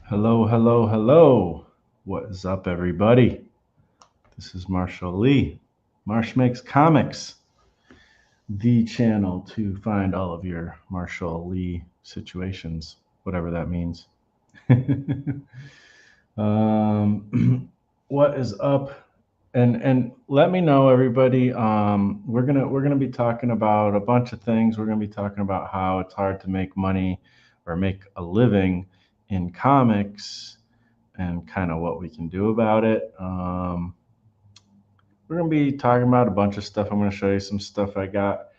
Hello, hello, hello. What is up, everybody? This is Marshall Lee. Marsh Makes Comics, the channel to find all of your Marshall Lee situations, whatever that means. What is up? And let me know, everybody. We're gonna be talking about a bunch of things. We're gonna be talking about how it's hard to make money or make a living in comics and kind of what we can do about it. We're going to be talking about a bunch of stuff. I'm going to show you some stuff I got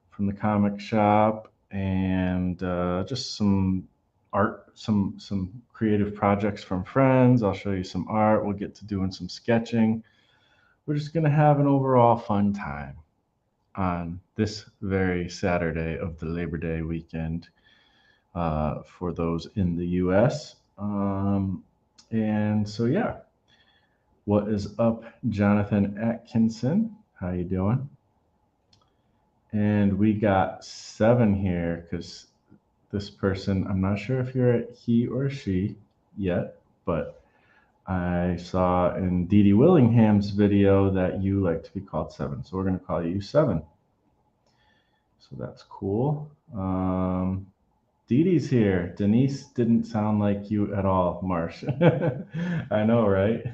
from the comic shop and just some art, some creative projects from friends. I'll show you some art. We'll get to doing some sketching. We're just going to have an overall fun time on this very Saturday of the Labor Day weekend for those in the U.S. And so, yeah, what is up, Jonathan Atkinson? How you doing? And we got seven here because this person, I'm not sure if you're a he or she yet, but I saw in Dee Dee Willingham's video that you like to be called Seven. So we're going to call you Seven. So that's cool. Dee Dee's here. Denise didn't sound like you at all, Marsh. I know, right?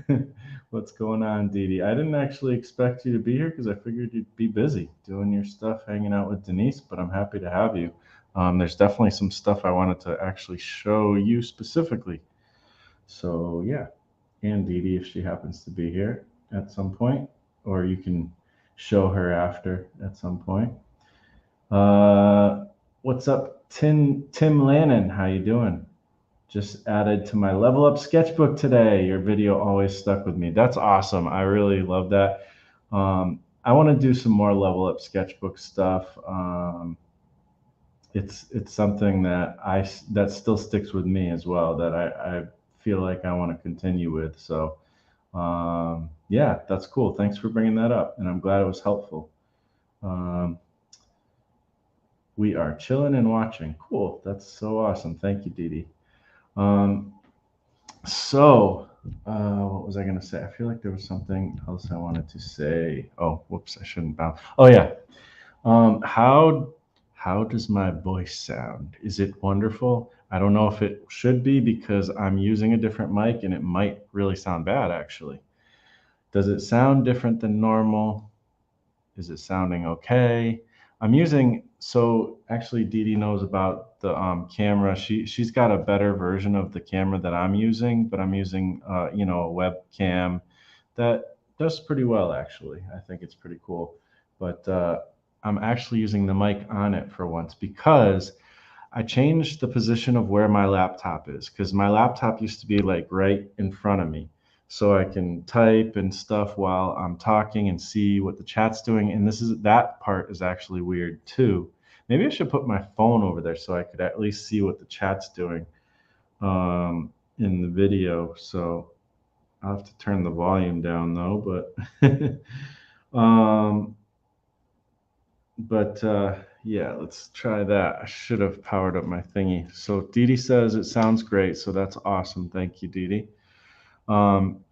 What's going on, Dee Dee? I didn't actually expect you to be here because I figured you'd be busy doing your stuff, hanging out with Denise, but I'm happy to have you. There's definitely some stuff I wanted to actually show you specifically. So, yeah. And Dee Dee, if she happens to be here at some point, or you can show her after at some point. Uh, what's up, Tim Lannon? How you doing? Just added to my level up sketchbook today. Your video always stuck with me. That's awesome. I really love that. I want to do some more level up sketchbook stuff. It's something that still sticks with me as well. That I feel like I want to continue with. So yeah, that's cool. Thanks for bringing that up, and I'm glad it was helpful. Um, we are chilling and watching. Cool. That's so awesome. Thank you, Dee Dee. Um, So, what was I going to say? I feel like there was something else I wanted to say. Oh, whoops! I shouldn't bounce. Oh yeah. Um, how how does my voice sound? Is it wonderful? I don't know if it should be because I'm using a different mic and it might really sound bad actually. Does it sound different than normal? Is it sounding okay? I'm using so actually Dee Dee knows about the camera. She's got a better version of the camera that I'm using, but I'm using a webcam that does pretty well actually. I think it's pretty cool. But I'm actually using the mic on it for once because I changed the position of where my laptop is because my laptop used to be like right in front of me. So I can type and stuff while I'm talking and see what the chat's doing. And that part is actually weird too. Maybe I should put my phone over there so I could at least see what the chat's doing in the video. So I'll have to turn the volume down though. Um, but yeah, let's try that. I should have powered up my thingy. So Dee Dee says it sounds great. So that's awesome. Thank you, Dee Dee. Um,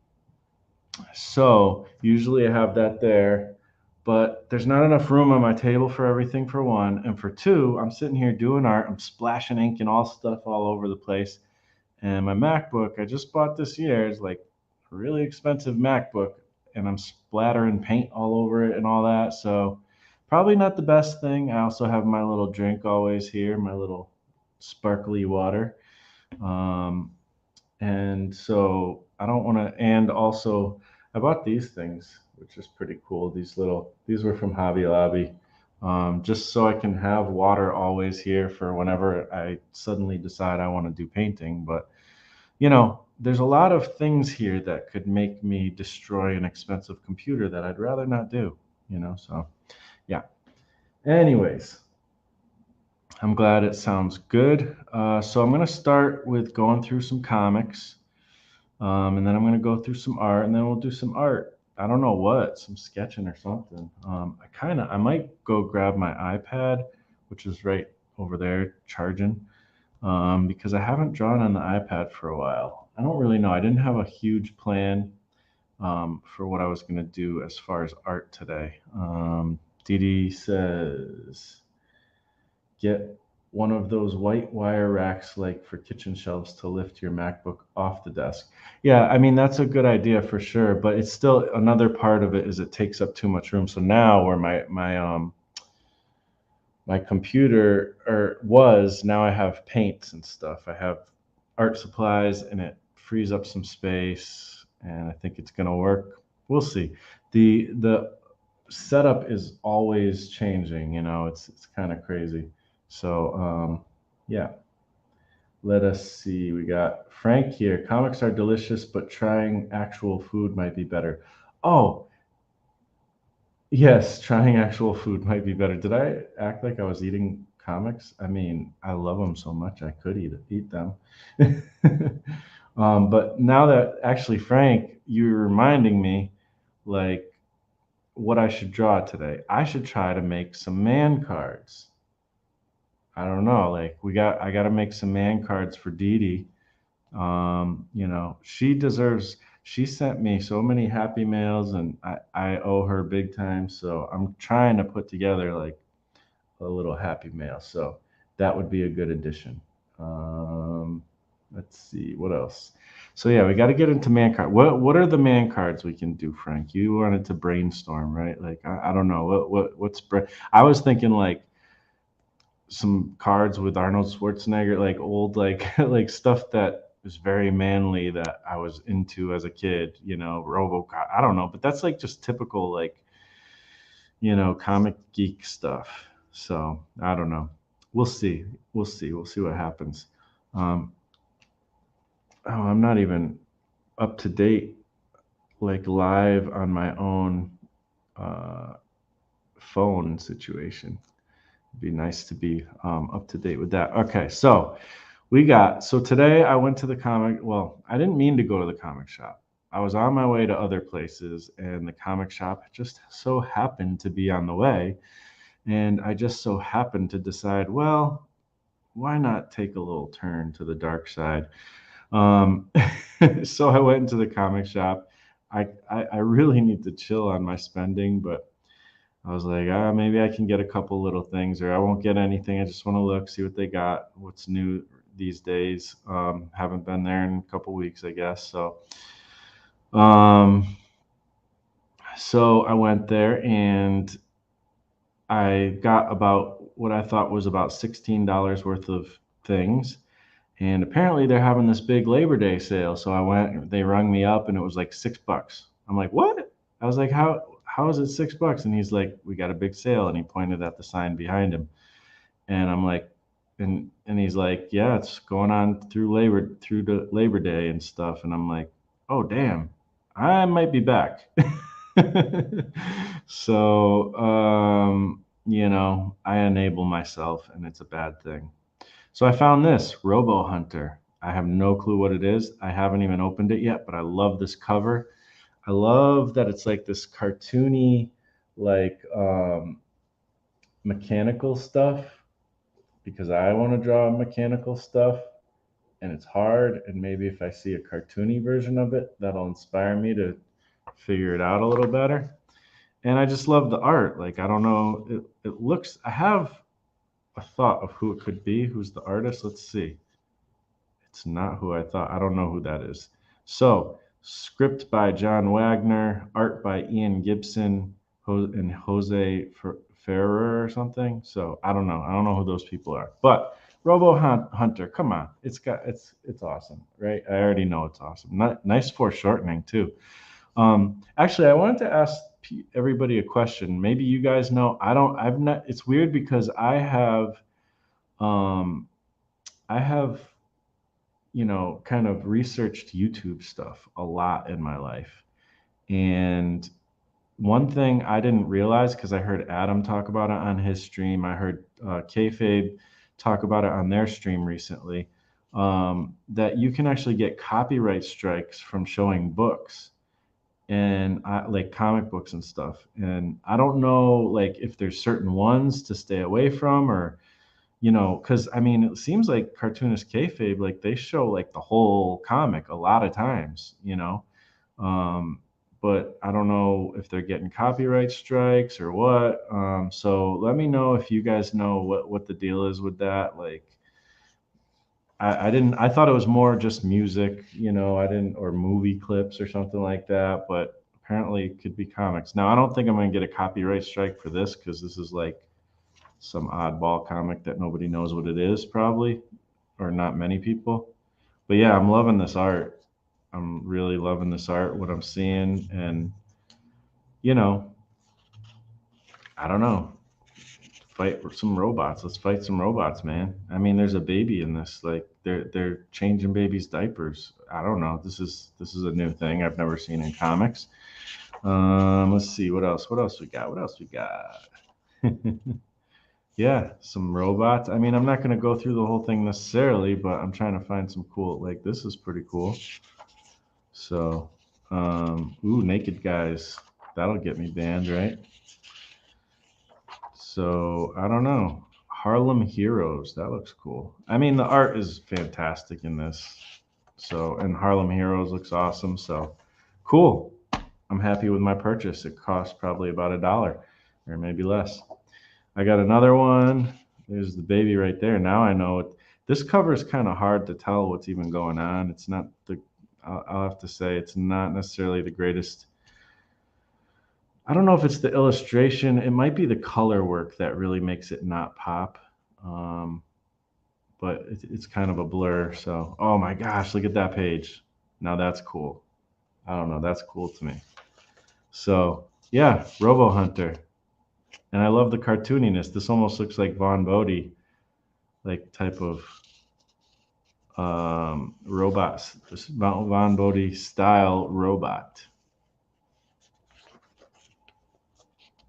so usually I have that there, but there's not enough room on my table for everything for one. And for two, I'm sitting here doing art. I'm splashing ink and all stuff all over the place. And my MacBook, I just bought this year, is like a really expensive MacBook, and I'm splattering paint all over it and all that. So probably not the best thing. I also have my little drink always here, my little sparkly water. Um, and so I don't want to. And also, I bought these things, which is pretty cool. These were from Hobby Lobby, just so I can have water always here for whenever I suddenly decide I want to do painting. But there's a lot of things here that could make me destroy an expensive computer that I'd rather not do. So yeah. Anyways, I'm glad it sounds good. So I'm going to start with going through some comics. And then I'm going to go through some art, and then we'll do some art. I don't know what, some sketching or something. I might go grab my iPad, which is right over there charging. because I haven't drawn on the iPad for a while. I don't really know. I didn't have a huge plan for what I was going to do as far as art today. Dee Dee says, get one of those white wire racks like for kitchen shelves to lift your MacBook off the desk. Yeah, I mean that's a good idea for sure, but it's still another part of it is it takes up too much room. So now where my computer or was now I have paints and stuff. I have art supplies and it frees up some space and I think it's going to work. We'll see. The setup is always changing, it's kind of crazy. So yeah, let us see. We got Frank here. Comics are delicious, but trying actual food might be better. Oh, yes, trying actual food might be better. Did I act like I was eating comics? I mean, I love them so much I could eat them. But now that actually, Frank, you're reminding me, like, what I should draw today. I should try to make some man cards. I don't know. Like, I got to make some man cards for Dee Dee. She deserves. She sent me so many happy mails, and I owe her big time. So I'm trying to put together like a little happy mail. So that would be a good addition. Um, let's see what else. So yeah, we got to get into man card. What are the man cards we can do, Frank? You wanted to brainstorm, right? Like I don't know I was thinking like some cards with Arnold Schwarzenegger, like old, like like stuff that was very manly that I was into as a kid. RoboCop. I don't know, but that's like just typical, like comic geek stuff. So I don't know. We'll see. We'll see. We'll see what happens. Um, oh, I'm not even up to date, like live on my own uh, phone situation. It'd be nice to be up to date with that. Okay, so today I went to the comic. Well, I didn't mean to go to the comic shop. I was on my way to other places, and the comic shop just so happened to be on the way. And I just so happened to decide, well, why not take a little turn to the dark side? Um, so I went into the comic shop. I really need to chill on my spending, but I was like, maybe I can get a couple little things, or I won't get anything. I just want to look, see what they got, what's new these days. Haven't been there in a couple weeks, I guess. Um, so I went there and I got about what I thought was about $16 worth of things. And apparently they're having this big Labor Day sale. So I went, they rung me up and it was like $6. I'm like, what? I was like, how is it $6? And he's like, we got a big sale. And he pointed at the sign behind him. And I'm like, and he's like, yeah, it's going on through the Labor Day and stuff. And I'm like, oh damn, I might be back. So I enable myself and it's a bad thing. So I found this Robo Hunter. I have no clue what it is. I haven't even opened it yet, but I love this cover. I love that it's like this cartoony, like mechanical stuff because I want to draw mechanical stuff and it's hard. And maybe if I see a cartoony version of it, that'll inspire me to figure it out a little better. And I just love the art. Like, I don't know, it looks, I have a thought of who it could be. Who's the artist? Let's see. It's not who I thought. I don't know who that is. So, script by John Wagner, art by Ian Gibson and Jose Ferrer or something. So I don't know. I don't know who those people are. But Hunter, come on, it's awesome, right? I already know it's awesome. Nice foreshortening too. Actually, I wanted to ask everybody a question. Maybe you guys know. I don't. I've not. It's weird because um, I have kind of researched YouTube stuff a lot in my life. And one thing I didn't realize, because I heard Adam talk about it on his stream, I heard Kayfabe talk about it on their stream recently, that you can actually get copyright strikes from showing books and like comic books and stuff. And I don't know, like, if there's certain ones to stay away from, or you know, because I mean, it seems like cartoonist kayfabe, like they show like the whole comic a lot of times, you know. Um, but I don't know if they're getting copyright strikes or what. So let me know if you guys know what the deal is with that. Like, I didn't. I thought it was more just music, you know. I didn't, or movie clips or something like that. But apparently, it could be comics. Now, I don't think I'm gonna get a copyright strike for this because this is like some oddball comic that nobody knows what it is, probably, or not many people. But yeah, I'm loving this art. I'm really loving this art, what I'm seeing, and you know, I don't know. Fight some robots. Let's fight some robots, man. I mean, there's a baby in this. Like they're changing babies' diapers. I don't know. This is a new thing I've never seen in comics. Let's see what else. What else we got? What else we got? Yeah, some robots. I mean, I'm not gonna go through the whole thing necessarily, but I'm trying to find some cool. Like this is pretty cool. So, ooh, naked guys. That'll get me banned, right? So I don't know. Harlem Heroes. That looks cool. I mean, the art is fantastic in this. So, and Harlem Heroes looks awesome. So, cool. I'm happy with my purchase. It cost probably about $1 or maybe less. I got another one. There's the baby right there. Now I know it. This cover is kind of hard to tell what's even going on. It's not the. I'll have to say it's not necessarily the greatest. I don't know if it's the illustration. It might be the color work that really makes it not pop. Um, but it's kind of a blur. So, oh my gosh, look at that page. Now that's cool. I don't know. That's cool to me. So, yeah, Robo Hunter. And I love the cartooniness. This almost looks like Von Bodie, like type of robots, Von Bodie style robot.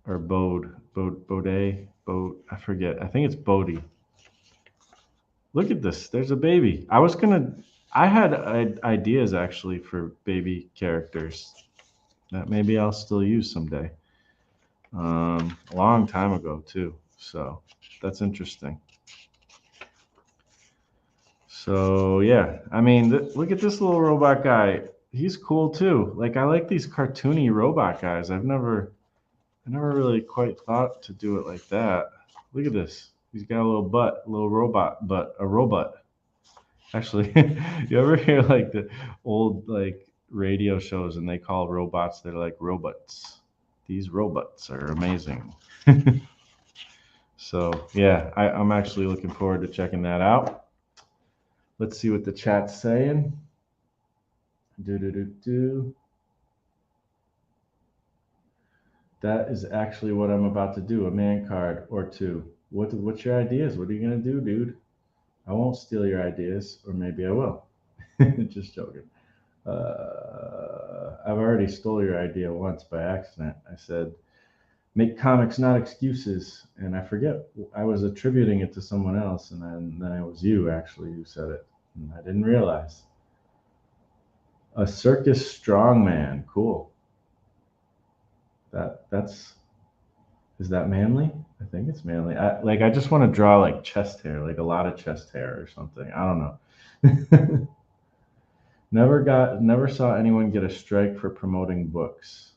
Or Bode. I forget. I think it's Bodie. Look at this. There's a baby. I had ideas actually for baby characters that maybe I'll still use someday. A long time ago too. So that's interesting. So yeah, I mean, look at this little robot guy. He's cool too. Like I like these cartoony robot guys. I never really quite thought to do it like that. Look at this. He's got a little butt, a little robot butt, a robot. Actually, you ever hear like the old like radio shows and they call robots, they're like robots. These robots are amazing. So yeah, I'm actually looking forward to checking that out. Let's see what the chat's saying. Do do do do. That is actually what I'm about to do. A man card or two. What's your ideas? What are you gonna do, dude? I won't steal your ideas, or maybe I will. Just joking. I've already stole your idea once by accident. I said, make comics, not excuses. And I forget, I was attributing it to someone else. And then it was you actually who said it. And I didn't realize. A circus strongman. Cool. That's, is that manly? I think it's manly. I just want to draw like chest hair, like a lot of chest hair or something. I don't know. Never saw anyone get a strike for promoting books.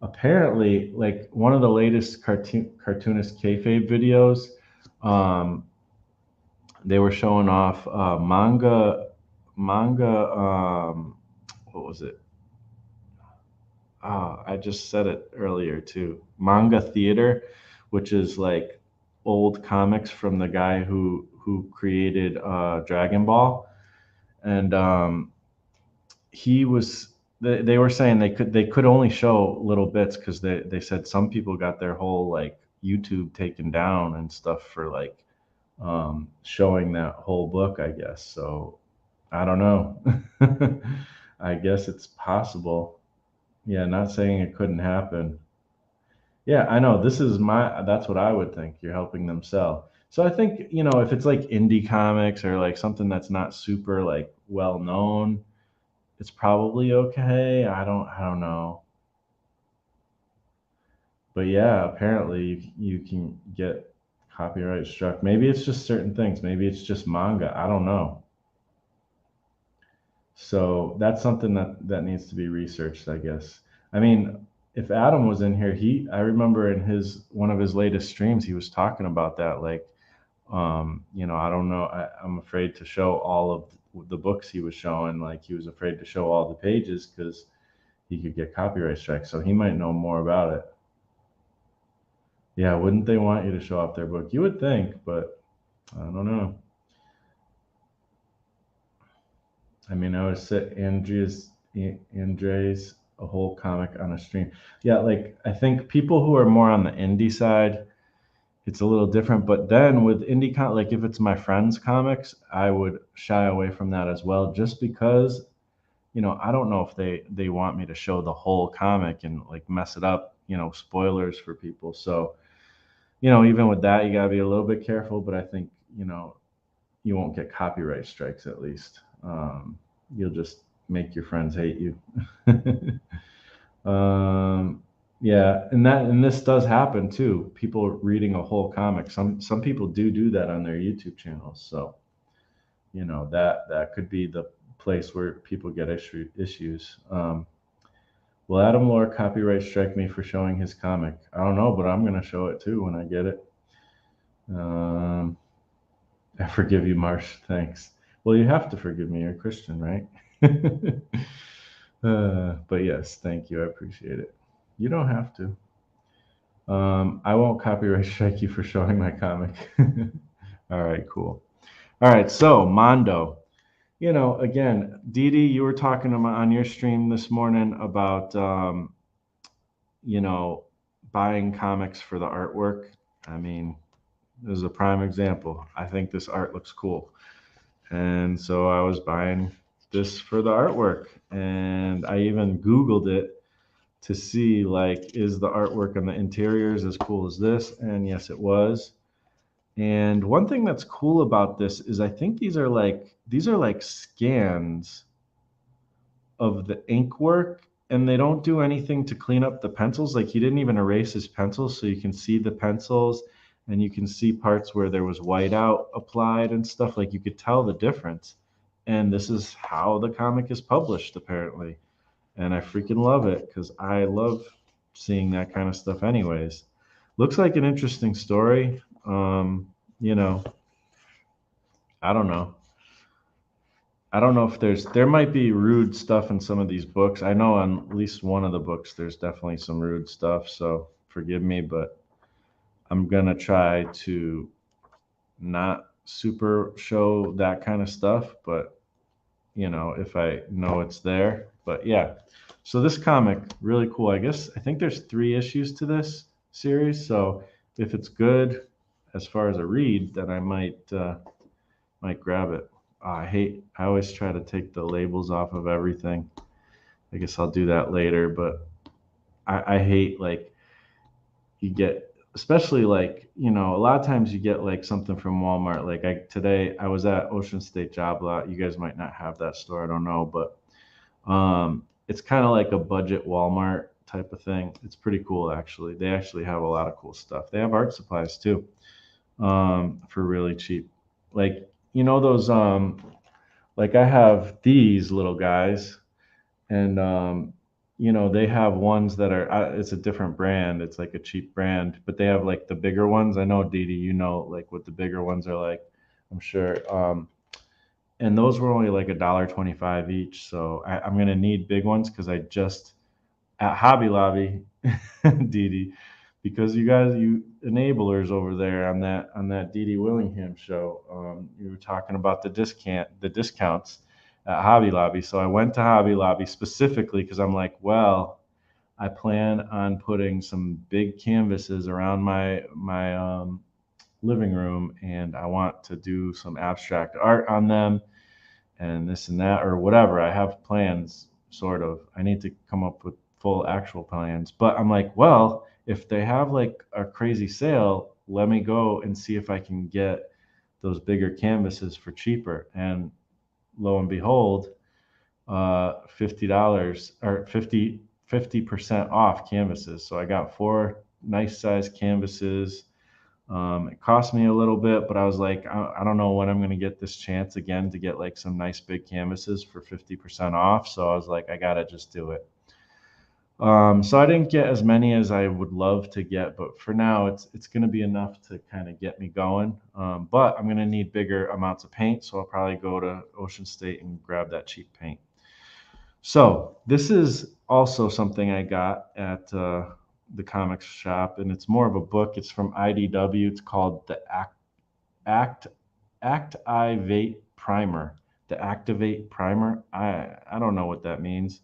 Apparently, like one of the latest cartoonist kayfabe videos, um, they were showing off manga. What was it? I just said it earlier too. Manga theater, which is like old comics from the guy who created Dragon Ball, and he was they were saying they could only show little bits because they said some people got their whole like YouTube taken down and stuff for like showing that whole book, I guess. So I don't know. I guess it's possible. Yeah, not saying it couldn't happen. Yeah, I know. That's what I would think. You're helping them sell. So I think, if it's like indie comics or like something that's not super like well known, it's probably okay. I don't know. But yeah, apparently you can get copyright struck. Maybe it's just certain things. Maybe it's just manga. I don't know. So that's something that needs to be researched, I guess. I mean, if Adam was in here, I remember in his one of his latest streams, he was talking about that. Like, I don't know. I'm afraid to show all of the books he was showing. Like, he was afraid to show all the pages because he could get copyright strikes. So he might know more about it. Yeah, wouldn't they want you to show off their book? You would think, but I don't know. I mean, I would set Andre's a whole comic on a stream. Yeah, like I think people who are more on the indie side, it's a little different. But then with like if it's my friends' comics, I would shy away from that as well, just because I don't know if they want me to show the whole comic and like mess it up, spoilers for people. So even with that, you gotta be a little bit careful. But I think you won't get copyright strikes at least. You'll just make your friends hate you. Yeah, and this does happen too. People reading a whole comic. Some people do that on their YouTube channels. So that could be the place where people get issues. Will Adam Lore copyright strike me for showing his comic? I don't know, but I'm gonna show it too when I get it. I forgive you, Marsh. Thanks. Well, you have to forgive me. You're a Christian, right? But yes, thank you. I appreciate it. You don't have to. I won't copyright strike you for showing my comic. All right, cool. All right, so Mondo. Again, Dee Dee, you were talking on your stream this morning about, you know, buying comics for the artwork. I mean, this is a prime example. I think this art looks cool. And so I was buying this for the artwork. And I even Googled it to see, like, is the artwork on the interiors as cool as this? And yes, it was. And one thing that's cool about this is I think these are like scans of the ink work, and they don't do anything to clean up the pencils. Like, he didn't even erase his pencils, so you can see the pencils and you can see parts where there was whiteout applied and stuff. Like, you could tell the difference. And this is how the comic is published, apparently. And I freaking love it because I love seeing that kind of stuff anyways. Looks like an interesting story. You know, I don't know. I don't know if there might be rude stuff in some of these books. I know on at least one of the books there's definitely some rude stuff, so forgive me, but I'm gonna try to not super show that kind of stuff, but if I know it's there. But yeah. So this comic, really cool. I think there's 3 issues to this series, so if it's good as far as a read, then I might grab it. I always try to take the labels off of everything. I guess I'll do that later, but I hate, like, you get, especially, like, a lot of times you get like something from Walmart. Like, today I was at Ocean State Job Lot. You guys might not have that store, I don't know, but it's kind of like a budget Walmart type of thing. It's pretty cool, actually. They actually have a lot of cool stuff. They have art supplies too, for really cheap. Like, those like, I have these little guys, and they have ones that are, it's a different brand. It's like a cheap brand, but they have like the bigger ones. I know, Dee Dee, like what the bigger ones are like, I'm sure. And those were only like $1.25 each. So I'm gonna need big ones because I just at Hobby Lobby, Dee Dee, because you enablers over there on that Dee Dee Willingham show, you were talking about the discounts at Hobby Lobby. So I went to Hobby Lobby specifically because I'm like, well, I plan on putting some big canvases around my living room, and I want to do some abstract art on them and this and that, or whatever. I have plans, sort of. I need to come up with full actual plans. But I'm like, well, if they have like a crazy sale, let me go and see if I can get those bigger canvases for cheaper. And lo and behold, $50 or 50% off canvases. So I got 4 nice size canvases. It cost me a little bit, but I was like, I don't know when I'm going to get this chance again to get like some nice big canvases for 50% off. So I was like, I got to just do it. So I didn't get as many as I would love to get, but for now it's going to be enough to kind of get me going. But I'm going to need bigger amounts of paint, so I'll probably go to Ocean State and grab that cheap paint. So this is also something I got at the comics shop, and it's more of a book. It's from IDW. It's called the Act Activate Primer. The Activate Primer. I don't know what that means.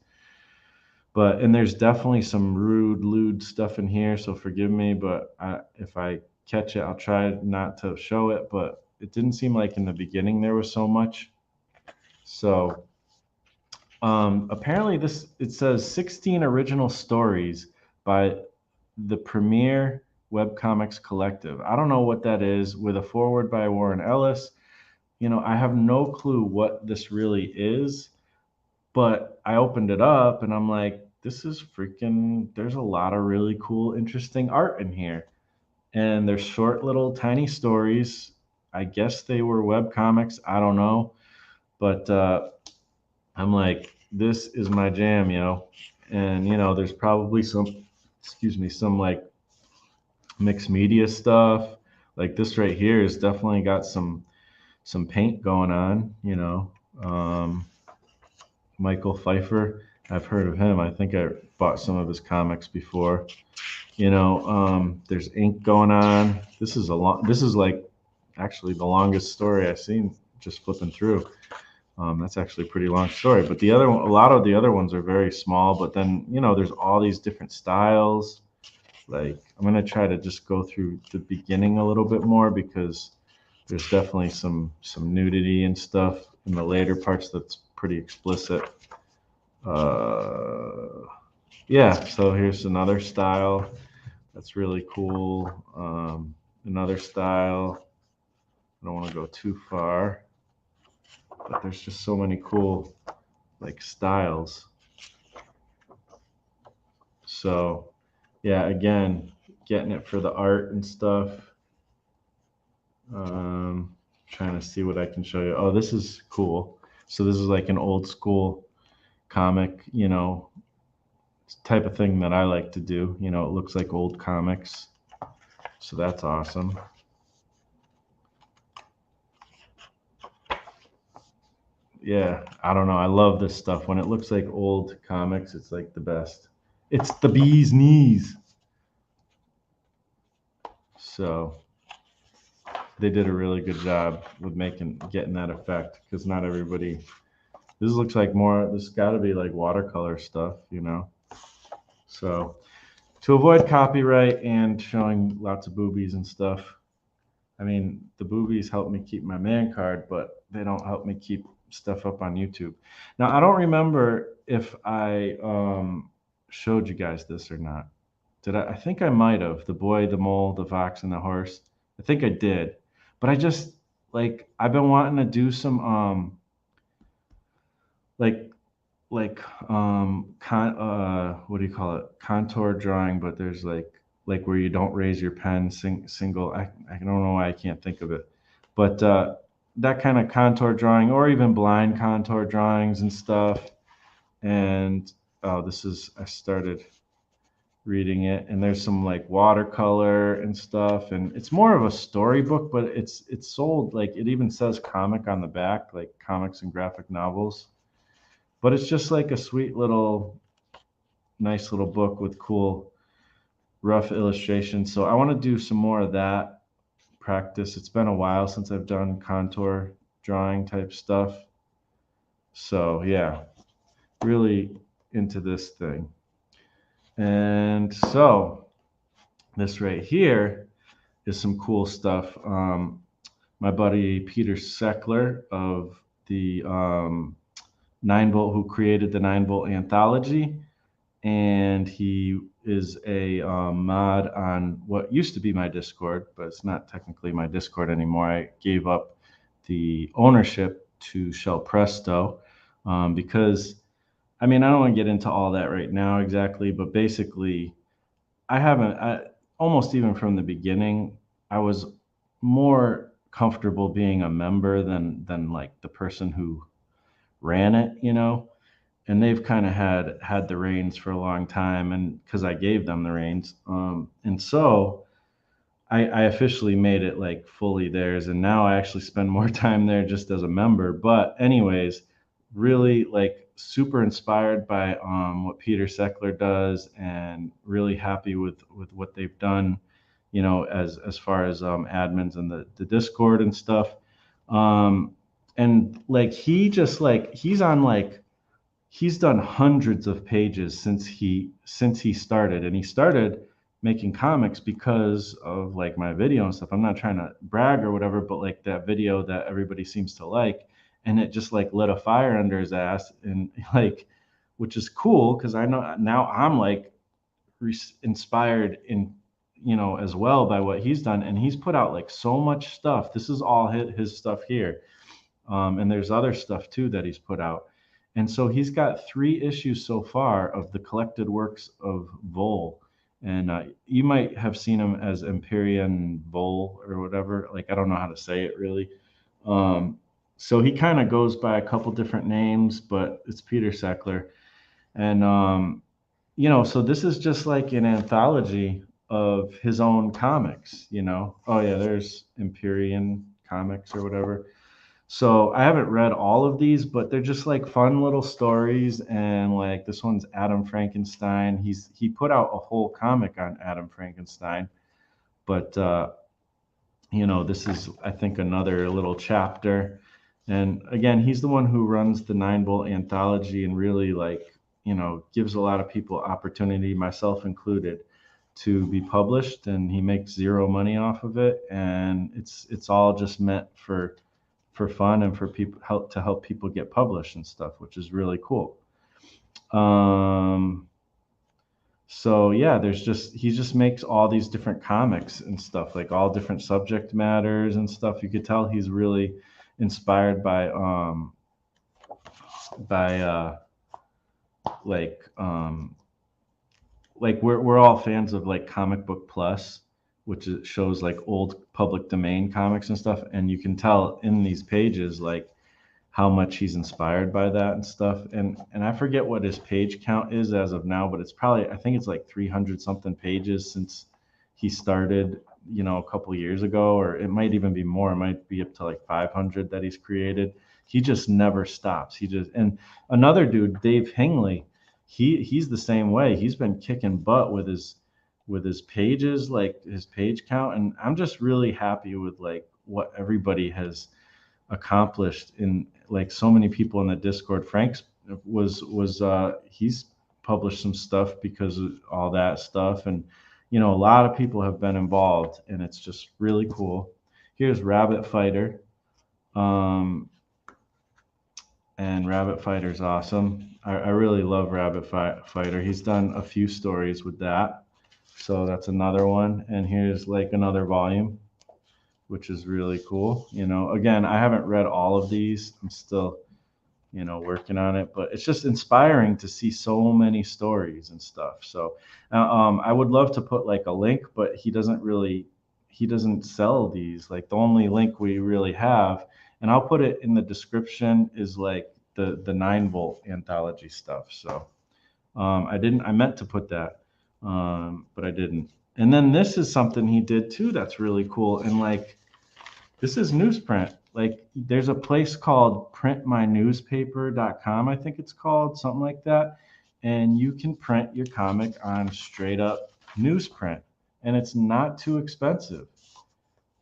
But and there's definitely some rude, lewd stuff in here, so forgive me. But if I catch it, I'll try not to show it. But it didn't seem like in the beginning there was so much. So apparently, it says 16 original stories by the premier webcomics collective. I don't know what that is. With a foreword by Warren Ellis. I have no clue what this really is. But I opened it up and I'm like, this is freaking, there's a lot of really cool, interesting art in here. And they're short little tiny stories. I guess they were web comics. I don't know. But I'm like, this is my jam, And, there's probably some like mixed media stuff. Like this right here has definitely got some paint going on, Michael Pfeiffer. I've heard of him. I think I bought some of his comics before. There's ink going on. This is like actually the longest story I've seen just flipping through. That's actually a pretty long story. But a lot of the other ones are very small. But then, there's all these different styles. Like I'm gonna try to just go through the beginning a little bit more because there's definitely some nudity and stuff in the later parts that's pretty explicit. Yeah, so here's another style that's really cool. Another style. I don't want to go too far, but there's just so many cool like styles. So yeah, again, getting it for the art and stuff. Trying to see what I can show you. Oh, this is cool. So this is like an old school comic, type of thing that I like to do. It looks like old comics. So that's awesome. Yeah, I don't know. I love this stuff. When it looks like old comics, it's like the best. It's the bee's knees. So they did a really good job with getting that effect because not everybody. This looks like more. This got to be like watercolor stuff, So to avoid copyright and showing lots of boobies and stuff. I mean, the boobies help me keep my man card, but they don't help me keep stuff up on YouTube. Now, I don't remember if I showed you guys this or not. Did I? I think I might have. The boy, the mole, the fox, and the horse. I think I did. But I just like I've been wanting to do some like what do you call it, contour drawing, but there's like where you don't raise your pen single. I don't know why I can't think of it, but that kind of contour drawing or even blind contour drawings and stuff. And oh, I started reading it, and there's some like watercolor and stuff, and it's more of a storybook, but it's sold like it even says comic on the back, like comics and graphic novels. But it's just like a sweet little, nice little book with cool, rough illustrations. So I want to do some more of that practice. It's been a while since I've done contour drawing type stuff. So yeah, really into this thing. And so this right here is some cool stuff. My buddy Peter Seckler of the 9-Volt, who created the 9-Volt anthology, and he is a mod on what used to be my Discord, but it's not technically my Discord anymore. I gave up the ownership to Shell Presto because, I mean, I don't want to get into all that right now exactly, but basically, I haven't, almost even from the beginning, I was more comfortable being a member than like the person who ran it, you know. And they've kind of had the reins for a long time, and because I gave them the reins, and so I officially made it like fully theirs, and now I actually spend more time there just as a member. But anyways, really like super inspired by what Peter Seckler does, and really happy with what they've done, you know, as far as admins and the Discord and stuff. Um, and like he just like he's on like he's done hundreds of pages since he started, and he started making comics because of like my video and stuff. I'm not trying to brag or whatever, but like that video that everybody seems to like, and it just like lit a fire under his ass, and like, which is cool because I know now I'm like inspired in, you know, as well by what he's done, and he's put out like so much stuff. This is all his stuff here, and there's other stuff too that he's put out. And so he's got 3 issues so far of the collected works of Vol. And you might have seen him as Empyrean Vol or whatever. Like, I don't know how to say it really. Um, so he kind of goes by a couple different names, but it's Peter Seckler. And, you know, so this is just like an anthology of his own comics, you know. Oh, yeah, there's Empyrean Comics or whatever. So I haven't read all of these, but they're just like fun little stories. And like this one's Adam Frankenstein. He put out a whole comic on Adam Frankenstein, but you know, this is I think another little chapter. And again, he's the one who runs the Nine Bolt anthology and really like, you know, gives a lot of people opportunity, myself included, to be published. And he makes zero money off of it, and it's all just meant for fun and for people help people get published and stuff, which is really cool. Um, so yeah, there's just he just makes all these different comics and stuff, like all different subject matters and stuff. You could tell he's really inspired by like like we're all fans of like Comic Book Plus, which shows like old public domain comics and stuff, and you can tell in these pages like how much he's inspired by that and stuff. And I forget what his page count is as of now, but it's probably I think it's like 300 something pages since he started, you know, a couple years ago, or it might even be more. It might be up to like 500 that he's created. He just never stops. He just and another dude, Dave Hingley, he's the same way. He's been kicking butt with his pages, like his page count, and I'm just really happy with like what everybody has accomplished in like so many people in the Discord. Frank's was he's published some stuff because of all that stuff, and you know a lot of people have been involved, and it's just really cool. Here's Rabbit Fighter, um, and Rabbit Fighter's awesome. I really love Fighter. He's done a few stories with that, so that's another one. And here's like another volume, which is really cool. You know, again, I haven't read all of these. I'm still, you know, working on it, but it's just inspiring to see so many stories and stuff. So I would love to put like a link, but he doesn't sell these. Like the only link we really have, and I'll put it in the description, is like the 9 Volt anthology stuff. So I meant to put that, but I didn't. And then this is something he did too that's really cool. And like this is newsprint. Like there's a place called printmynewspaper.com, I think it's called, something like that. And you can print your comic on straight up newsprint, and it's not too expensive.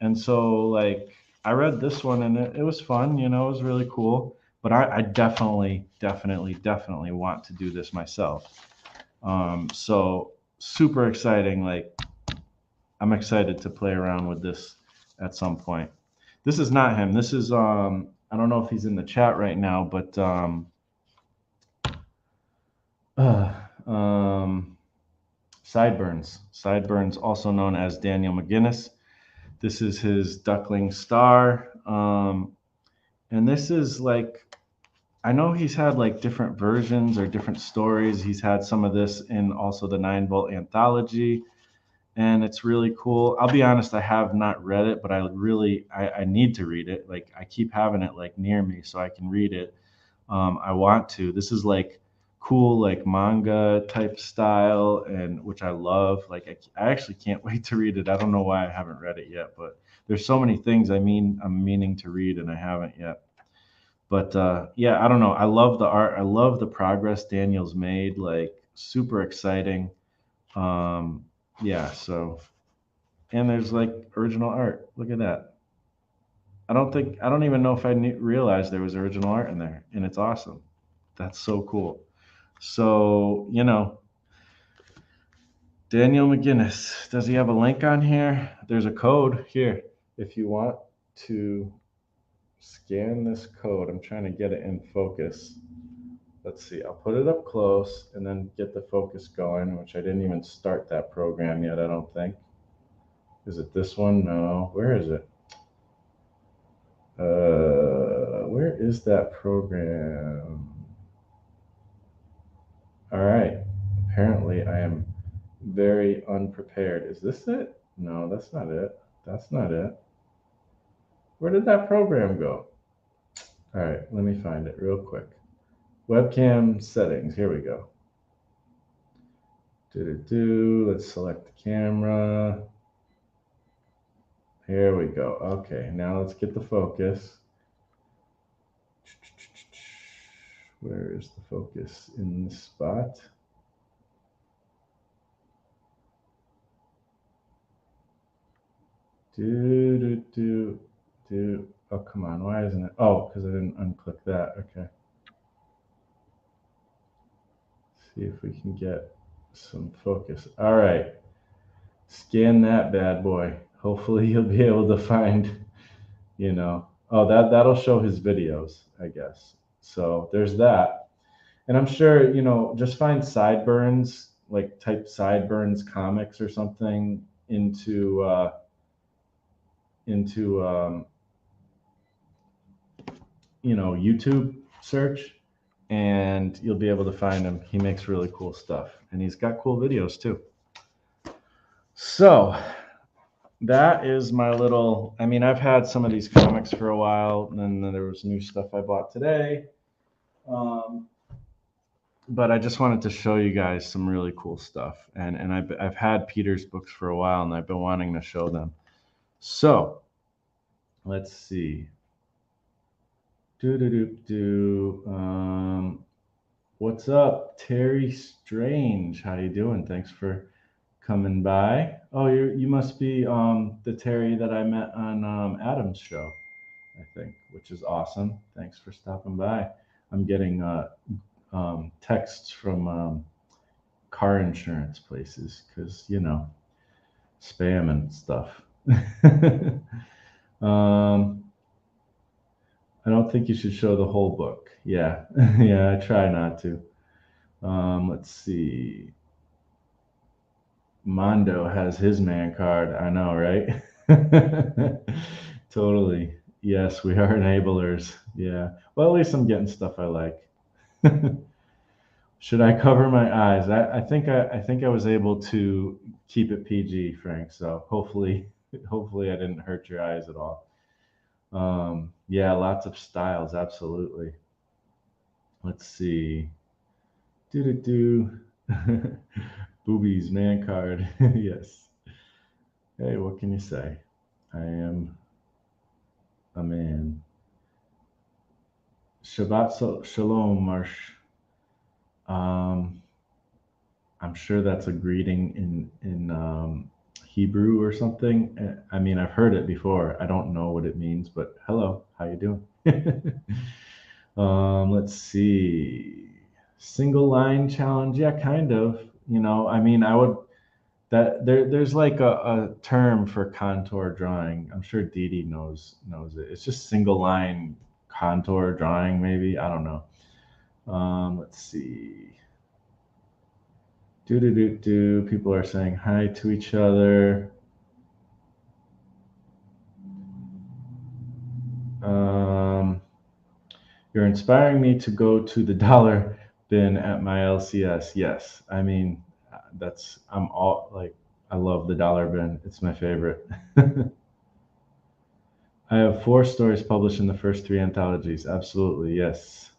And so like I read this one, and it was fun, you know, it was really cool. But I definitely want to do this myself. So super exciting. Like I'm excited to play around with this at some point. This is not him. This is I don't know if he's in the chat right now, but uh, um, Sideburns, also known as Daniel McGinnis. This is his Duckling Star, and this is like I know he's had like different versions or different stories. He's had some of this in also the 9 Volt anthology, and it's really cool. I'll be honest, I have not read it, but I need to read it. Like I keep having it like near me so I can read it. I want to. This is like cool, like manga type style, and which I love. Like I actually can't wait to read it. I don't know why I haven't read it yet, but there's so many things I'm meaning to read and I haven't yet. But yeah, I don't know. I love the art. I love the progress Daniel's made. Like super exciting. Um, yeah. So and there's like original art. Look at that. I don't even know if realized there was original art in there, and it's awesome. That's so cool. So, Daniel McGinnis, does he have a link on here? There's a code here if you want to scan this code. I'm trying to get it in focus. Let's see, I'll put it up close and then get the focus going, which I didn't even start that program yet, I don't think. Is it this one? No. Where is it? Where is that program? All right. Apparently, I am very unprepared. Is this it? No, that's not it. That's not it. Where did that program go? All right, let me find it real quick. Webcam settings. Here we go. Let's select the camera. Here we go. Okay, now let's get the focus. Where is the focus in this spot? Oh, come on. Why isn't it? Oh, because I didn't unclick that. Okay. See if we can get some focus. All right. Scan that bad boy. Hopefully you'll be able to find, oh, that'll show his videos, I guess. So there's that. And I'm sure, just find Sideburns, like type Sideburns comics or something into YouTube search, and you'll be able to find him. He makes really cool stuff, and he's got cool videos too. So that is my little. I mean, I've had some of these comics for a while, and then there was new stuff I bought today. But I just wanted to show you guys some really cool stuff, and I've had Peter's books for a while, and I've been wanting to show them. So let's see. What's up, Terry Strange? How you doing? Thanks for coming by. Oh, you must be the Terry that I met on Adam's show, I think, which is awesome. Thanks for stopping by. I'm getting texts from car insurance places because spam and stuff. I don't think you should show the whole book. Yeah, yeah, I try not to. Let's see. Mondo has his man card. I know, right? Totally. Yes, we are enablers. Yeah. Well, at least I'm getting stuff I like. Should I cover my eyes? I think I was able to keep it PG, Frank. So hopefully I didn't hurt your eyes at all. Yeah, lots of styles, absolutely. Let's see. Boobies, man card. Yes. Hey, what can you say? I am a man. Shabbat Shalom, Marsh. I'm sure that's a greeting in Hebrew or something. I mean, I've heard it before. I don't know what it means, but hello, how you doing? Let's see. Single line challenge. Yeah, kind of. I mean, I would there's like a term for contour drawing. I'm sure Dee knows it. It's just single line contour drawing, maybe. I don't know. Let's see. People are saying hi to each other. You're inspiring me to go to the dollar bin at my LCS. Yes, I mean I'm all like I love the dollar bin. It's my favorite. I have 4 stories published in the first 3 anthologies. Absolutely, yes.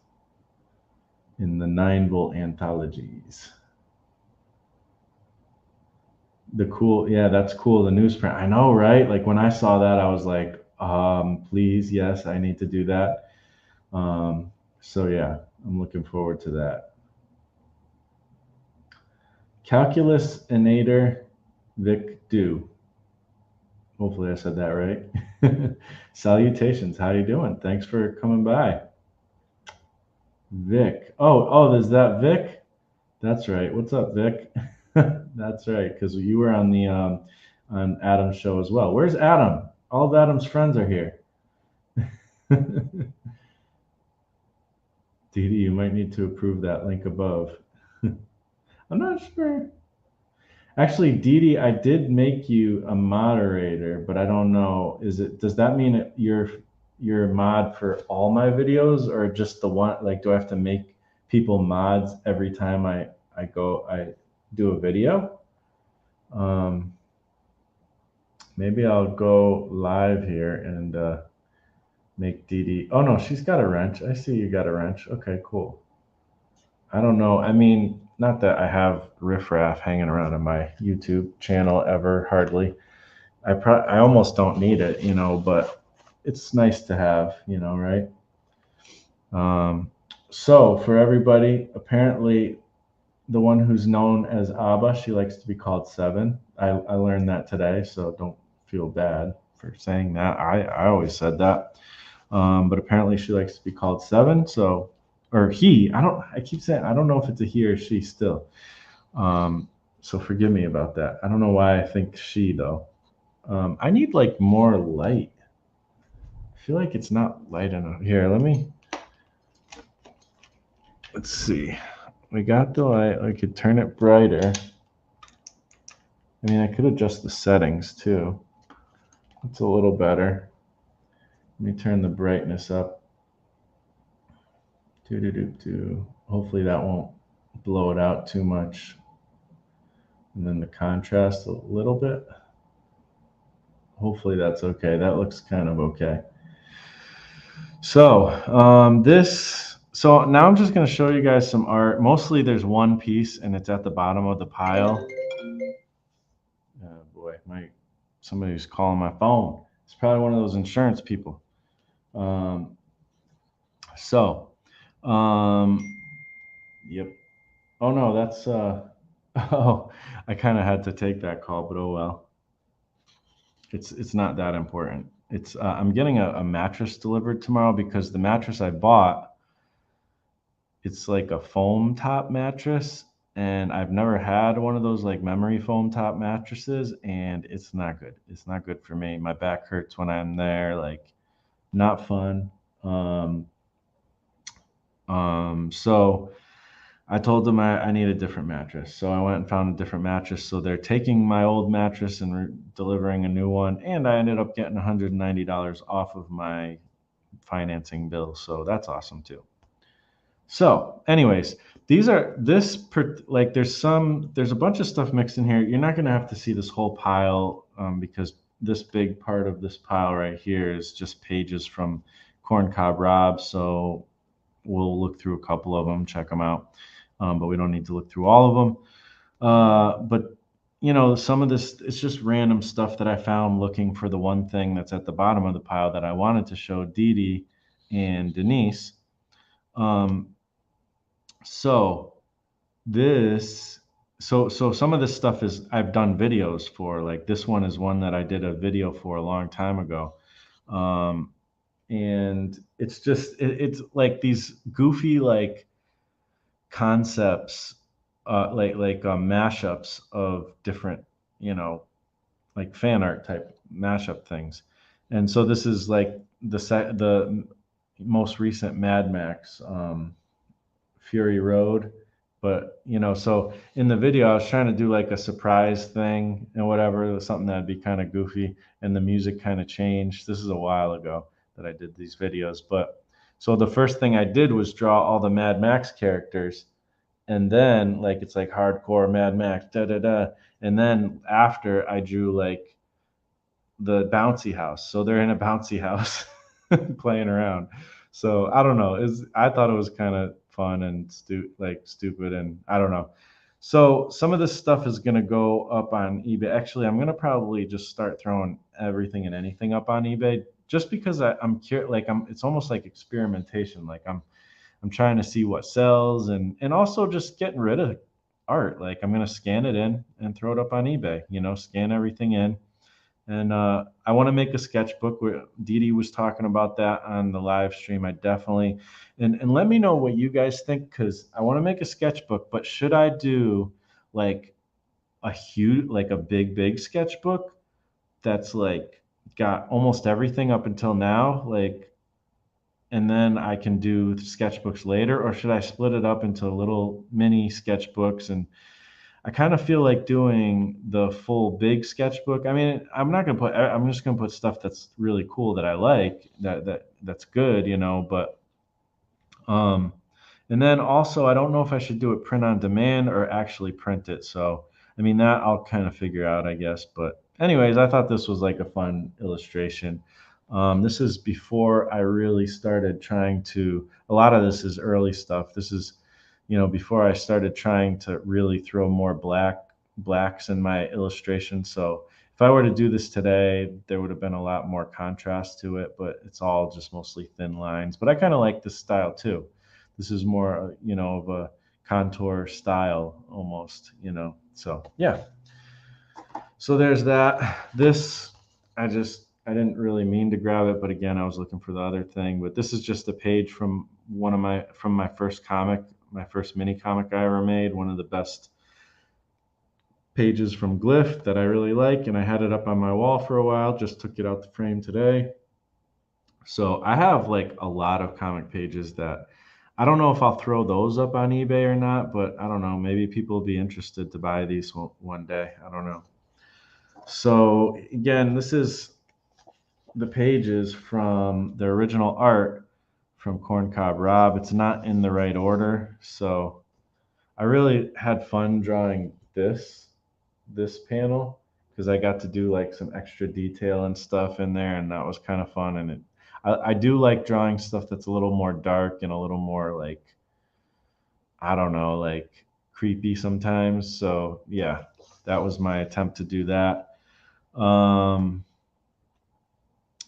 In the 9-volt anthologies. The cool, yeah, that's cool. The newsprint. I know, right? Like when I saw that, I was like, please, yes, I need to do that. So yeah, I'm looking forward to that. Calculus Inator Vic Do. Hopefully I said that right. Salutations. How you doing? Thanks for coming by. Vic. Oh, is that Vic? That's right. What's up, Vic? That's right, because you were on the on Adam's show as well. Where's Adam? All of Adam's friends are here. Dee Dee, you might need to approve that link above. I'm not sure. Actually, Dee Dee, I did make you a moderator, but I don't know. Does that mean you're a mod for all my videos or just the one? Like, do I have to make people mods every time I do a video? Um, Maybe I'll go live here and make Dee Dee. Oh no, she's got a wrench. I see you got a wrench. Okay, cool. I don't know. I mean, not that I have riffraff hanging around on my YouTube channel ever, hardly. I almost don't need it, but it's nice to have, right? So for everybody, apparently the one who's known as Abba, she likes to be called Seven. I learned that today, so don't feel bad for saying that. I always said that. But apparently she likes to be called Seven. So, or he, I keep saying, I don't know if it's a he or she still. So forgive me about that. I don't know why I think she though. I need like more light. I feel like it's not light enough. Here, let's see. We got the light. I could turn it brighter. I mean, I could adjust the settings too. It's a little better. Let me turn the brightness up. Hopefully that won't blow it out too much. And then the contrast a little bit. Hopefully that's okay. That looks kind of okay. So so now I'm just going to show you guys some art. Mostly there's one piece and it's at the bottom of the pile. Oh boy, somebody's calling my phone. It's probably one of those insurance people. So, yep. Oh no, that's oh, I kind of had to take that call, but oh well. It's not that important. It's I'm getting a mattress delivered tomorrow because the mattress I bought, it's like a foam top mattress, and I've never had one of those like memory foam top mattresses, and it's not good. It's not good for me. My back hurts when I'm there, like not fun. So I told them I need a different mattress. So I went and found a different mattress. So they're taking my old mattress and delivering a new one. And I ended up getting $190 off of my financing bill. So that's awesome too. So, anyways, like there's a bunch of stuff mixed in here. You're not going to have to see this whole pile because this big part of this pile right here is just pages from Corncob Rob. So we'll look through a couple of them, check them out. But we don't need to look through all of them. But some of this, it's just random stuff that I found looking for the one thing that's at the bottom of the pile that I wanted to show Dee Dee and Denise. So some of this stuff is I've done videos for. Like this one is one that I did a video for a long time ago. And it's just it's like these goofy like concepts, like mashups of different, like fan art type mashup things. And so this is like the most recent Mad Max, Fury Road. But so in the video, I was trying to do like a surprise thing and whatever, something that'd be kind of goofy, and the music kind of changed. This is a while ago that I did these videos, but so the first thing I did was draw all the Mad Max characters, And then like it's like hardcore Mad Max, da da da. And then after I drew like the bouncy house. So they're in a bouncy house playing around. So I don't know. I thought it was kind of fun and stupid, and I don't know. So some of this stuff is gonna go up on eBay. Actually, I'm gonna probably just start throwing everything and anything up on eBay, just because I'm curious. Like it's almost like experimentation. Like I'm trying to see what sells, and also just getting rid of art. Like I'm gonna scan it in and throw it up on eBay. Scan everything in, and I want to make a sketchbook. Where Dee Dee was talking about that on the live stream. I definitely, and let me know what you guys think, because I want to make a sketchbook. But should I do like like a big sketchbook that's like got almost everything up until now, like, and then I can do sketchbooks later, or should I split it up into little mini sketchbooks? And I kind of feel like doing the full big sketchbook. I mean, I'm just gonna put stuff that's really cool that I like, that's good, but um and then also I don't know if I should do it print on demand or actually print it. So I mean that I'll kind of figure out, I guess. But anyways, I thought this was like a fun illustration. This is before I really started trying to, a lot of this is early stuff. This is, before I started trying to really throw more blacks in my illustration. So if I were to do this today, there would have been a lot more contrast to it, but it's all just mostly thin lines. But I kind of like this style too. This is more, of a contour style almost, So yeah. So there's that. This, I didn't really mean to grab it, but again, I was looking for the other thing. But this is just a page from from my first comic, my first mini comic I ever made. One of the best pages from Glyph that I really like, and I had it up on my wall for a while. Just took it out the frame today. So I have like a lot of comic pages that I don't know if I'll throw those up on eBay or not, but I don't know. Maybe people will be interested to buy these one day. I don't know. So again, this is the pages from the original art from Corncob Rob. It's not in the right order, so I really had fun drawing this panel, because I got to do like some extra detail and stuff in there, and that was kind of fun. And I do like drawing stuff that's a little more dark and a little more like, I don't know, like creepy sometimes. So yeah, that was my attempt to do that.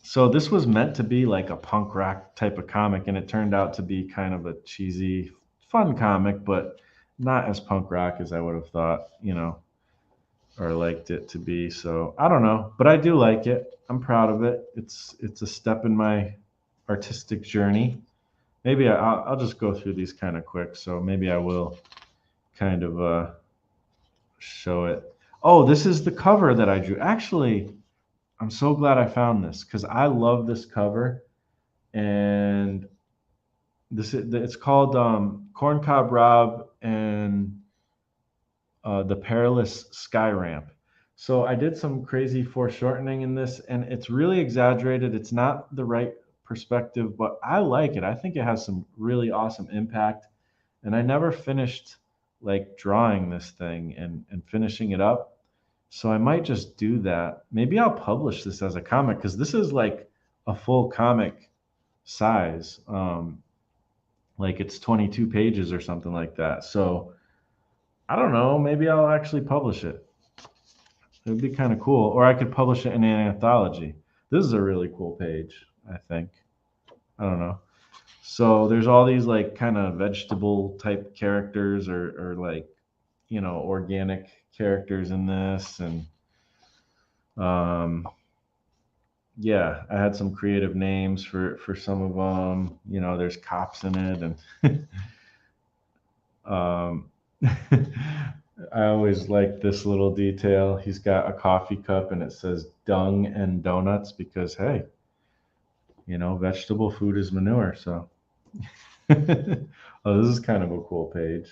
So this was meant to be like a punk rock type of comic, and it turned out to be kind of a cheesy, fun comic, but not as punk rock as I would have thought, or liked it to be. So I don't know, but I do like it. I'm proud of it. It's a step in my artistic journey. Maybe I'll just go through these kind of quick. So maybe I will kind of show it. Oh, this is the cover that I drew. Actually, I'm so glad I found this, because I love this cover, and it's called Corncob Rob and the Perilous Sky Ramp. So I did some crazy foreshortening in this, and it's really exaggerated. It's not the right perspective, but I like it. I think it has some really awesome impact. And I never finished like drawing this thing and finishing it up. So I might just do that. Maybe I'll publish this as a comic, because this is like a full comic size. Like it's 22 pages or something like that. So I don't know. Maybe I'll actually publish it. It would be kind of cool. Or I could publish it in an anthology. This is a really cool page, I think. I don't know. So there's all these like kind of vegetable type characters, or like, organic characters in this. And yeah, I had some creative names for some of them. There's cops in it, and I always like this little detail. He's got a coffee cup and it says dung and donuts, because hey, vegetable food is manure. So oh, this is kind of a cool page.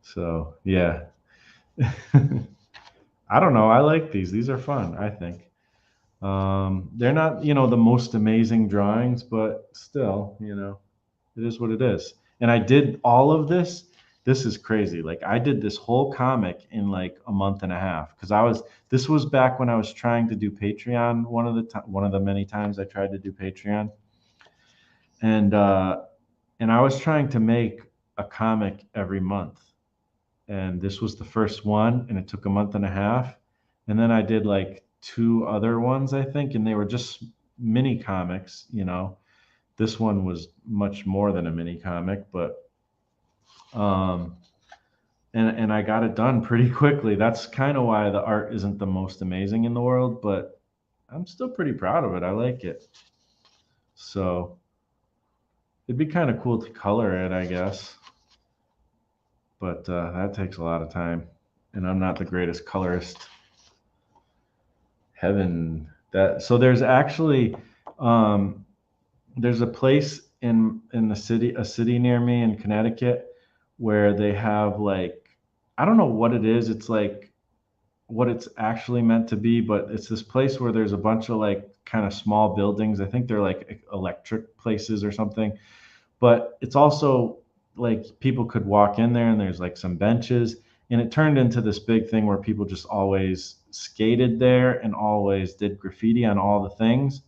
So yeah. I don't know. I like these. These are fun, I think. They're not, the most amazing drawings, but still, it is what it is. And I did all of this this is crazy. Like I did this whole comic in like a month and a half because this was back when I was trying to do Patreon, one of the many times I tried to do Patreon. And I was trying to make a comic every month. And this was the first one, and it took a month and a half. And then I did like two other ones, I think, and they were just mini comics, you know. This one was much more than a mini comic, but um and I got it done pretty quickly. That's kind of why the art isn't the most amazing in the world, but I'm still pretty proud of it. I like it. So it'd be kind of cool to color it, I guess, but that takes a lot of time, and I'm not the greatest colorist. Heaven, that so there's actually um, there's a place in the city, a city near me in Connecticut, where they have like I don't know what it is. It's like what it's actually meant to be, but it's this place where there's a bunch of like kind of small buildings. I think they're like electric places or something, but it's also like people could walk in there and there's like some benches, and it turned into this big thing where people just always skated there and always did graffiti on all the things.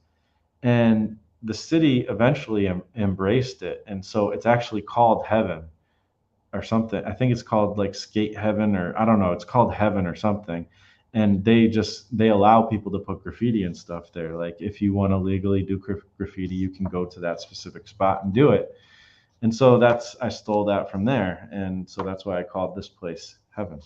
And the city eventually embraced it, and so it's actually called Heaven or something. I think it's called like Skate Heaven, or I don't know, it's called Heaven or something. And they allow people to put graffiti and stuff there. Like if you want to legally do graffiti, you can go to that specific spot and do it. And so I stole that from there, and so that's why I called this place Heaven.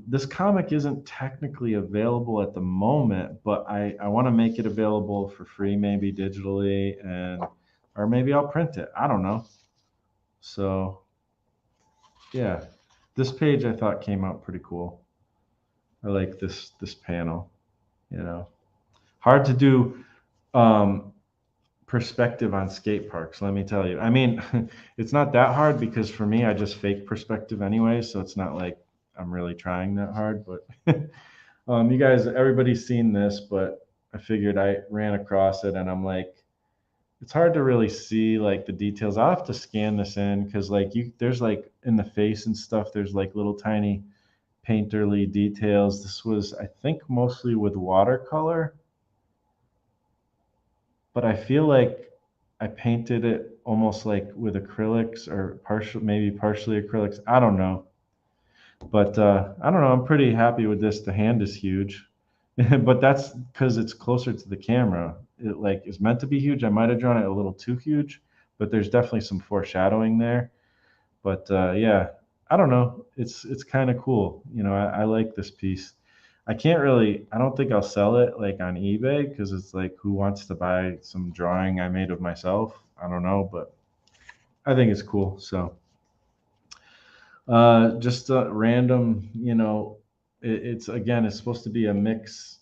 This comic isn't technically available at the moment, but I want to make it available for free, maybe digitally, and or maybe I'll print it. I don't know. So yeah, this page I thought came out pretty cool. I like this panel. You know, hard to do um, perspective on skate parks. Let me tell you. I mean, it's not that hard because for me, I just fake perspective anyway, so it's not like I'm really trying that hard. But you guys, everybody's seen this, but I figured I ran across it, and I'm like, it's hard to really see like the details. I'll have to scan this in because like there's like in the face and stuff, there's like little tiny painterly details. This was, I think, mostly with watercolor, but I feel like I painted it almost like with acrylics or maybe partially acrylics. I don't know. But I don't know. I'm pretty happy with this. The hand is huge, but that's because it's closer to the camera. It like is meant to be huge. I might have drawn it a little too huge, but there's definitely some foreshadowing there. But yeah, I don't know. It's kind of cool. You know, I like this piece. I can't really. I don't think I'll sell it like on eBay because it's like who wants to buy some drawing I made of myself? I don't know, but I think it's cool. So. Just a random, you know, it's again, it's supposed to be a mix,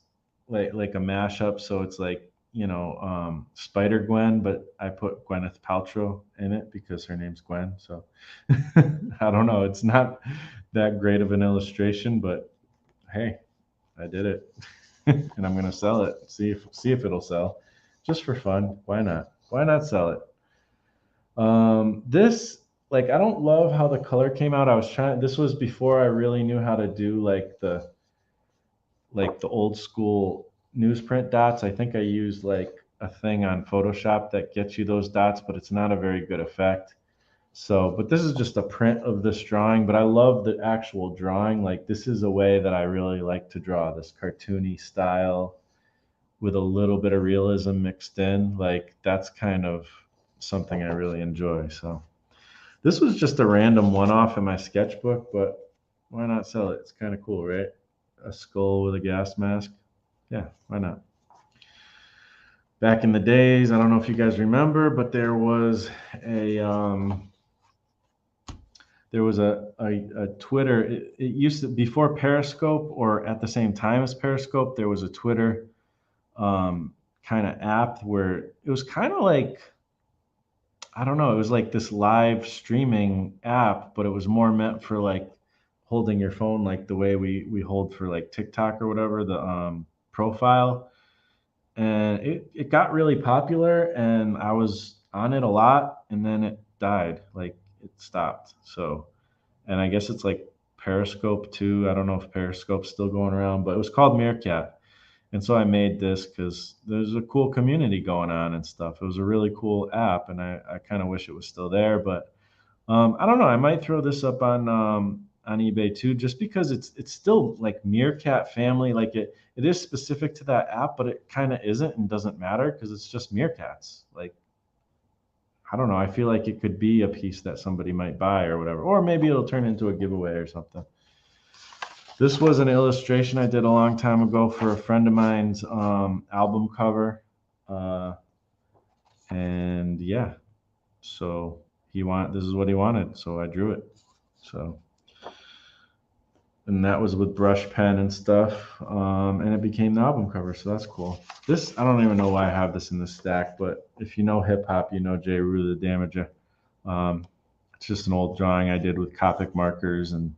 like a mashup. So it's like, you know, Spider Gwen, but I put Gwyneth Paltrow in it because her name's Gwen. So I don't know. It's not that great of an illustration, but hey, I did it, and I'm gonna sell it. See if it'll sell, just for fun. Why not? Why not sell it? This like I don't love how the color came out. I was trying. This was before I really knew how to do like the old school newsprint dots. I think I used like a thing on Photoshop that gets you those dots, but it's not a very good effect. So, but this is just a print of this drawing, but I love the actual drawing. Like this is a way that I really like to draw, this cartoony style with a little bit of realism mixed in. Like that's kind of something I really enjoy. So this was just a random one-off in my sketchbook, but why not sell it? It's kind of cool, right? A skull with a gas mask. Yeah, why not? Back in the days, I don't know if you guys remember, but a there was a Twitter. It used to before Periscope or at the same time as Periscope. There was a Twitter kind of app where it was kind of like I don't know. It was like this live streaming app, but it was more meant for like holding your phone, like the way we hold for like TikTok or whatever, the profile. And it got really popular, and I was on it a lot, and then it died. Like it stopped. So, and I guess it's like Periscope too. I don't know if Periscope's still going around, but it was called Meerkat. And so I made this because there's a cool community going on and stuff. It was a really cool app, and I kind of wish it was still there. But I don't know. I might throw this up on eBay too, just because it's still like Meerkat family. Like it is specific to that app, but it kind of isn't and doesn't matter because it's just meerkats. Like I don't know. I feel like it could be a piece that somebody might buy or whatever, or maybe it'll turn into a giveaway or something. This was an illustration I did a long time ago for a friend of mine's album cover, uh, and yeah, so this is what he wanted, so I drew it. So, and that was with brush pen and stuff, and it became the album cover. So that's cool. This I don't even know why I have this in the stack, but if you know hip hop, you know J. Rue the Damager. It's just an old drawing I did with Copic markers, and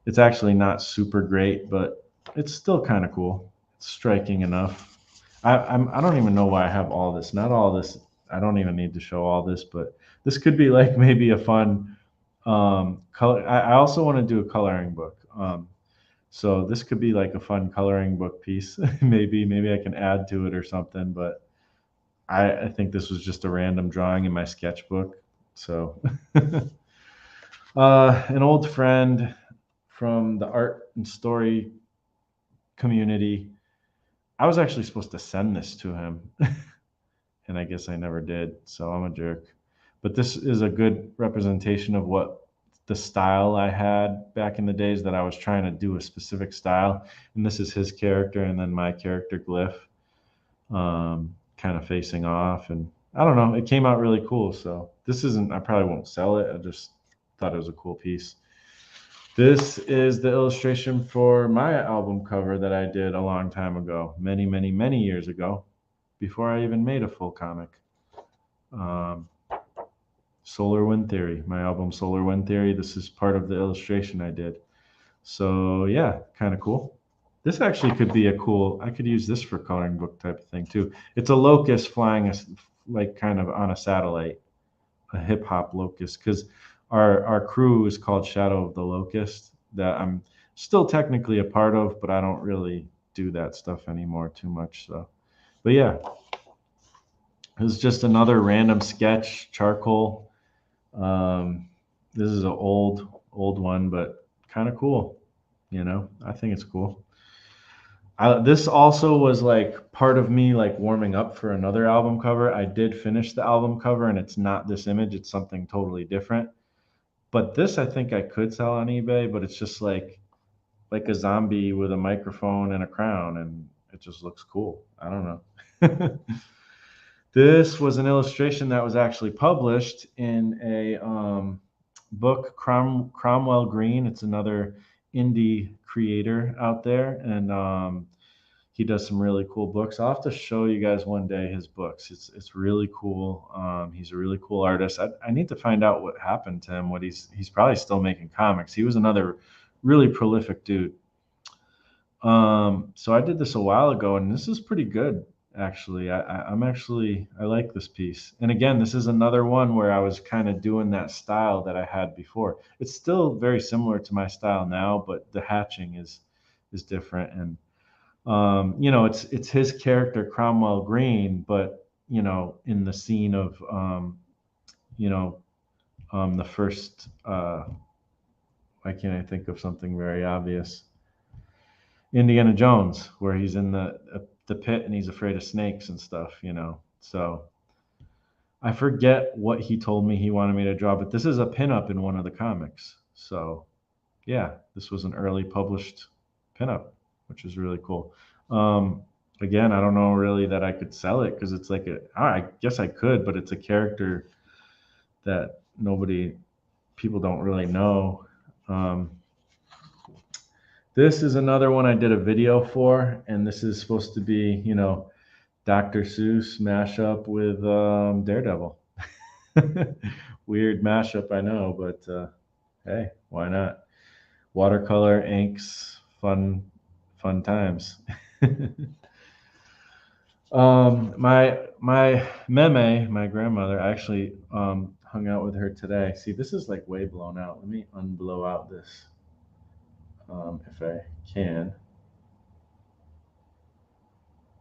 it's actually not super great, but it's still kind of cool. It's striking enough. I don't even know why I have all this. Not all this. I don't even need to show all this, but this could be like maybe a fun color. I also want to do a coloring book. So this could be like a fun coloring book piece. Maybe I can add to it or something. But I think this was just a random drawing in my sketchbook. So an old friend from the art and story community. I was actually supposed to send this to him, and I guess I never did. So I'm a jerk. But this is a good representation of what the style I had back in the days that I was trying to do a specific style. And this is his character, and then my character Glyph, kind of facing off. And I don't know, it came out really cool. So this isn't, I probably won't sell it. I just thought it was a cool piece. This is the illustration for my album cover that I did a long time ago, many, many, many years ago, before I even made a full comic. Solar Wind Theory, my album Solar Wind Theory. This is part of the illustration I did. So yeah, kind of cool. This actually could be a cool, I could use this for coloring book type of thing too. It's a locust flying like kind of on a satellite, a hip hop locust, because our crew is called Shadow of the Locust, that I'm still technically a part of, but I don't really do that stuff anymore too much. So, but yeah, it's just another random sketch, charcoal. This is an old one, but kind of cool. I think it's cool. This also was like part of me like warming up for another album cover. I did finish the album cover, and it's not this image. It's something totally different. But this I think I could sell on eBay, but it's just like a zombie with a microphone and a crown, and it just looks cool. I don't know. This was an illustration that was actually published in a book, Cromwell Green. It's another indie creator out there, and he does some really cool books. I'll have to show you guys one day his books. It's really cool. He's a really cool artist. I need to find out what happened to him. What he's probably still making comics. He was another really prolific dude. So I did this a while ago, and this is pretty good actually. I like this piece. And again, this is another one where I was kind of doing that style that I had before. It's still very similar to my style now, but the hatching is different. And it's his character Cromwell Green, but in the scene of the first why can't I think of something very obvious? Indiana Jones, where he's in the pit and he's afraid of snakes and stuff. So I forget what he told me he wanted me to draw, but this is a pinup in one of the comics. So yeah, this was an early published pinup, which is really cool. Again, I don't know really that I could sell it because it's like I guess I could, but it's a character that people don't really know. This is another one I did a video for, and this is supposed to be, Dr. Seuss mashup with Daredevil. Weird mashup, I know, but hey, why not? Watercolor, inks, fun times. My meme, my grandmother, actually hung out with her today. See, this is like way blown out. Let me unblow out this if I can.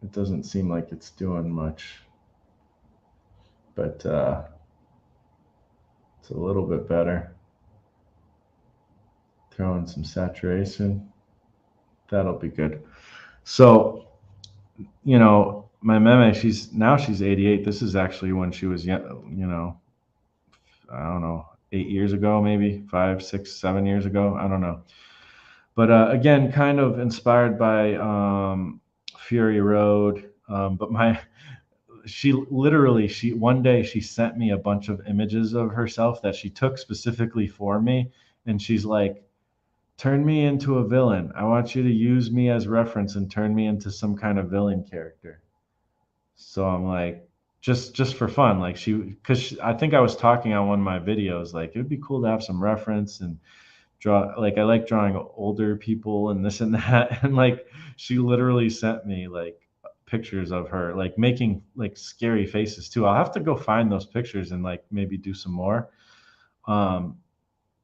It doesn't seem like it's doing much, but it's a little bit better. Throw in some saturation. That'll be good. So, my meme, she's 88. This is actually when she was young, I don't know, 8 years ago, maybe 5, 6, 7 years ago. I don't know. But again, kind of inspired by Fury Road. But she one day she sent me a bunch of images of herself that she took specifically for me, and she's like, "Turn me into a villain. I want you to use me as reference and turn me into some kind of villain character." So I'm like, just for fun, like because I think I was talking on one of my videos, like it would be cool to have some reference and draw. Like I like drawing older people and this and that, and like she literally sent me like pictures of her like making like scary faces too. I'll have to go find those pictures and like maybe do some more. Um,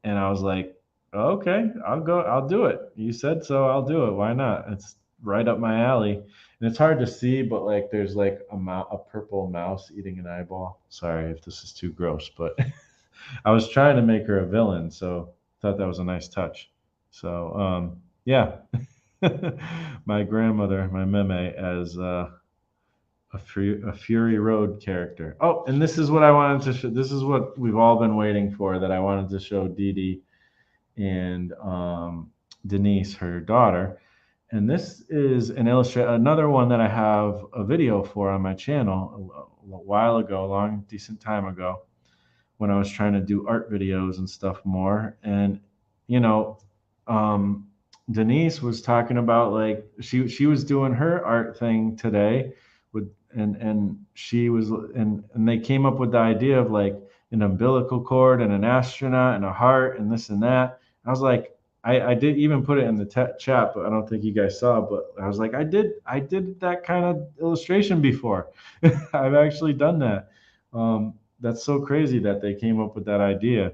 and I was like, okay, I'll do it. You said so, I'll do it. Why not? It's right up my alley. And it's hard to see, but like there's like a purple mouse eating an eyeball. Sorry if this is too gross, but I was trying to make her a villain, so thought that was a nice touch. So yeah, my grandmother, my meme, as a Fury Road character. Oh, and this is what I wanted to show. This is what we've all been waiting for. That I wanted to show Dee Dee and Denise, her daughter. And this is another one that I have a video for on my channel a while ago, a long, decent time ago, when I was trying to do art videos and stuff more. And, you know, um, Denise was talking about like she was doing her art thing today with and she was and they came up with the idea of like an umbilical cord and an astronaut and a heart and this and that. I was like, I did even put it in the chat, but I don't think you guys saw. But I was like, I did that kind of illustration before. I've actually done that. That's so crazy that they came up with that idea.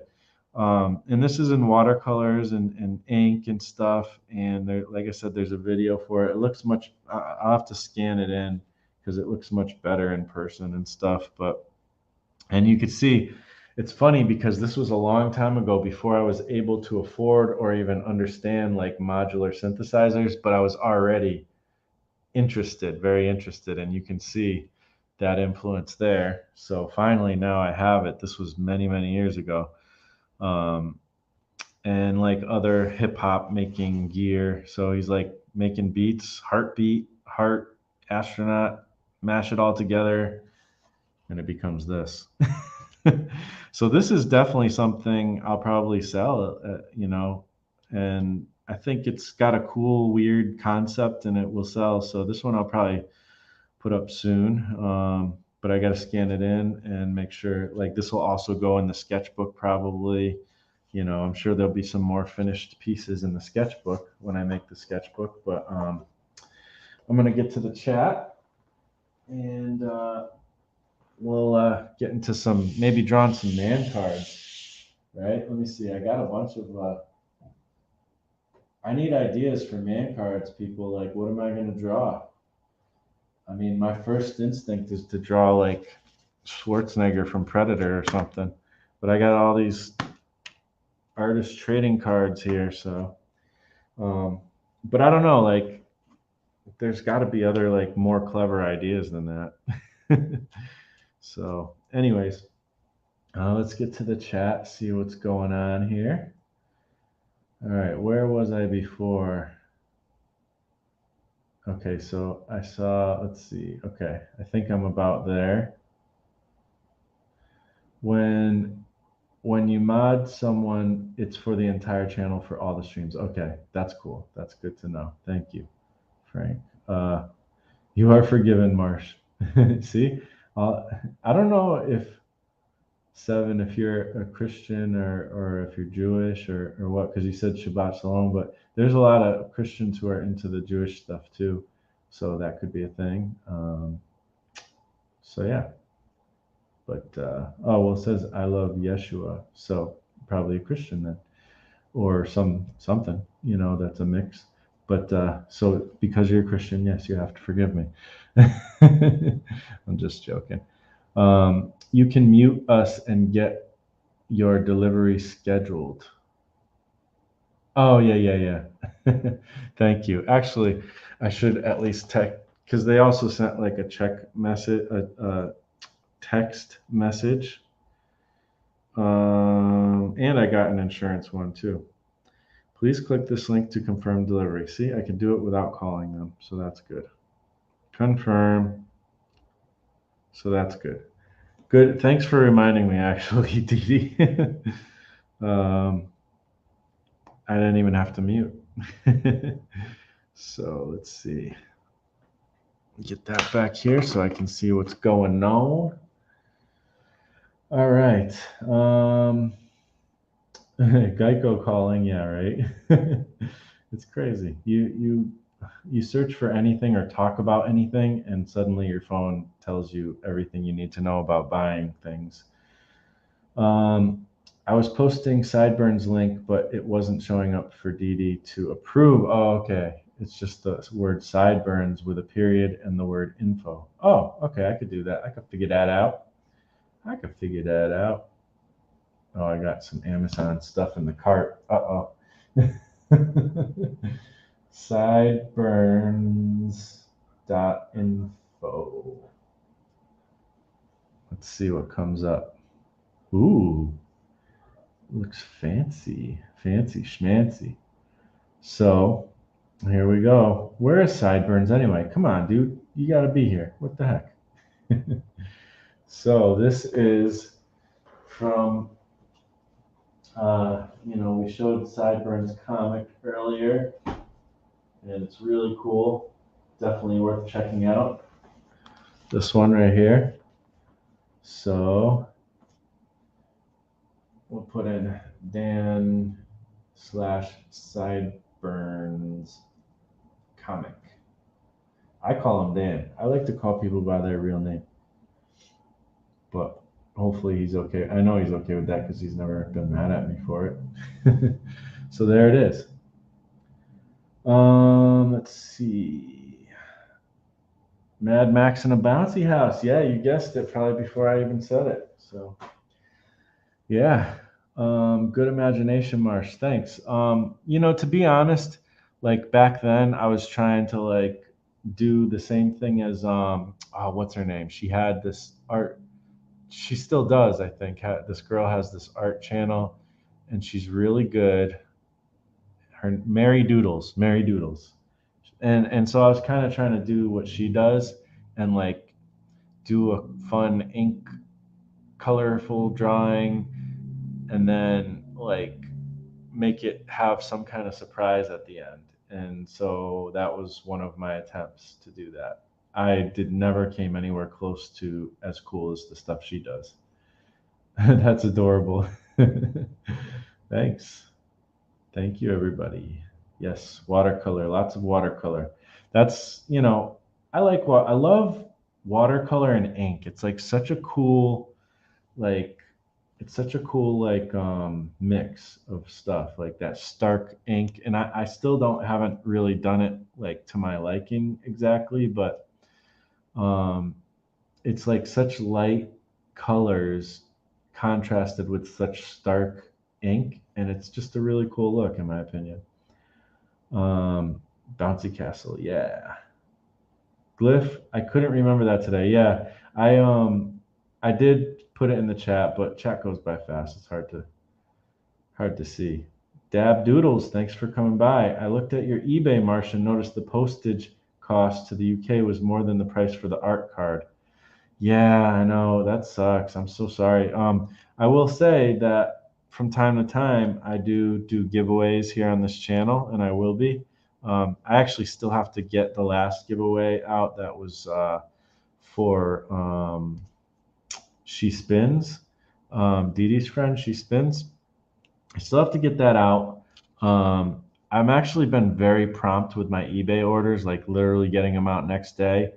And this is in watercolors and ink and stuff. And there, like I said, there's a video for it. It looks much. I'll have to scan it in because it looks much better in person and stuff. But and you could see, it's funny because this was a long time ago before I was able to afford or even understand like modular synthesizers. But I was already interested, very interested, and you can see that influence there. So finally, now I have it. This was many, many years ago. Um, and like other hip hop making gear. So he's like making beats, heartbeat, heart, astronaut, mash it all together, and it becomes this. So this is definitely something I'll probably sell, and I think it's got a cool, weird concept and it will sell. So this one I'll probably put up soon. But I got to scan it in and make sure like this will also go in the sketchbook probably. I'm sure there'll be some more finished pieces in the sketchbook when I make the sketchbook, but I'm going to get to the chat and we'll get into maybe drawing some man cards, right? Let me see. I got a bunch of, I need ideas for man cards, people. Like, what am I going to draw? I mean, my first instinct is to draw like Schwarzenegger from Predator or something, but I got all these artist trading cards here, so but I don't know, like there's got to be other like more clever ideas than that. So anyways, let's get to the chat, see what's going on here. All right, where was I before? Okay, so I saw, let's see. Okay, I think I'm about there. When you mod someone, it's for the entire channel for all the streams. Okay, that's cool. That's good to know. Thank you, Frank. You are forgiven, Marsh. See, I don't know if Seven, if you're a Christian or if you're Jewish or what, because you said Shabbat Shalom, but there's a lot of Christians who are into the Jewish stuff too, so that could be a thing. So yeah, But oh well, it says I love Yeshua, so probably a Christian then, or something, you know, that's a mix. But so because you're a Christian, yes, you have to forgive me. I'm just joking. You can mute us and get your delivery scheduled. Oh yeah, yeah, yeah. Thank you. Actually, I should at least text because they also sent like a check message, a text message, and I got an insurance one too. Please click this link to confirm delivery. See, I can do it without calling them, so that's good. Confirm. So that's good. Good. Thanks for reminding me, actually, Dee Dee. um, I didn't even have to mute. So let's see. Get that back here so I can see what's going on. All right. Geico calling, yeah, right. It's crazy. You search for anything or talk about anything, and suddenly your phone tells you everything you need to know about buying things. I was posting Sideburns link, but it wasn't showing up for Dee Dee to approve. Oh, okay. It's just the word Sideburns with a period and the word info. Oh, okay. I could do that. I could figure that out. Oh, I got some Amazon stuff in the cart. Uh-oh. Sideburns.info. Let's see what comes up. Ooh, looks fancy. Fancy schmancy. So here we go. Where is Sideburns anyway? Come on, dude. You got to be here. What the heck? So this is from, we showed Sideburns comic earlier, and it's really cool. Definitely worth checking out. This one right here. So we'll put in Dan/Sideburns comic. I call him Dan. I like to call people by their real name. But hopefully he's okay. I know he's okay with that because he's never been mad at me for it. So there it is. Let's see. Mad Max in a bouncy house. Yeah, you guessed it probably before I even said it. So yeah. Good imagination, Marsh. Thanks. To be honest, like back then I was trying to like do the same thing as what's her name? She had this art, she still does, I think. This girl has this art channel and she's really good. Her Mary Doodles. And so I was kind of trying to do what she does and like do a fun ink colorful drawing and then like make it have some kind of surprise at the end. And so that was one of my attempts to do that. I never came anywhere close to as cool as the stuff she does. That's adorable. Thanks. Thank you, everybody. Yes, watercolor, lots of watercolor. That's, I love watercolor and ink. It's like such a cool, like, it's such a cool, like, mix of stuff, like that stark ink. And I still haven't really done it like to my liking exactly, but it's like such light colors contrasted with such stark ink, and it's just a really cool look in my opinion. Bouncy castle, yeah. Glyph, I couldn't remember that today. Yeah, I did put it in the chat, but chat goes by fast. It's hard to see. Dab Doodles, thanks for coming by. I looked at your eBay, Marsh, and noticed the postage cost to the UK was more than the price for the art card. Yeah, I know. That sucks. I'm so sorry. I will say that from time to time, I do giveaways here on this channel, and I will be. I actually still have to get the last giveaway out. That was for She Spins, Dee Dee's friend, She Spins. I still have to get that out. I'm actually been very prompt with my eBay orders, like literally getting them out next day.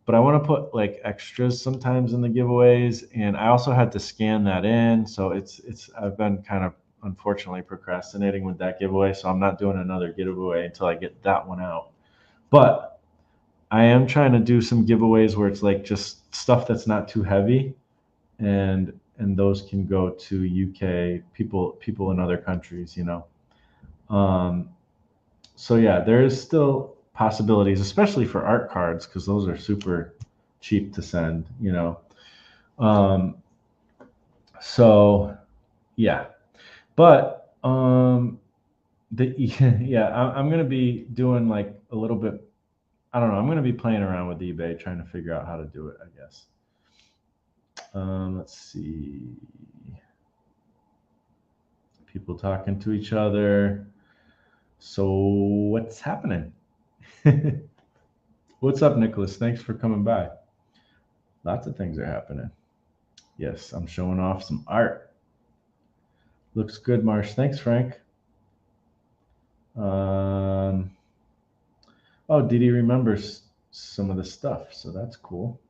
but I want to put like extras sometimes in the giveaways, and I also had to scan that in. So it's I've been kind of unfortunately procrastinating with that giveaway, so I'm not doing another giveaway until I get that one out. But I am trying to do some giveaways where it's like just stuff that's not too heavy, and those can go to UK people in other countries, you know. Um, so yeah, there is still possibilities, especially for art cards, because those are super cheap to send, you know. Um, so yeah, but the yeah, I'm gonna be doing like a little bit. I don't know. I'm gonna be playing around with eBay, trying to figure out how to do it, I guess. Let's see. People talking to each other. So what's happening? What's up, Nicholas? Thanks for coming by. Lots of things are happening. Yes, I'm showing off some art. Looks good, Marsh. Thanks, Frank. Um, oh, Didi remembers some of the stuff, so that's cool.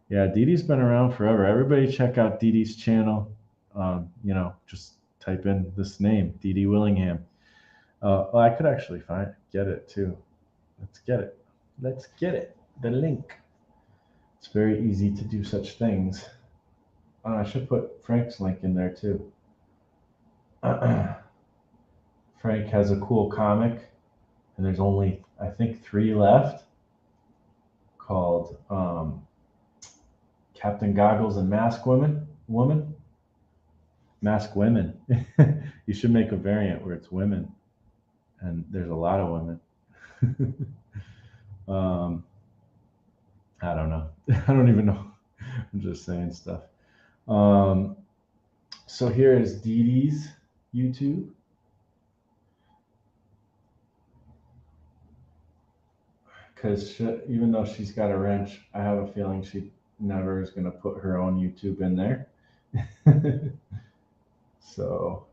Yeah, Didi's been around forever. Everybody check out Didi's channel. Just type in this name, Didi Willingham. Well, I could actually get it too. Let's get it. Let's get it. The link. It's very easy to do such things. I should put Frank's link in there too. Frank has a cool comic, and there's only I think 3 left, called Captain Goggles and Mask Women. You should make a variant where it's women, and there's a lot of women. um, I don't know. I don't even know. I'm just saying stuff. Um, so here is Dee Dee's YouTube. Because even though she's got a wrench, I have a feeling she never is going to put her own YouTube in there. So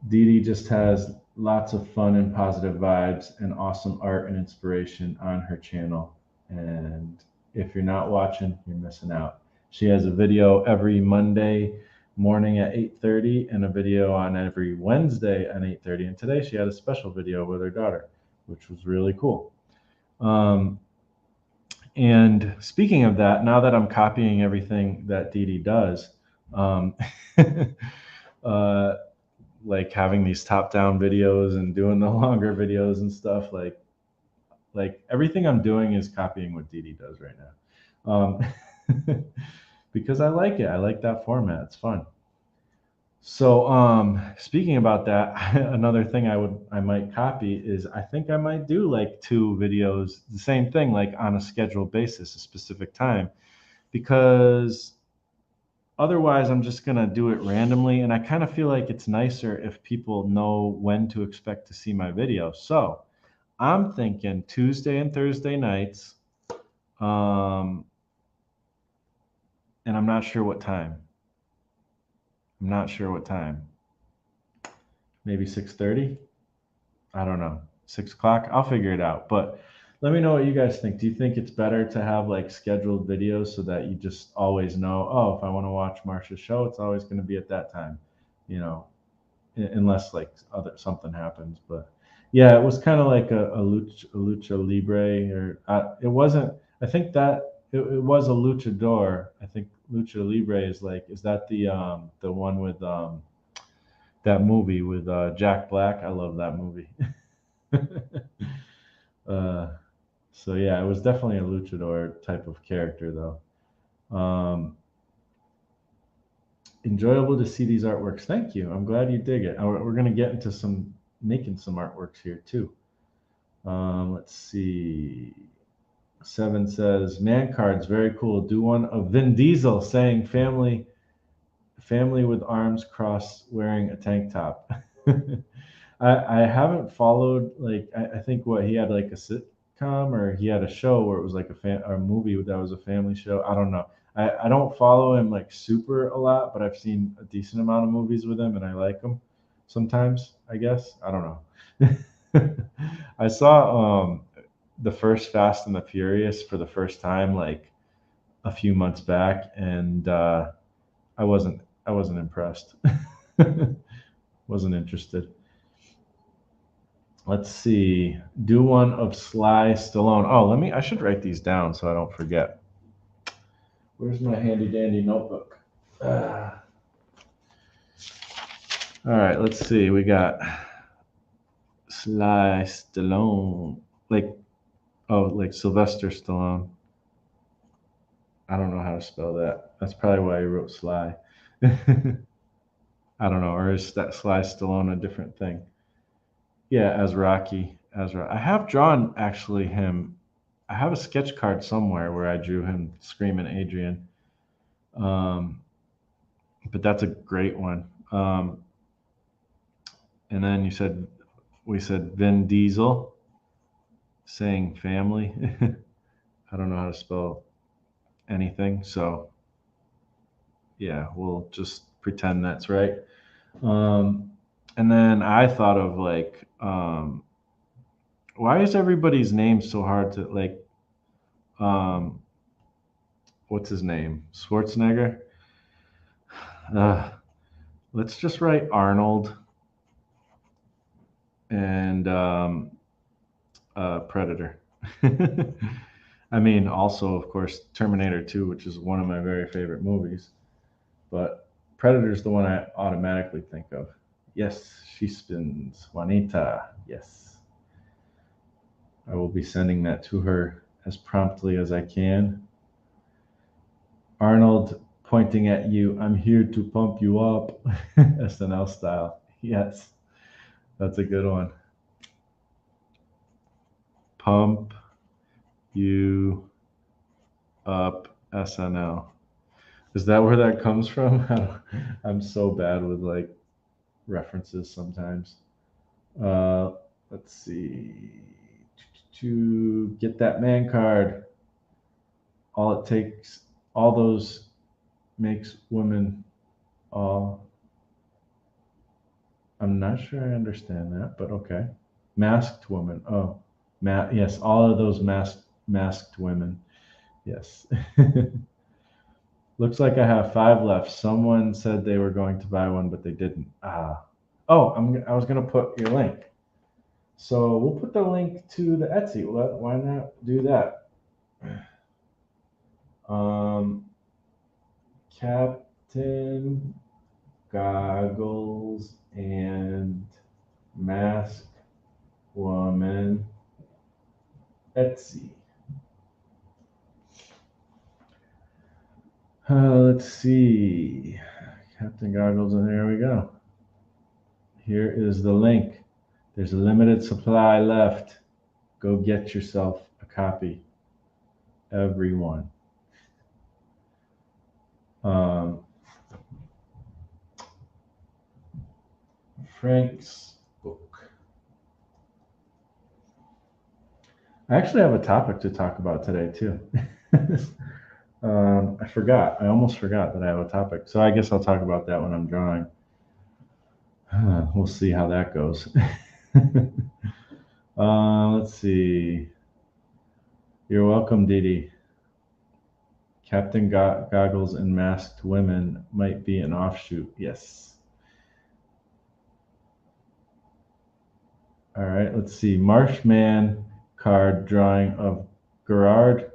Dee Dee just has lots of fun and positive vibes and awesome art and inspiration on her channel. And if you're not watching, you're missing out. She has a video every Monday morning at 8:30 and a video on every Wednesday at 8:30. And today she had a special video with her daughter, which was really cool. And speaking of that, now that I'm copying everything that Dee Dee does, um, uh, like having these top-down videos and doing the longer videos and stuff, like everything I'm doing is copying what Dee Dee does right now, because I like it. I like that format. It's fun. So, speaking about that, another thing I might copy is I think I might do like 2 videos, the same thing, like on a scheduled basis, a specific time, because otherwise I'm just gonna do it randomly, and I kind of feel like it's nicer if people know when to expect to see my video. So, I'm thinking Tuesday and Thursday nights, um, and I'm not sure what time. I'm not sure what time. Maybe 6:30. I don't know, 6 o'clock. I'll figure it out. But let me know what you guys think. Do you think it's better to have like scheduled videos so that you just always know, oh, if I want to watch Marsha's show, it's always going to be at that time, you know, unless like other something happens. But yeah, it was kind of like a lucha libre, or it wasn't. I think that it was a luchador. I think lucha libre is like, is that the one with that movie with Jack Black? I love that movie. uh, so yeah, it was definitely a luchador type of character, though. Enjoyable to see these artworks. Thank you. I'm glad you dig it. We're gonna get into some making some artworks here too. Let's see. Seven says, "Man cards, very cool. Do one of Vin Diesel saying family with arms crossed, wearing a tank top." I haven't followed, like I think what he had, like a sitcom, or he had a show where it was like a movie that was a family show. I don't know. I don't follow him like super a lot, but I've seen a decent amount of movies with him, and I like him sometimes, I guess. I don't know. I saw the first Fast and the Furious for the first time like a few months back, and I wasn't impressed. Wasn't interested. Let's see. Do one of Sly Stallone. Oh, I should write these down so I don't forget. Where's my handy dandy notebook? All right, let's see. We got Sly Stallone. Like Sylvester Stallone. I don't know how to spell that. That's probably why he wrote Sly. I don't know. Or is that Sly Stallone a different thing? Yeah, as Rocky. I have drawn actually him. I have a sketch card somewhere where I drew him screaming Adrian. Um, but that's a great one. And then we said Vin Diesel saying family. I don't know how to spell anything, so yeah, we'll just pretend that's right. Um, and then I thought of why is everybody's name so hard to like? Um, what's his name? Schwarzenegger. Uh, let's just write Arnold and Predator. I mean, also of course Terminator 2, which is one of my very favorite movies. But Predator's the one I automatically think of. Yes, she spins. Juanita. Yes. I will be sending that to her as promptly as I can. Arnold pointing at you. I'm here to pump you up. SNL style. Yes. That's a good one. Pump you up SNL. Is that where that comes from? I'm so bad with like references sometimes. Uh, let's see. To get that man card, all it takes, all those makes women all. I'm not sure I understand that, but okay. Masked woman. Oh, yes, all of those masked women. Yes. Looks like I have 5 left. Someone said they were going to buy one, but they didn't. Ah. Oh, I was gonna put your link. So we'll put the link to the Etsy. Why not do that? Captain Goggles and Mask Woman Etsy. Let's see. Captain Goggles, and there we go. Here is the link. There's a limited supply left. Go get yourself a copy. Everyone. Frank's book. I actually have a topic to talk about today, too. I forgot. I almost forgot that I have a topic. So I guess I'll talk about that when I'm drawing. We'll see how that goes. Let's see. You're welcome, Didi. Captain Goggles and Masked Women might be an offshoot. Yes. All right, let's see. Marshman card drawing of Gerard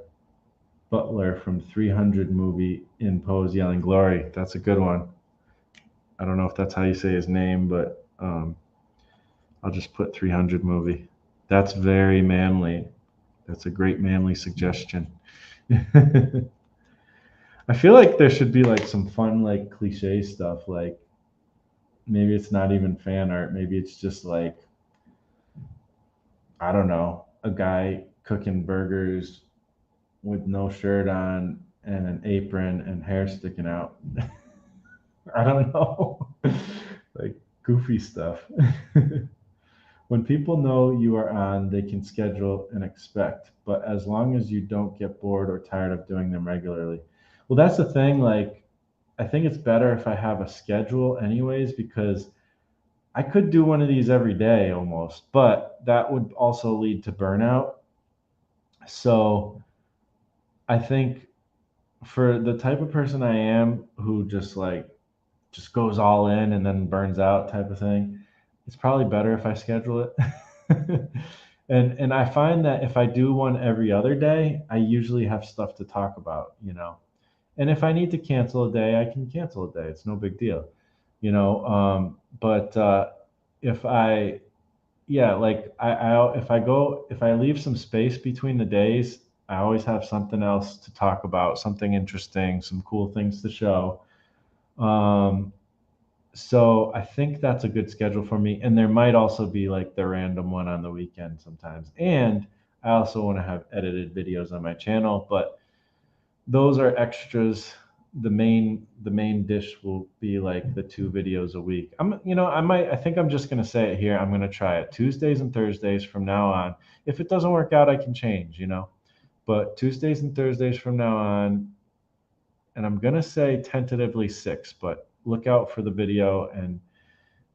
Butler from 300 movie in Pose Yelling Glory. That's a good one. I don't know if that's how you say his name, but I'll just put 300 movie. That's very manly. That's a great manly suggestion. I feel like there should be like some fun, like cliche stuff. Like maybe it's not even fan art. Maybe it's just like, I don't know, a guy cooking burgers with no shirt on and an apron and hair sticking out. I don't know. Like goofy stuff. When people know you are on, they can schedule and expect, but as long as you don't get bored or tired of doing them regularly. Well, that's the thing. Like, I think it's better if I have a schedule, anyways, because I could do one of these every day almost, but that would also lead to burnout. So I think for the type of person I am who just goes all in and then burns out type of thing, it's probably better if I schedule it. And I find that if I do one every other day, I usually have stuff to talk about, you know. And if I need to cancel a day, I can cancel a day. It's no big deal, you know. But if I yeah, like if I leave some space between the days, I always have something else to talk about, something interesting, some cool things to show. Um, so I think that's a good schedule for me. And there might also be like the random one on the weekend sometimes. And I also want to have edited videos on my channel, but those are extras. The main dish will be like the 2 videos a week. I think I'm just gonna say it here. I'm gonna try it Tuesdays and Thursdays from now on. If it doesn't work out, I can change, you know. But Tuesdays and Thursdays from now on, and I'm gonna say tentatively 6, but look out for the video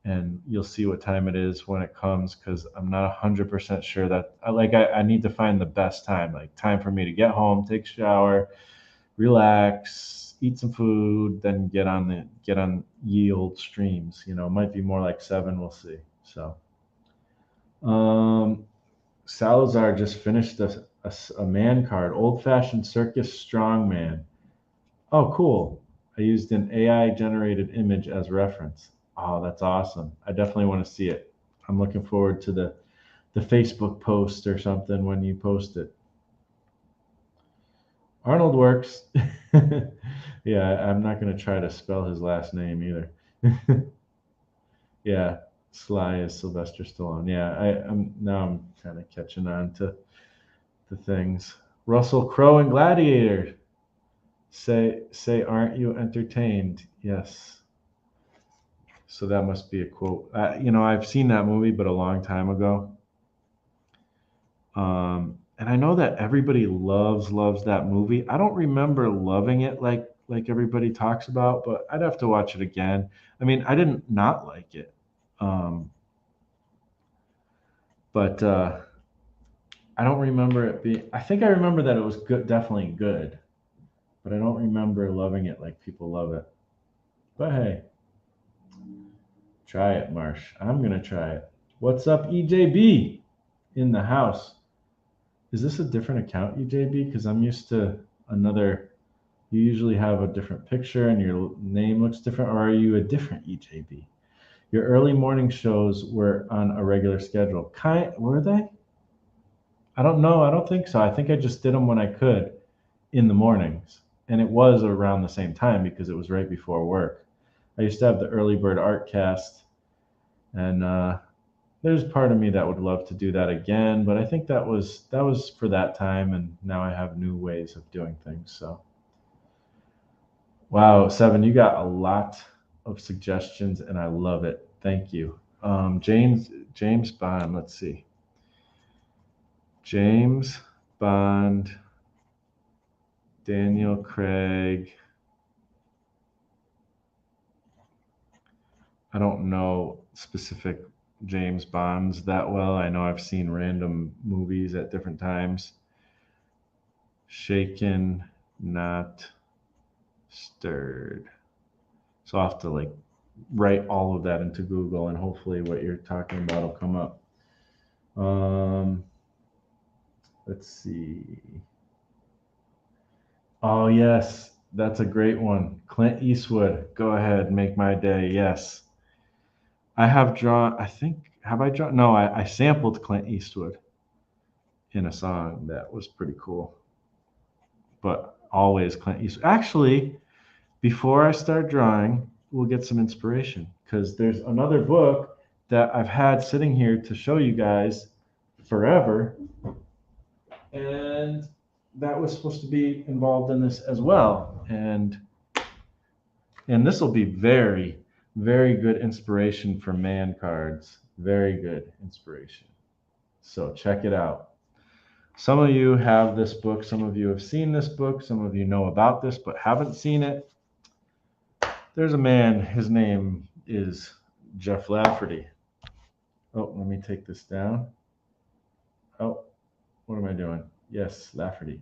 and you'll see what time it is when it comes because I'm not 100% sure that I need to find the best time, like time for me to get home, take a shower, relax, eat some food, then get on ye old streams. You know, it might be more like 7. We'll see. So, um, Salazar just finished a man card, old fashioned circus strongman. Oh, cool. I used an AI generated image as reference. Oh, that's awesome. I definitely want to see it. I'm looking forward to the Facebook post or something when you post it. Arnold works. Yeah, I'm not going to try to spell his last name either. Yeah, Sly is Sylvester Stallone. Yeah, I'm kind of catching on to the things. Russell Crowe and Gladiator. Say, aren't you entertained? Yes. So that must be a quote. I've seen that movie, but a long time ago. And I know that everybody loves that movie. I don't remember loving it like everybody talks about, but I'd have to watch it again. I mean, I didn't not like it, um, but I don't remember it being. I think I remember that it was good, definitely good, but I don't remember loving it like people love it. But hey, try it, Marsh. I'm gonna try it. What's up, EJB in the house? Is this a different account, EJB? Because I'm used to another. You usually have a different picture and your name looks different, or are you a different EJB? Your early morning shows were on a regular schedule. Were they? I don't know. I don't think so. I think I just did them when I could in the mornings. And it was around the same time because it was right before work. I used to have the early bird art cast, and there's part of me that would love to do that again, but I think that was for that time, and now I have new ways of doing things. So wow, Seven, you got a lot of suggestions, and I love it. Thank you. James Bond. Let's see. James Bond, Daniel Craig. I don't know specific James Bonds that well. I know I've seen random movies at different times. Shaken, not stirred. So I'll have to like write all of that into Google, and hopefully what you're talking about will come up. Um, let's see. Oh yes, that's a great one. Clint Eastwood. Go ahead, make my day. Yes, I have drawn. I think have I drawn? No, I sampled Clint Eastwood in a song that was pretty cool. But always Clint Eastwood. Actually, before I start drawing, we'll get some inspiration because there's another book that I've had sitting here to show you guys forever, and that was supposed to be involved in this as well. And this will be very, very good inspiration for man cards. Very good inspiration. So check it out. Some of you have this book, some of you have seen this book, some of you know about this but haven't seen it. There's a man, his name is Jeff Lafferty. Oh, let me take this down. Oh, what am I doing? Yes, Lafferty.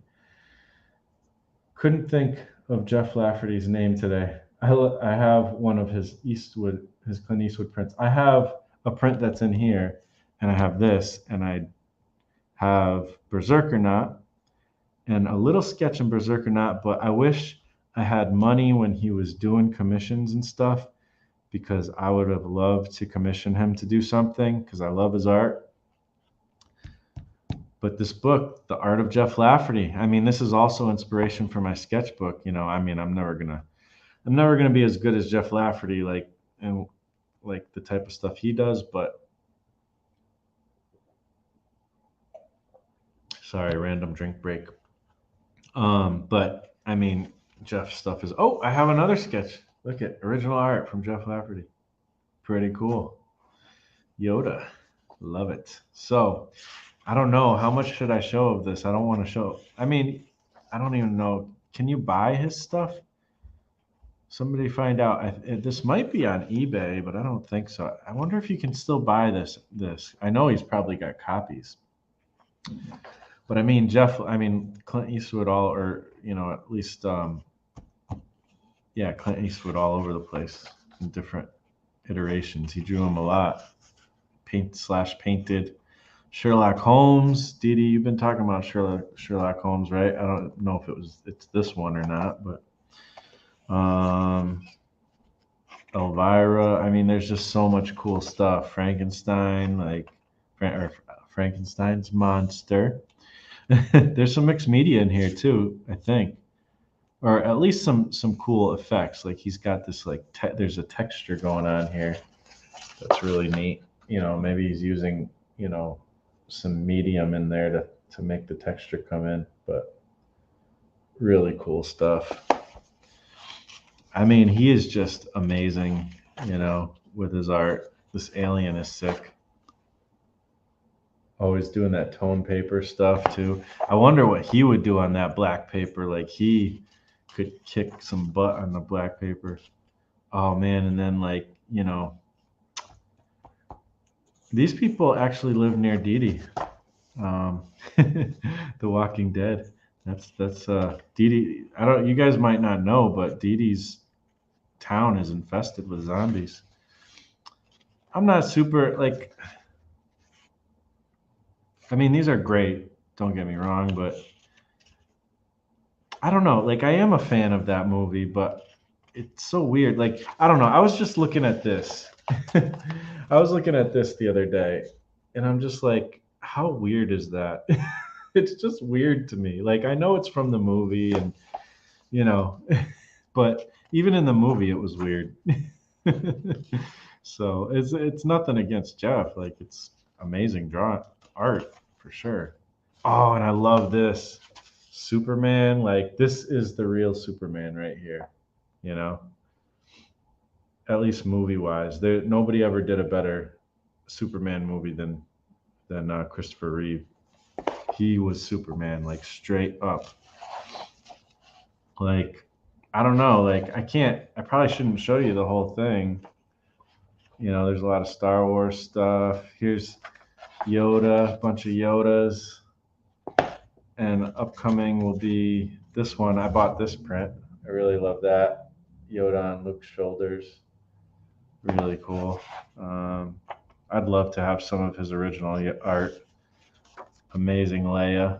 Couldn't think of Jeff Lafferty's name today. I have one of his Clint Eastwood prints. I have a print that's in here, and I have this, and I have Berserker Knot, and a little sketch in Berserker Knot, but I wish I had money when he was doing commissions and stuff because I would have loved to commission him to do something because I love his art. But this book, The Art of Jeff Lafferty, I mean, this is also inspiration for my sketchbook. I mean, I'm never gonna be as good as Jeff Lafferty, and like the type of stuff he does, but sorry, random drink break. But I mean, Jeff's stuff is. Oh, I have another sketch. Look at original art from Jeff Lafferty. Pretty cool. Yoda, love it. So, I don't know how much should I show of this. I don't want to show. I mean, I don't even know. Can you buy his stuff? Somebody find out. This might be on eBay, but I don't think so. I wonder if you can still buy this. I know he's probably got copies. But I mean, Clint Eastwood at least, yeah, Clint Eastwood all over the place in different iterations. He drew them a lot. Painted. Sherlock Holmes. Dee Dee, you've been talking about Sherlock Holmes, right? I don't know if it's this one or not, but Elvira. I mean, there's just so much cool stuff. Frankenstein, Frankenstein's monster. There's some mixed media in here too, I think, or at least some cool effects. Like he's got this there's a texture going on here that's really neat. Maybe he's using some medium in there to make the texture come in, but really cool stuff. I mean, he is just amazing, with his art. This alien is sick. Always doing that tone paper stuff too. I wonder what he would do on that black paper. Like he could kick some butt on the black paper. Oh man, and then these people actually live near Dee Dee. The Walking Dead. That's Dee Dee. You guys might not know, but Dee Dee's town is infested with zombies. I'm not super I mean, these are great, don't get me wrong, but I don't know. I am a fan of that movie, but it's so weird. I don't know. I was just looking at this. I was looking at this the other day, and I'm just like, how weird is that? It's just weird to me. I know it's from the movie, and but even in the movie, it was weird. So it's nothing against Jeff. It's amazing art for sure. Oh, and I love this Superman. This is the real Superman right here. At least movie wise, nobody ever did a better Superman movie than Christopher Reeve. He was Superman, straight up. I don't know. I probably shouldn't show you the whole thing. There's a lot of Star Wars stuff. Here's Yoda, a bunch of Yodas. And upcoming will be this one. I bought this print. I really love that. Yoda on Luke's shoulders. Really cool. I'd love to have some of his original art. Amazing Leia.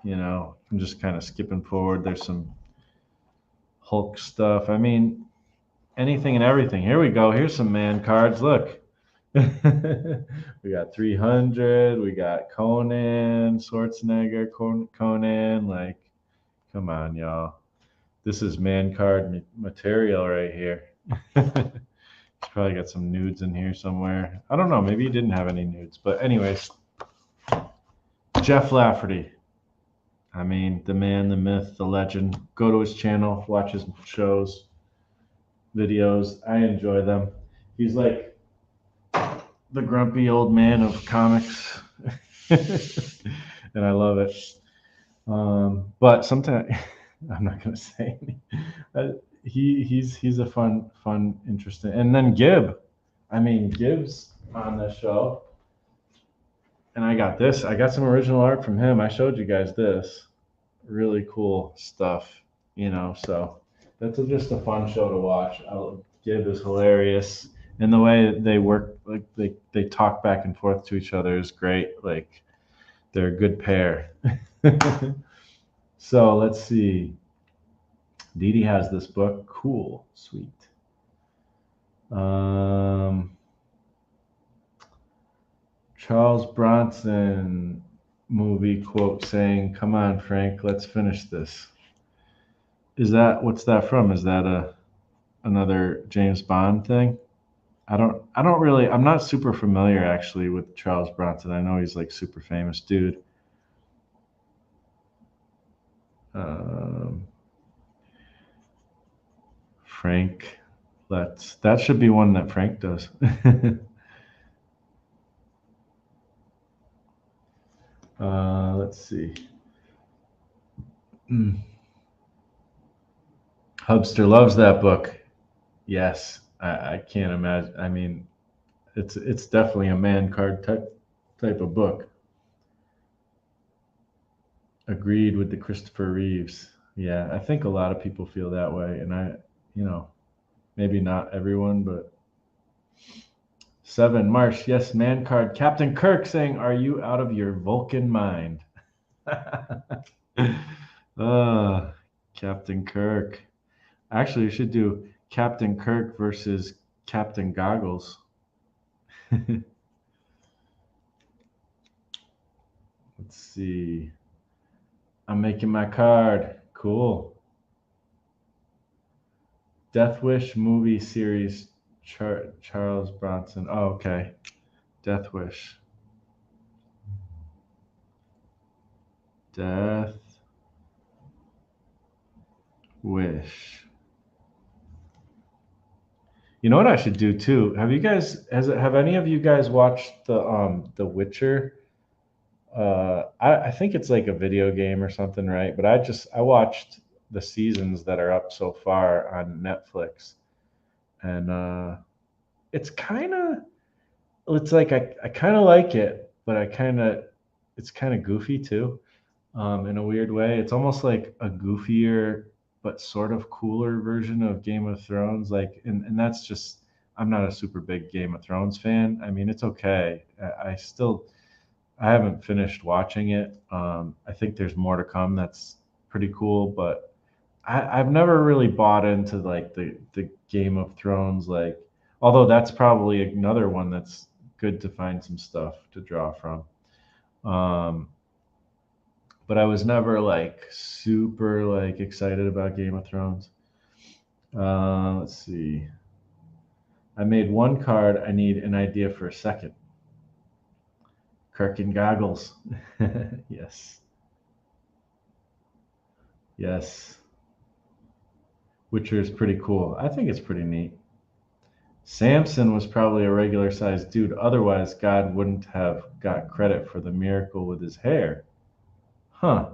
I'm just kind of skipping forward. There's some Hulk stuff. I mean, anything and everything. Here we go. Here's some man cards. Look. We got 300. We got Conan, Schwarzenegger, Conan. Come on, y'all. This is man card material right here. He's probably got some nudes in here somewhere. I don't know. Maybe he didn't have any nudes. But anyways, Jeff Lafferty. I mean, the man, the myth, the legend. Go to his channel, watch his shows, videos. I enjoy them. He's like the grumpy old man of comics. And I love it. But sometimes I'm not going to say he's a fun, interesting. And then Gibbs on the show. And I got this. I got some original art from him. I showed you guys this. Really cool stuff, so that's just a fun show to watch. Gib is hilarious. And the way they work, like they talk back and forth to each other is great. Like they're a good pair. So let's see. Dee Dee has this book. Cool. Sweet. Charles Bronson movie quote saying, "Come on, Frank, let's finish this." What's that from? Is that another James Bond thing? I'm not super familiar actually with Charles Bronson. I know he's like super famous dude. Um, Frank, that should be one that Frank does. Let's see. Hubster loves that book. Yes, I can't imagine. I mean, it's definitely a man card type of book. Agreed with the Christopher Reeves. Yeah, I think a lot of people feel that way, and you know, maybe not everyone, but seven Marsh. Yes, man card. Captain Kirk saying, "Are you out of your Vulcan mind?" Captain Kirk. Actually, you should do Captain Kirk versus Captain Goggles. Let's see. I'm making my card. Cool. Death Wish movie series. Charles Bronson. Oh, okay. Death Wish. Death Wish. You know what I should do too? Have any of you guys watched the Witcher? I think it's like a video game or something, right? But I watched the seasons that are up so far on Netflix, and it's kind of it's like I kind of like it, but it's kind of goofy too, in a weird way. It's almost like a goofier but sort of cooler version of Game of Thrones. And that's just I'm not a super big Game of Thrones fan. I mean, it's okay. I haven't finished watching it. I think there's more to come. That's pretty cool, but I've never really bought into like the Game of Thrones. Like, although that's probably another one that's good to find some stuff to draw from. Um, but I was never like super like excited about Game of Thrones. Let's see. I made one card. I need an idea for a second. Kirk and goggles. Yes. Yes. Witcher is pretty cool. I think it's pretty neat. Samson was probably a regular sized dude. Otherwise, God wouldn't have got credit for the miracle with his hair. Huh.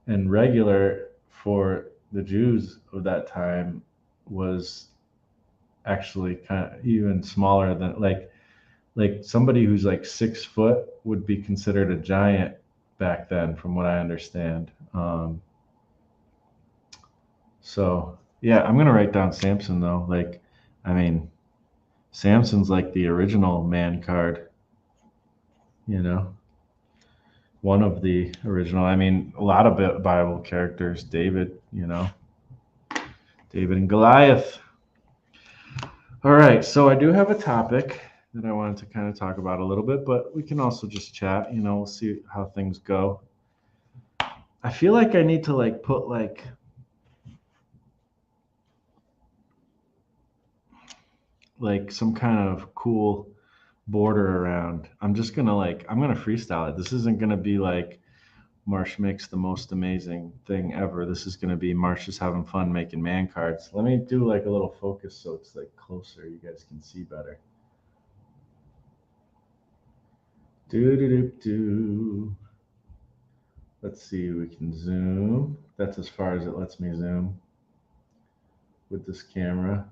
And regular for the Jews of that time was actually kind of even smaller than like somebody who's like 6 foot would be considered a giant back then, from what I understand. So yeah, I'm gonna write down Samson though. Like, I mean, Samson's like the original man card, you know, one of the original. I mean, a lot of Bible characters, David, David and Goliath. All right, so I do have a topic that I wanted to kind of talk about a little bit, but we can also just chat, we'll see how things go. I feel like I need to like put like some kind of cool border around. I'm gonna freestyle it. This isn't gonna be like Marsh makes the most amazing thing ever. This is gonna be Marsh is having fun making man cards. Let me do like a little focus so it's like closer. You guys can see better. Do do do do. Let's see. We can zoom. That's as far as it lets me zoom with this camera.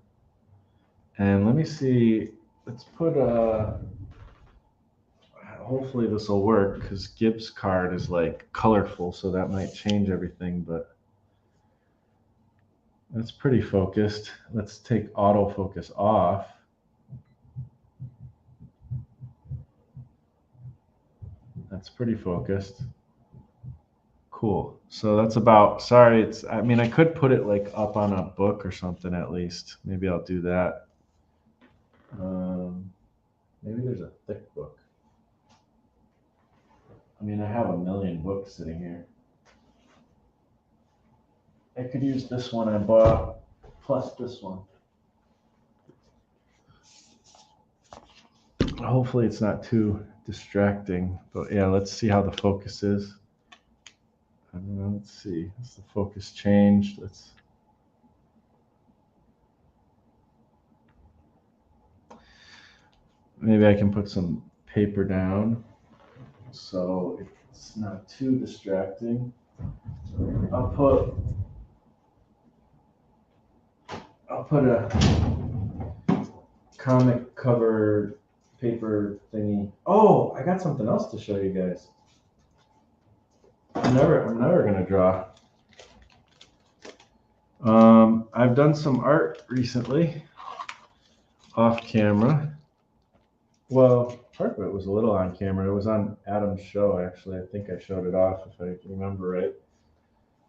And let me see. Let's put a. hopefully this will work because Gibbs card is like colorful, so that might change everything, but that's pretty focused. Let's take autofocus off. That's pretty focused. Cool. So that's about, sorry, I mean, I could put it like up on a book or something at least. Maybe I'll do that. Maybe there's a thick book. I mean, I have a million books sitting here. I could use this one I bought plus this one. Hopefully it's not too distracting, but yeah, let's see how the focus is. I don't know, let's see. Has the focus changed? Maybe I can put some paper down so it's not too distracting. I'll put a comic cover paper thingy. Oh, I got something else to show you guys. I'm never gonna draw. I've done some art recently off camera. Well, part of it was a little on camera. It was on Adam's show, actually. I think I showed it off, if I remember right.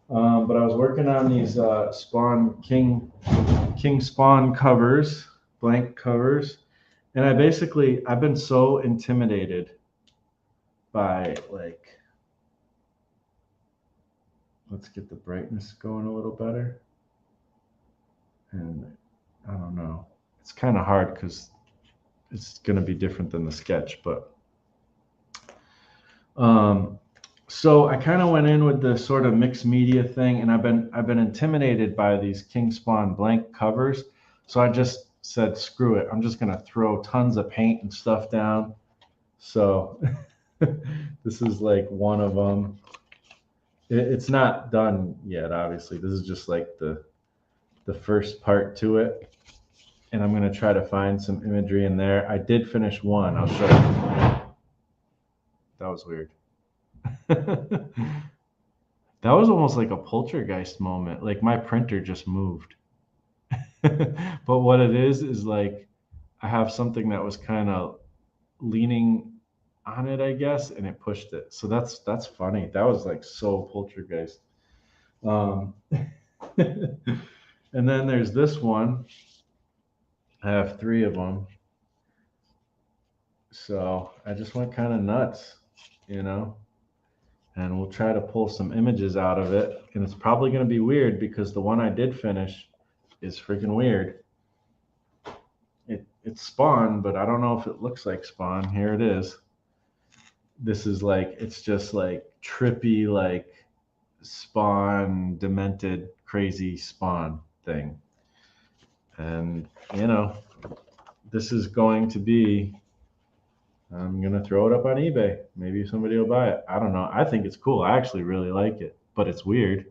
But I was working on these Spawn King Spawn covers, blank covers, and I've been so intimidated by like, let's get the brightness going a little better. And I don't know, it's kind of hard because it's going to be different than the sketch, but so I kind of went in with the sort of mixed media thing, and I've been intimidated by these King Spawn blank covers. So I just said, screw it. I'm just going to throw tons of paint and stuff down. So this is like one of them. It's not done yet, obviously. This is just like the first part to it. And I'm going to try to find some imagery in there. I did finish one. I'll show you. That was weird. That was almost like a poltergeist moment. Like my printer just moved. But what it is like I have something that was kind of leaning on it, I guess, and it pushed it. So that's funny. That was like so poltergeist. And then there's this one. I have 3 of them. So I just went kind of nuts, you know, and we'll try to pull some images out of it. And it's probably going to be weird because the one I did finish is freaking weird. It's Spawn, but I don't know if it looks like Spawn. Here it is. This is like, it's just like trippy, like Spawn, demented, crazy Spawn thing. And, you know, this is going to be, I'm going to throw it up on eBay. Maybe somebody will buy it. I don't know. I think it's cool. I actually really like it, but it's weird.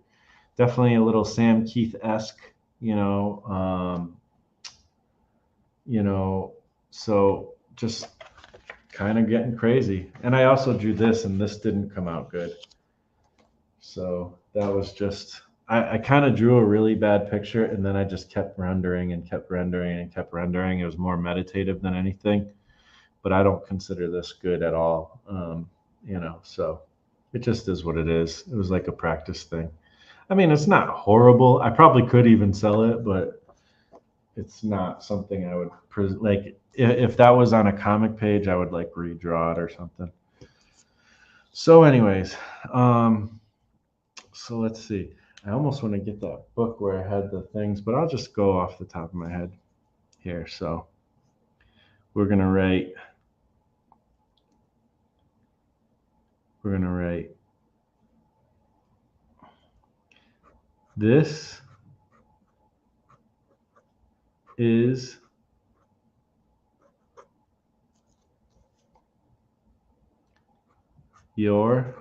Definitely a little Sam Keith-esque, you know, so just kind of getting crazy. And I also drew this, and this didn't come out good. So that was just, I kind of drew a really bad picture, and then I just kept rendering and kept rendering and kept rendering. It was more meditative than anything, but I don't consider this good at all. So it just is what it is. It was like a practice thing. I mean, it's not horrible. I probably could even sell it, but it's not something I would like. If that was on a comic page, I would like redraw it or something. So anyways, so let's see. I almost want to get that book where I had the things, but I'll just go off the top of my head here. So we're going to write this is your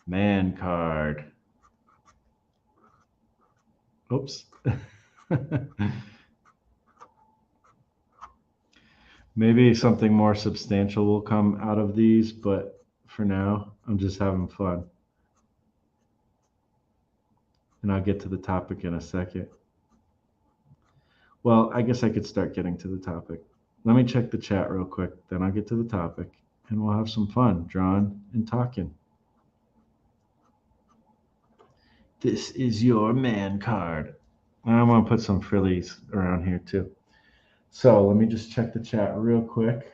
man card. Oops. Maybe something more substantial will come out of these, but for now, I'm just having fun. And I'll get to the topic in a second. Well, I guess I could start getting to the topic. Let me check the chat real quick, then I'll get to the topic, and we'll have some fun drawing and talking. This is your man card. I'm going to put some frillies around here too. So let me just check the chat real quick.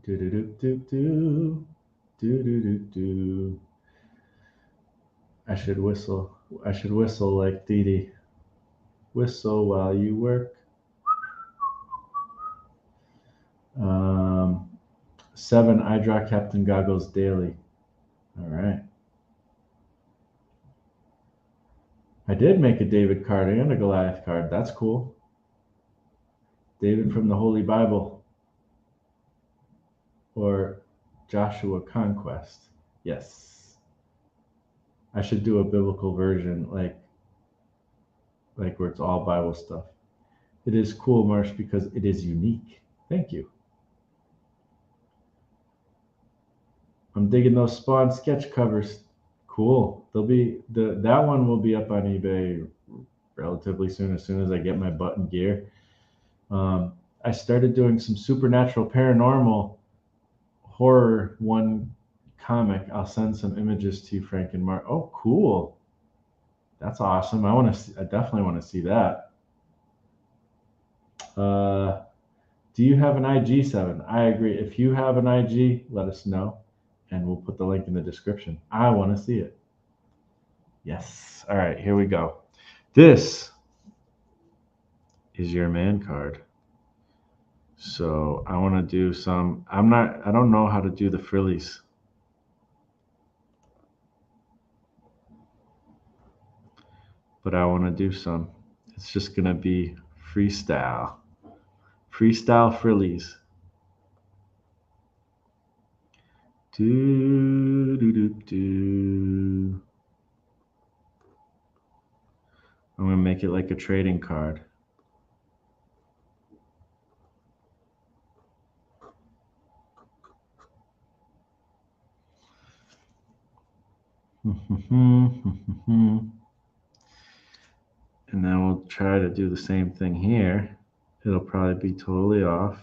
Do do do do do do do do do. I should whistle. I should whistle like Dee Dee. Whistle while you work. 7, I draw Captain Goggles daily. All right. I did make a David card and a Goliath card. That's cool. David from the Holy Bible. Or Joshua Conquest. Yes. I should do a biblical version like where it's all Bible stuff. It is cool, Marsh, because it is unique. Thank you. I'm digging those Spawn sketch covers. Cool. They'll be that one will be up on eBay relatively soon as I get my butt in gear. I started doing some supernatural paranormal horror one comic. I'll send some images to you, Frank and Mark. Oh, cool. That's awesome. I definitely want to see that. Do you have an IG7? I agree. If you have an IG, let us know, and we'll put the link in the description. I want to see it. Yes. All right, here we go. This is your man card. So I want to do some. I don't know how to do the frillies. But I want to do some. It's just going to be freestyle. Freestyle frillies. Do do do do. I'm going to make it like a trading card. And then we'll try to do the same thing here. It'll probably be totally off.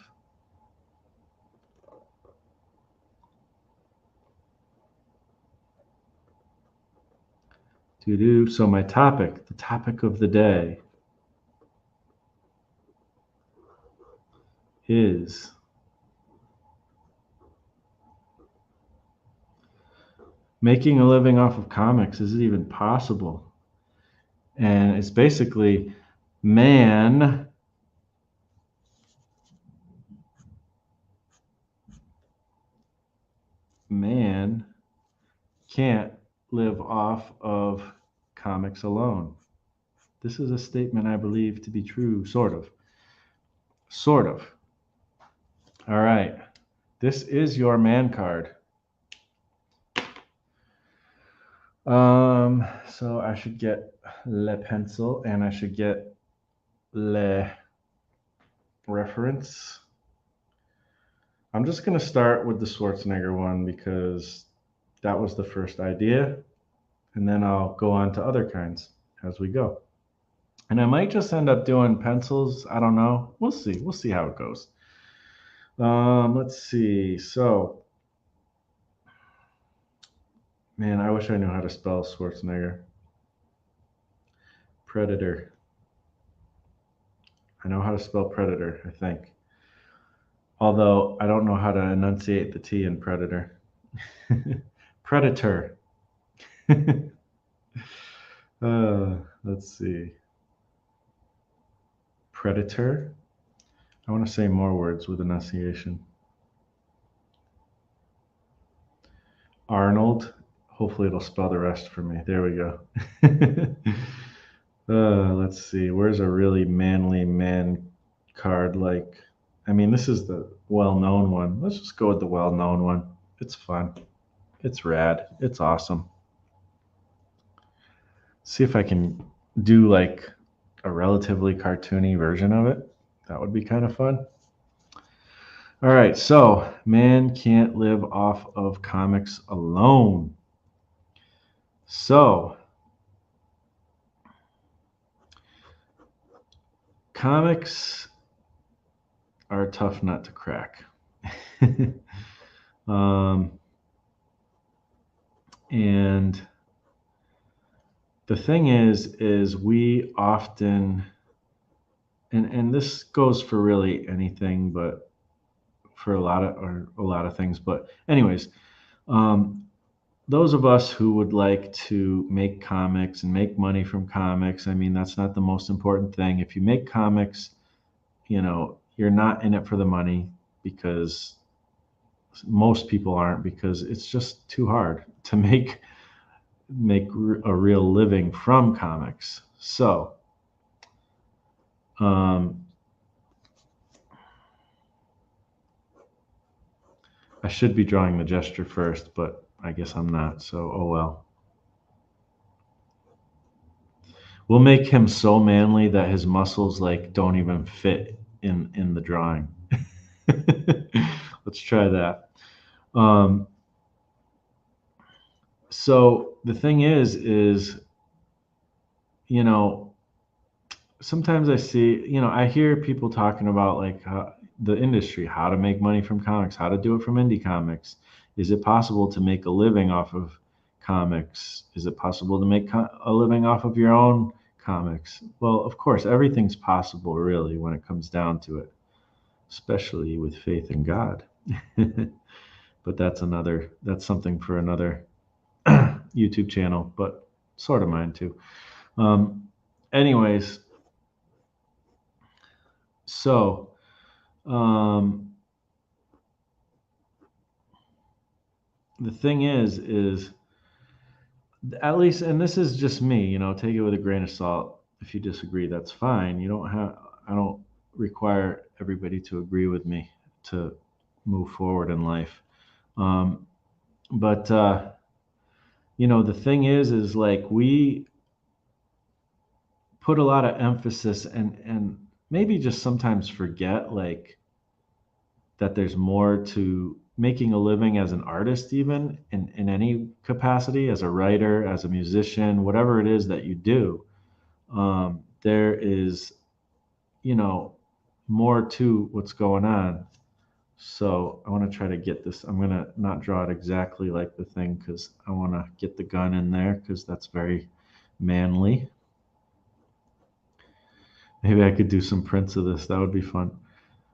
So my topic, the topic of the day is making a living off of comics. Is it even possible? And it's basically man can't live off of comics alone. This is a statement I believe to be true, sort of. Sort of. All right. This is your man card. So I should get le pencil and I should get le reference. I'm just going to start with the Schwarzenegger one because that was the first idea. And then I'll go on to other kinds as we go. And I might just end up doing pencils. I don't know. We'll see. We'll see how it goes. Let's see. So, man, I wish I knew how to spell Schwarzenegger. Predator. I know how to spell predator, I think. Although I don't know how to enunciate the T in predator. Predator. Let's see. Predator. I want to say more words with enunciation. Arnold. Hopefully it'll spell the rest for me. There we go. Let's see. Where's a really manly man card like? I mean, this is the well-known one. Let's just go with the well-known one. It's fun. It's rad. It's awesome. See if I can do like a relatively cartoony version of it. That would be kind of fun. All right, so man can't live off of comics alone. So comics are a tough nut to crack. um, and the thing is we often, and this goes for really anything, but for a lot of things. But anyways, um, those of us who would like to make comics and make money from comics, I mean, that's not the most important thing. If you make comics, you're not in it for the money, because most people aren't, because it's just too hard to make a real living from comics. So, um, I should be drawing the gesture first, but I guess I'm not. So, oh well. We'll make him so manly that his muscles like don't even fit in the drawing. Let's try that. Um, so the thing is, you know, sometimes I see, I hear people talking about like the industry, how to make money from comics, how to do it from indie comics. Is it possible to make a living off of comics? Is it possible to make a living off of your own comics? Well, of course, everything's possible, really, when it comes down to it, especially with faith in God. But that's something for another YouTube channel, but sort of mine too. Um, anyways, so um, the thing is at least, and this is just me, take it with a grain of salt. If you disagree, that's fine. I don't require everybody to agree with me to move forward in life. Um, but the thing is like we put a lot of emphasis and maybe just sometimes forget like that there's more to making a living as an artist, even in any capacity, as a writer, as a musician, whatever it is that you do. There is, you know more to what's going on. So I want to try to get this. I'm going to not draw it exactly like the thing, because I want to get the gun in there, because that's very manly. Maybe I could do some prints of this. That would be fun.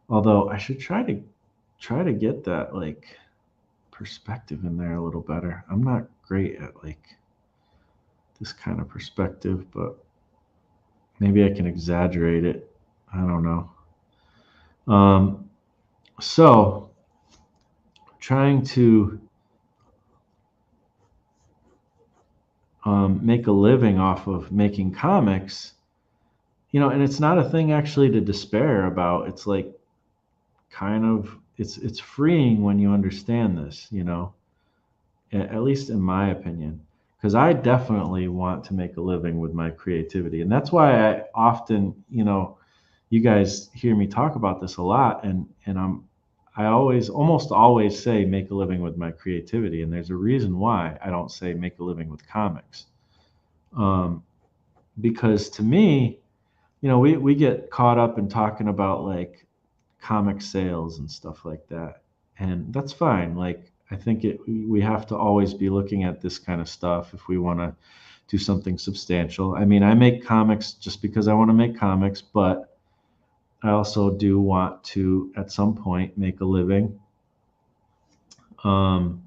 Although I should try to get that like perspective in there a little better. I'm not great at like this kind of perspective, but maybe I can exaggerate it. I don't know. Um, so trying to make a living off of making comics, and it's not a thing actually to despair about. It's like kind of it's freeing when you understand this, at least in my opinion, because I definitely want to make a living with my creativity. And that's why I often, you guys hear me talk about this a lot, and I almost always say make a living with my creativity. And there's a reason why I don't say make a living with comics. Um, because to me, we get caught up in talking about like comic sales and stuff like that. And that's fine. Like, I think we have to always be looking at this kind of stuff if we want to do something substantial. I mean, I make comics just because I want to make comics, but I also do want to, at some point, make a living um,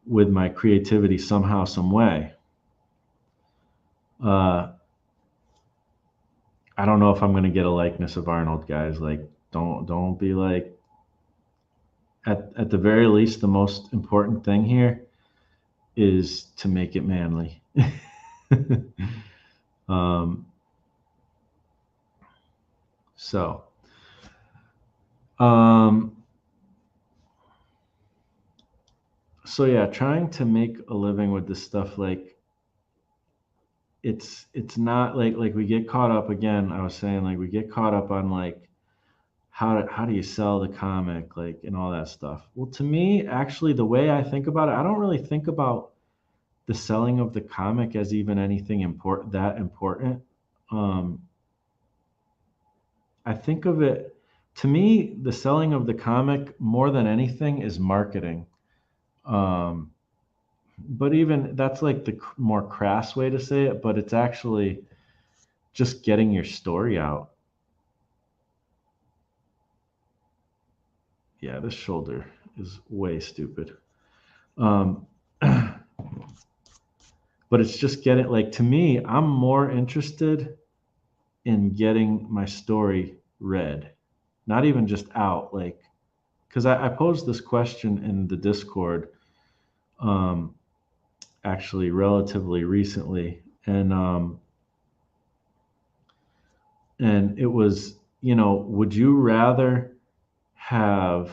with my creativity somehow, some way. Uh, I don't know if I'm going to get a likeness of Arnold, guys. Like, don't be like, at the very least, the most important thing here is to make it manly. um, so, um, so yeah, trying to make a living with this stuff, like it's not like we get caught up again. I was saying like we get caught up on like how do you sell the comic like and all that stuff. Well, to me, actually, the way I think about it, I don't really think about the selling of the comic as even anything important. Um, I think of it, to me, the selling of the comic more than anything is marketing. Um, but even that's like the more crass way to say it, but it's actually just getting your story out. Yeah, this shoulder is way stupid. Um, but it's just getting like to me, I'm more interested in getting my story read, not even just out. Like, because I posed this question in the Discord, um, actually relatively recently, and it was, would you rather have,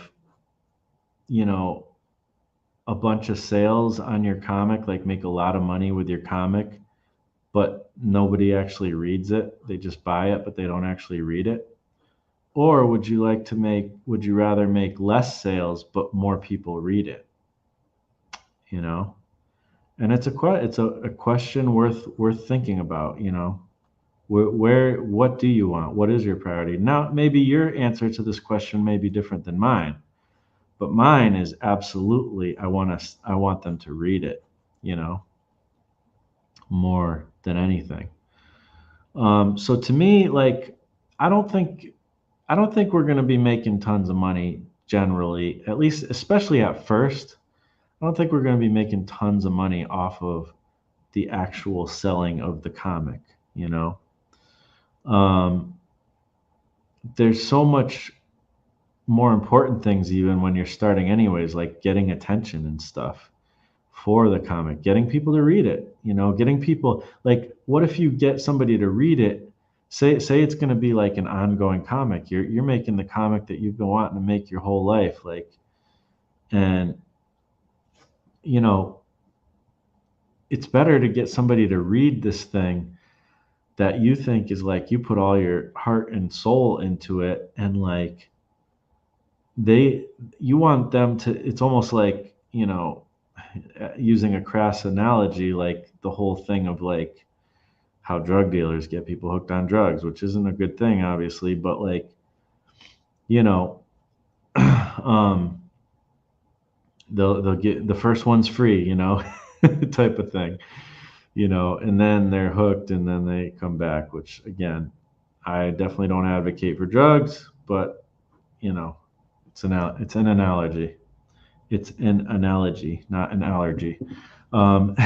you know, a bunch of sales on your comic, like make a lot of money with your comic, but nobody actually reads it. They just buy it, but they don't actually read it. Or would you rather make less sales, but more people read it, you know? And it's a question worth thinking about, what do you want? What is your priority? Now, maybe your answer to this question may be different than mine, but mine is absolutely, I want them to read it, you know, more than anything. So to me, like, I don't think I don't think we're going to be making tons of money generally, at least, especially at first. I don't think we're going to be making tons of money off of the actual selling of the comic. You know, um, there's so much more important things even when you're starting, anyways, like getting attention and stuff for the comic, getting people to read it, getting people like, what if you get somebody to read it? Say it's going to be like an ongoing comic. You're making the comic that you've been wanting to make your whole life, like, and you know, it's better to get somebody to read this thing that you think is like you put all your heart and soul into it, and like they you want them to, it's almost like, using a crass analogy, like the whole thing of like how drug dealers get people hooked on drugs, which isn't a good thing, obviously, but like, you know, um, they'll get the first one's free, type of thing, and then they're hooked and then they come back, which again, I definitely don't advocate for drugs, but you know, it's an analogy. It's an analogy, not an allergy. Um,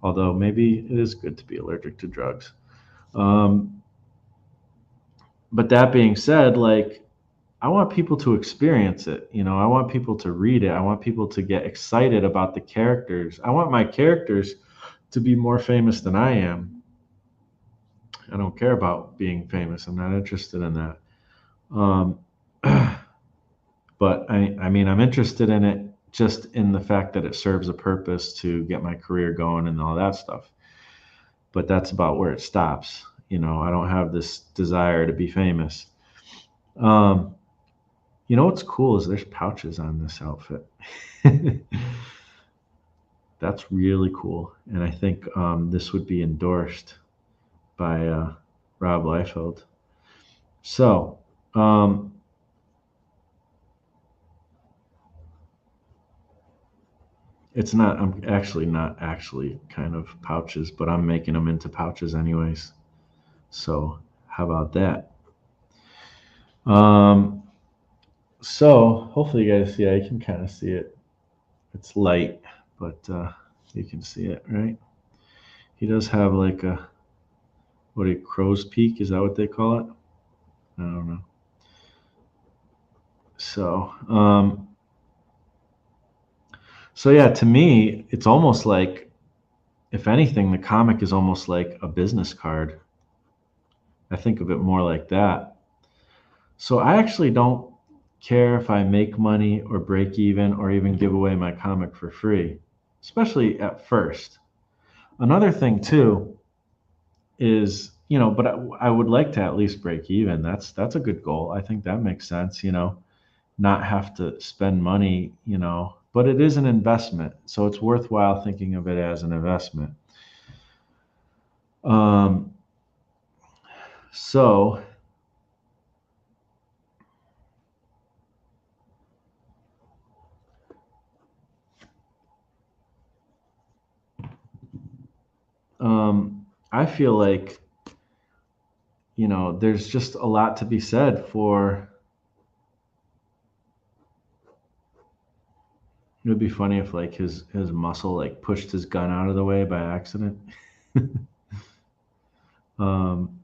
although maybe it is good to be allergic to drugs. Um, but that being said, like, I want people to experience it. I want people to read it. I want people to get excited about the characters. I want my characters to be more famous than I am. I don't care about being famous. I'm not interested in that. Um, but I mean, I'm interested in it just in the fact that it serves a purpose to get my career going and all that stuff. But that's about where it stops. I don't have this desire to be famous. Um, what's cool is there's pouches on this outfit. That's really cool. And I think this would be endorsed by Rob Liefeld. So, I'm actually not actually kind of pouches, but I'm making them into pouches anyways. So, how about that? So hopefully you guys, yeah, you can kind of see it. It's light, but you can see it, right? He does have like crow's peak, is that what they call it? I don't know. So, so yeah, to me, it's almost like, if anything, the comic is almost like a business card. I think of it more like that. So I actually don't care if I make money or break even or even give away my comic for free, especially at first. Another thing too, is, but I would like to at least break even. That's a good goal. I think that makes sense, not have to spend money, but it is an investment. So it's worthwhile thinking of it as an investment. Um, so I feel like, there's just a lot to be said for. It would be funny if like his muscle like pushed his gun out of the way by accident. um,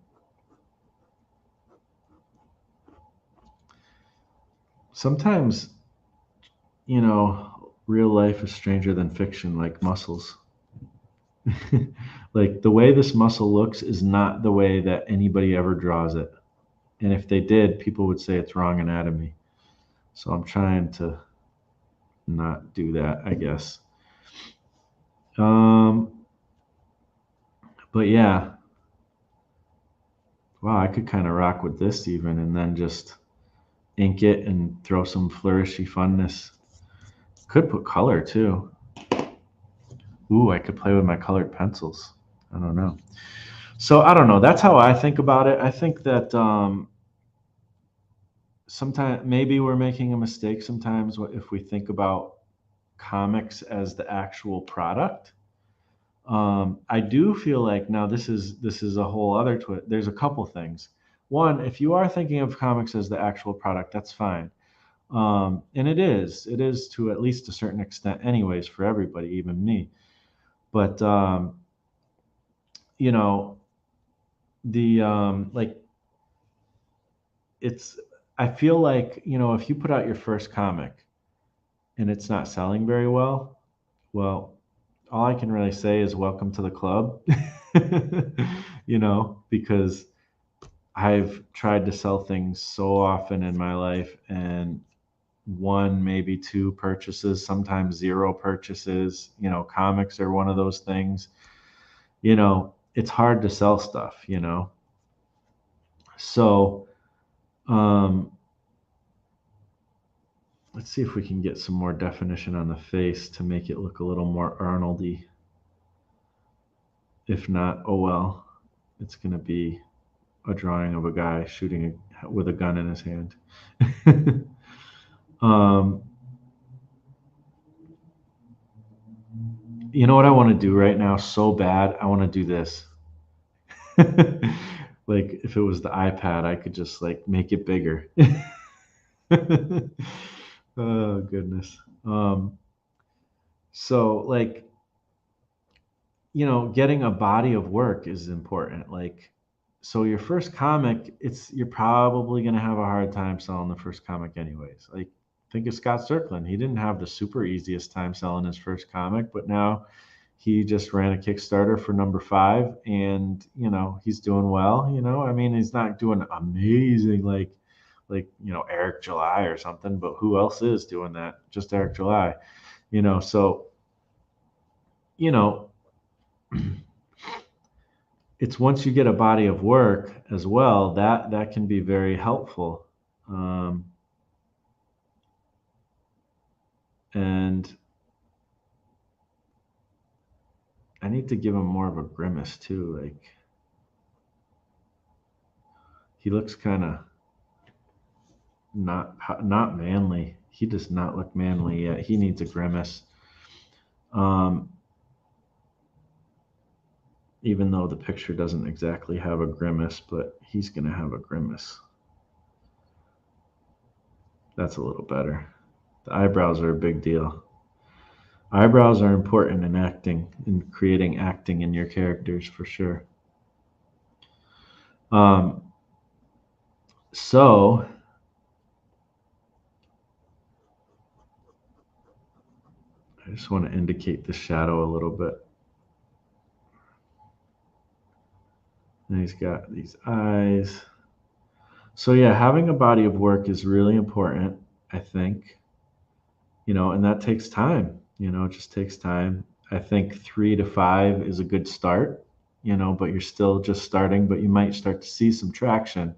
Sometimes, real life is stranger than fiction, like muscles. Like the way this muscle looks is not the way that anybody ever draws it. And if they did, people would say it's wrong anatomy. So I'm trying to not do that, I guess. Um, but yeah, wow, I could kind of rock with this even, and then just ink it and throw some flourishy funness. Could put color too. Ooh, I could play with my colored pencils. I don't know. So I don't know. That's how I think about it. I think that sometimes maybe we're making a mistake sometimes if we think about comics as the actual product. I do feel like now this is a whole other there's a couple things. One, if you are thinking of comics as the actual product, that's fine. And it is to at least a certain extent, anyways, for everybody, even me. But you know, the like it's I feel like, if you put out your first comic and it's not selling very well, well, all I can really say is welcome to the club. Because I've tried to sell things so often in my life, and one, maybe two purchases, sometimes zero purchases. Comics are one of those things. It's hard to sell stuff. So, um, let's see if we can get some more definition on the face to make it look a little more Arnoldy. If not, oh well, it's going to be a drawing of a guy shooting with a gun in his hand. um, you know what I want to do right now so bad? I want to do this. Like if it was the iPad, I could just like make it bigger. Oh goodness. So like, getting a body of work is important. Like, so your first comic, you're probably gonna have a hard time selling the first comic anyways. Like, think of Scott Strickland. He didn't have the super easiest time selling his first comic, but now he just ran a Kickstarter for number 5, and he's doing well. I mean, he's not doing amazing like Eric July or something, but who else is doing that? Just Eric July. So you know it's once you get a body of work as well, that can be very helpful. um, and I need to give him more of a grimace too. Like, he looks kind of not manly. He does not look manly yet. He needs a grimace. um, Even though the picture doesn't exactly have a grimace, but he's gonna have a grimace. That's a little better. The eyebrows are a big deal. Eyebrows are important in acting, in creating acting in your characters, for sure. Um, so I just want to indicate the shadow a little bit. And he's got these eyes. So yeah, having a body of work is really important, I think. And that takes time. It just takes time. I think 3 to 5 is a good start. but you're still just starting, but you might start to see some traction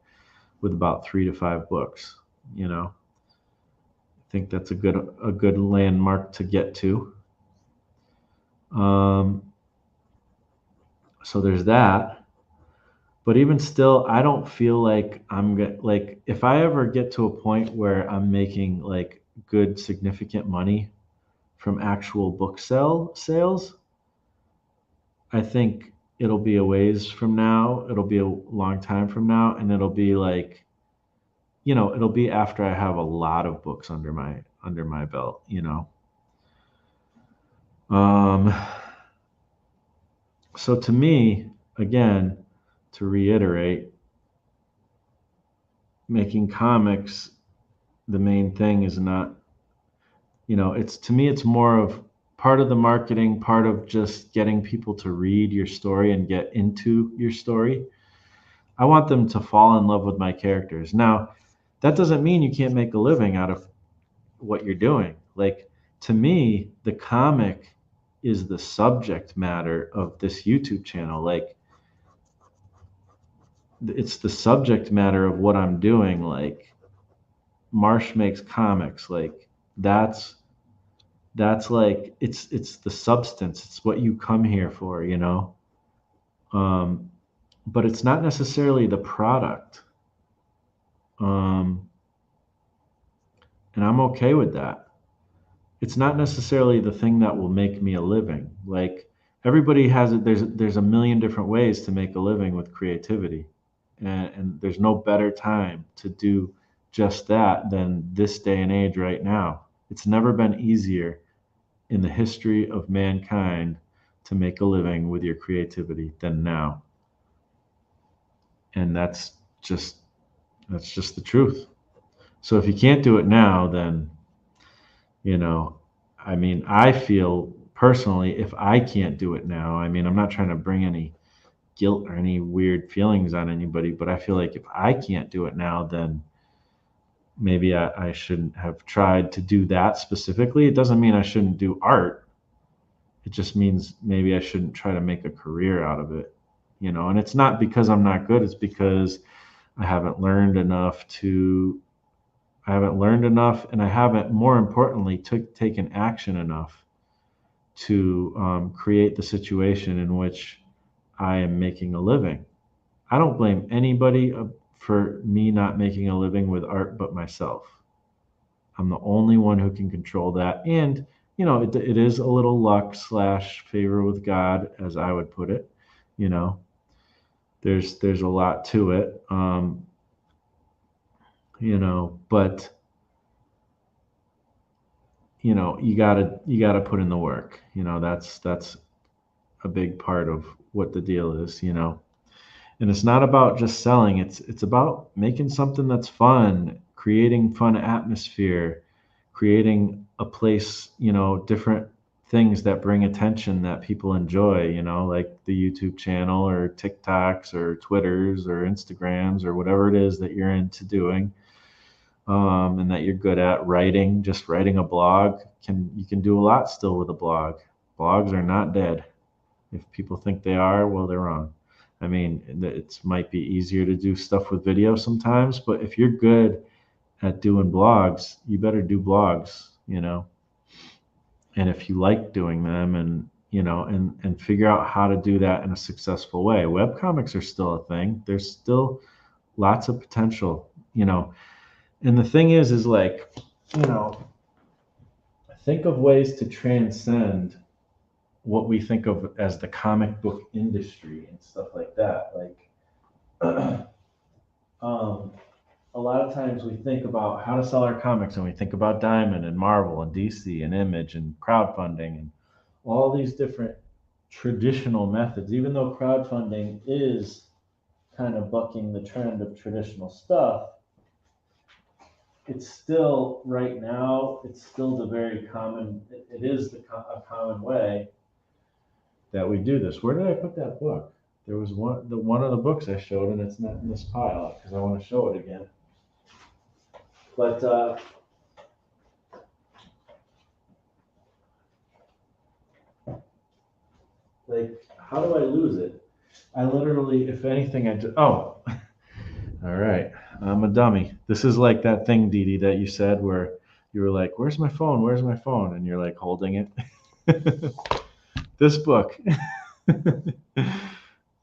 with about 3 to 5 books. I think that's a good landmark to get to. So there's that. But even still, I don't feel like like if I ever get to a point where I'm making like good significant money from actual book sales, I think it'll be a ways from now. It'll be a long time from now, and it'll be like, it'll be after I have a lot of books under my belt. Um, so to me, again, to reiterate, making comics, the main thing is not, it's to me, it's more of part of the marketing, part of just getting people to read your story and get into your story. I want them to fall in love with my characters. Now, that doesn't mean you can't make a living out of what you're doing. Like, to me, the comic is the subject matter of this YouTube channel. Like, it's the subject matter of what I'm doing. Like, Marsh makes comics. Like, that's like, it's the substance. It's what you come here for. Um, but it's not necessarily the product. Um, and I'm okay with that. It's not necessarily the thing that will make me a living. Like, everybody has it. There's a million different ways to make a living with creativity, and there's no better time to do just that than this day and age right now. It's never been easier in the history of mankind to make a living with your creativity than now. And that's just the truth. So if you can't do it now, then, you know, I feel personally, if I can't do it now, I'm not trying to bring any guilt or any weird feelings on anybody, but I feel like if I can't do it now, then maybe I shouldn't have tried to do that specifically. It doesn't mean I shouldn't do art. It just means maybe I shouldn't try to make a career out of it. And it's not because I'm not good, it's because I haven't learned enough and I haven't, more importantly, taken action enough to create the situation in which I am making a living. I don't blame anybody for me not making a living with art but myself. I'm the only one who can control that. And, it is a little luck slash favor with God, as I would put it. You know, there's a lot to it. But you gotta put in the work. That's a big part of what the deal is. And it's not about just selling. It's about making something that's fun, creating fun atmosphere, creating a place, different things that bring attention that people enjoy, like the YouTube channel or TikToks or Twitters or Instagrams or whatever it is that you're into doing, and that you're good at. Just writing a blog, you can do a lot still with a blog. Blogs are not dead. If people think they are, well, they're wrong. It might be easier to do stuff with video sometimes, but if you're good at doing blogs, you better do blogs. And if you like doing them, and figure out how to do that in a successful way. Webcomics are still a thing. There's still lots of potential. And the thing is like, you know, think of ways to transcend what we think of as the comic book industry and stuff like that. Like, a lot of times we think about how to sell our comics and we think about Diamond and Marvel and DC and Image and crowdfunding and all these different traditional methods, even though crowdfunding is kind of bucking the trend of traditional stuff. It's still, right now, it's still the very common, it is a common way that we do this. Where did I put that book? There was one of the books I showed, and it's not in this pile because I want to show it again. But like, how do I lose it? I literally, if anything, I just, oh, all right. I'm a dummy. This is like that thing, Dee Dee, that you said where you were like, "Where's my phone? Where's my phone?" And you're like holding it. This book,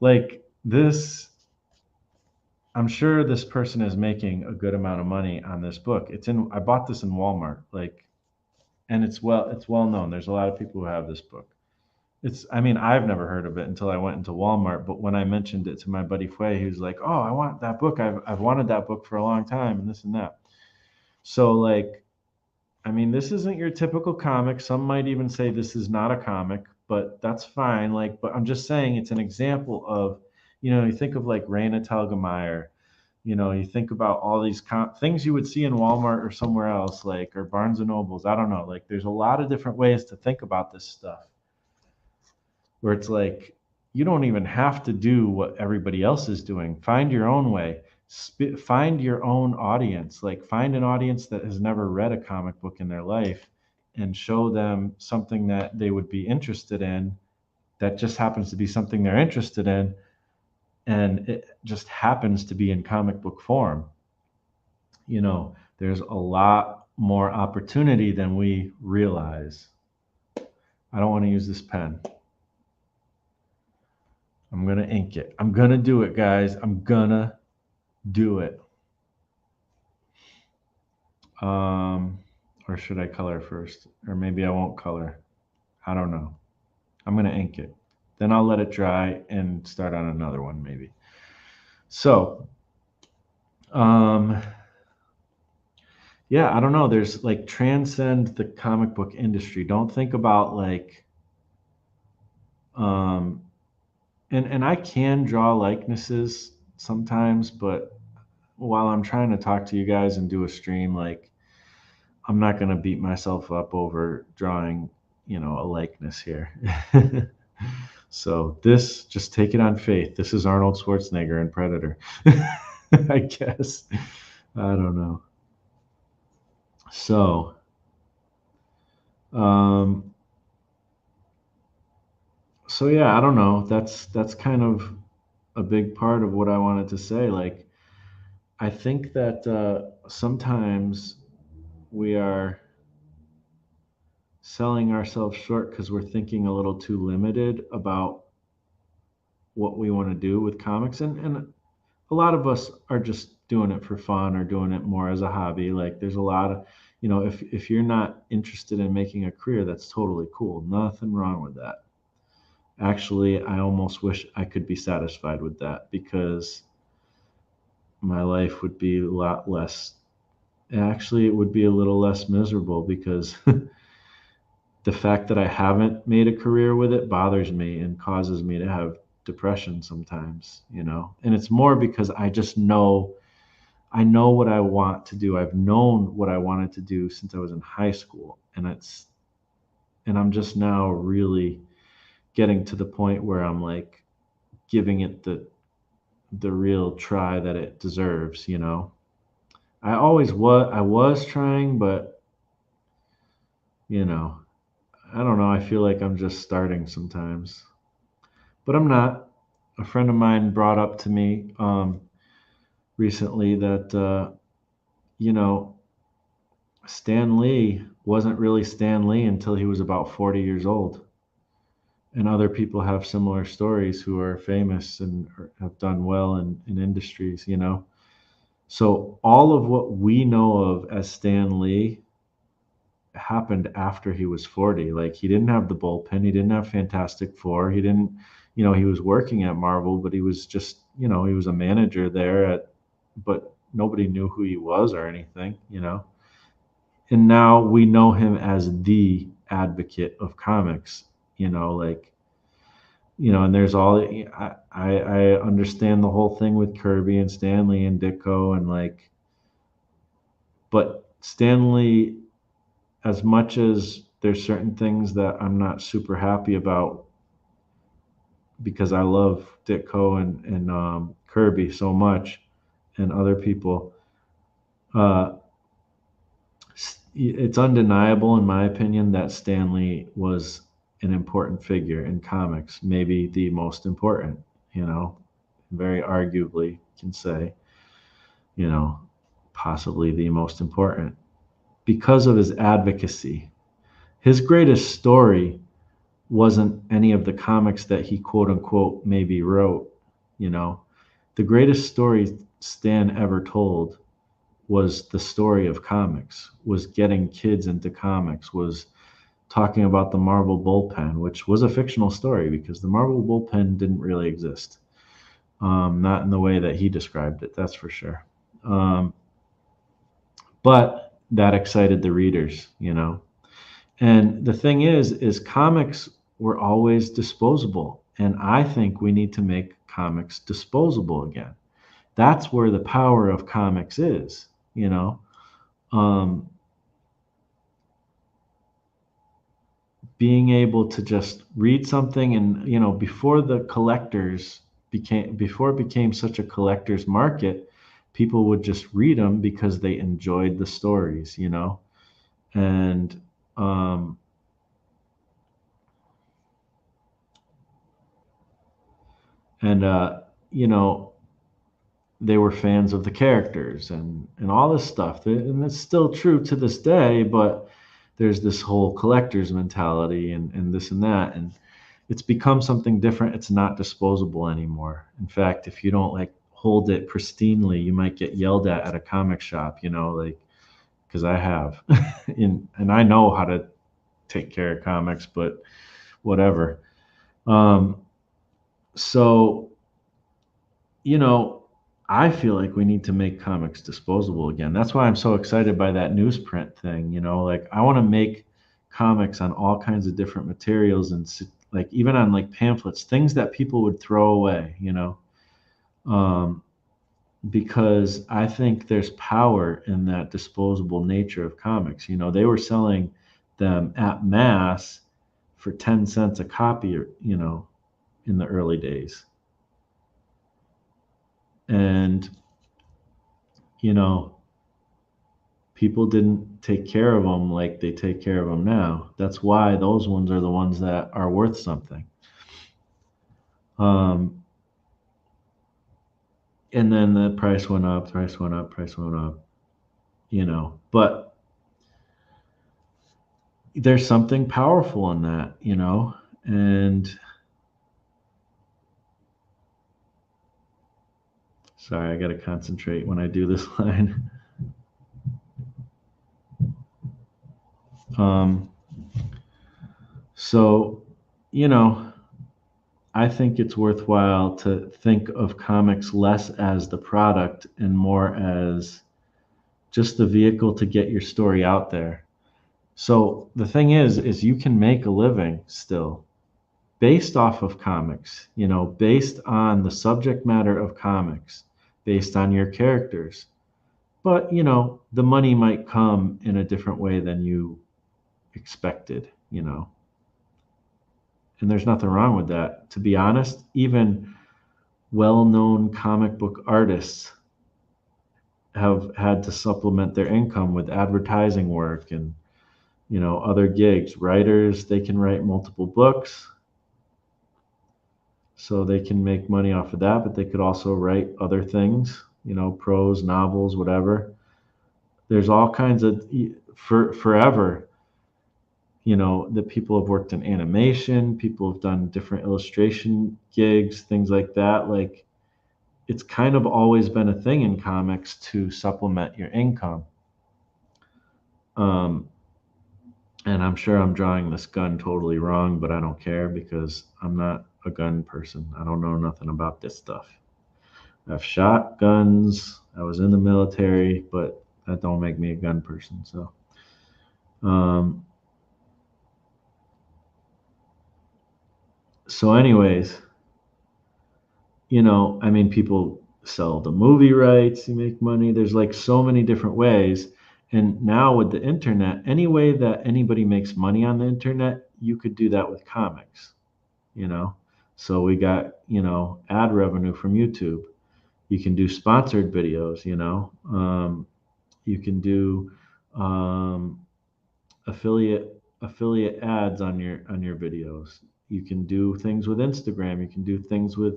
like this, I'm sure this person is making a good amount of money on this book. I bought this in Walmart, like, and it's well known. There's a lot of people who have this book. I mean, I've never heard of it until I went into Walmart. But when I mentioned it to my buddy Fue, he was like, "Oh, I want that book. I've wanted that book for a long time, and this and that." So, like, I mean, this isn't your typical comic. Some might even say this is not a comic, but that's fine. Like, but I'm just saying it's an example of, you think of like Raina Telgemeier. You think about all these things you would see in Walmart or somewhere else, like, or Barnes and Nobles. I don't know. Like, there's a lot of different ways to think about this stuff where it's like you don't even have to do what everybody else is doing. Find your own way. Find your own audience. Like, find an audience that has never read a comic book in their life and show them something that they would be interested in, that just happens to be something they're interested in, and it just happens to be in comic book form. There's a lot more opportunity than we realize. I don't want to use this pen. I'm going to ink it. I'm going to do it, guys. I'm going to do it. Or should I color first? Or maybe I won't color. I don't know. I'm going to ink it. Then I'll let it dry and start on another one, maybe. So, yeah, I don't know. There's like transcend the comic book industry. Don't think about like, and I can draw likenesses sometimes, but while I'm trying to talk to you guys and do a stream, like, I'm not going to beat myself up over drawing, a likeness here. So just take it on faith. This is Arnold Schwarzenegger in Predator. I guess. I don't know. So, yeah, I don't know. That's kind of a big part of what I wanted to say. Like, I think that sometimes we are selling ourselves short because we're thinking a little too limited about what we want to do with comics, and a lot of us are just doing it for fun or doing it more as a hobby. Like, there's a lot of, if you're not interested in making a career, that's totally cool. Nothing wrong with that. Actually, I almost wish I could be satisfied with that, because my life would be a lot less. Actually, it would be a little less miserable, because the fact that I haven't made a career with it bothers me and causes me to have depression sometimes, and it's more because I know what I want to do. I've known what I wanted to do since I was in high school, and I'm just now really getting to the point where I'm like giving it the real try that it deserves. I was trying, but I don't know. I feel like I'm just starting sometimes, but I'm not. A friend of mine brought up to me recently that you know Stan Lee wasn't really Stan Lee until he was about 40 years old. And other people have similar stories who are famous and have done well in industries. So all of what we know of as Stan Lee happened after he was 40. Like, he didn't have the bullpen, he didn't have Fantastic Four, he didn't, he was working at Marvel, but he was just, he was a manager there but nobody knew who he was or anything. And now we know him as the advocate of comics, like, and there's all, I understand the whole thing with Kirby and Stanley and Ditko, and like, but Stanley, as much as there's certain things that I'm not super happy about, because I love Ditko and Kirby so much, and other people, uh, it's undeniable, in my opinion, that Stanley was an important figure in comics, maybe the most important. you know, very arguably can say, you know, possibly the most important because of his advocacy. His greatest story wasn't any of the comics that he quote unquote maybe wrote, you know. The greatest story Stan ever told was the story of comics, was getting kids into comics, was talking about the Marvel bullpen, which was a fictional story because the Marvel bullpen didn't really exist. Not in the way that he described it, that's for sure. Um, but that excited the readers, you know. And the thing is comics were always disposable. And I think we need to make comics disposable again. That's where the power of comics is, you know. Um, Being able to just read something and, you know, before it became such a collector's market, people would just read them because they enjoyed the stories, you know. And um, and you know, they were fans of the characters and all this stuff. And it's still true to this day, but there's this whole collector's mentality and this and that. And it's become something different. It's not disposable anymore. In fact, if you don't like hold it pristinely, you might get yelled at a comic shop, you know, like, because I have. And I know how to take care of comics, but whatever. Um, so you know, I feel like we need to make comics disposable again. That's why I'm so excited by that newsprint thing. You know, like I want to make comics on all kinds of different materials and like even on like pamphlets, things that people would throw away. You know, um, because I think there's power in that disposable nature of comics. You know, they were selling them at mass for 10 cents a copy, you know, in the early days. And, you know, people didn't take care of them like they take care of them now. That's why those ones are the ones that are worth something. Um, and then the price went up, price went up, price went up, you know. But there's something powerful in that, you know. And sorry, I got to concentrate when I do this line. Um, so, you know, I think it's worthwhile to think of comics less as the product and more as just the vehicle to get your story out there. So the thing is you can make a living still based off of comics, you know, based on the subject matter of comics, based on your characters. But, you know, the money might come in a different way than you expected, you know. And there's nothing wrong with that. To be honest, even well-known comic book artists have had to supplement their income with advertising work and, you know, other gigs. Writers, they can write multiple books so they can make money off of that, but they could also write other things, you know, prose, novels, whatever. There's all kinds of forever, you know, that people have worked in animation, people have done different illustration gigs, things like that. Like it's kind of always been a thing in comics to supplement your income. Um, and I'm sure I'm drawing this gun totally wrong, but I don't care because I'm not a gun person. I don't know nothing about this stuff. I've shot guns. I was in the military, but that don't make me a gun person. Um, so anyways, you know, I mean, people sell the movie rights, you make money. There's like so many different ways. And now with the internet, any way that anybody makes money on the internet, you could do that with comics, you know? So we got, you know, ad revenue from YouTube. You can do sponsored videos, you know? You can do um, affiliate ads on your videos. You can do things with Instagram. You can do things with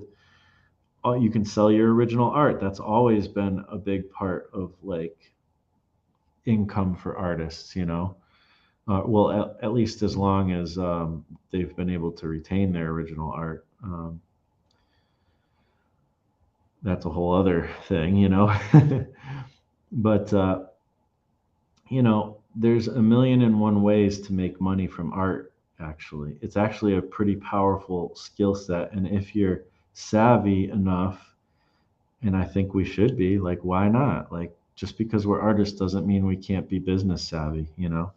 you can sell your original art. That's always been a big part of like income for artists, you know. Well, at least as long as they've been able to retain their original art. That's a whole other thing, you know. But you know, there's a million and one ways to make money from art. Actually, it's actually a pretty powerful skill set, and if you're savvy enough, and I think we should be, like, why not? Like, just because we're artists doesn't mean we can't be business savvy, you know.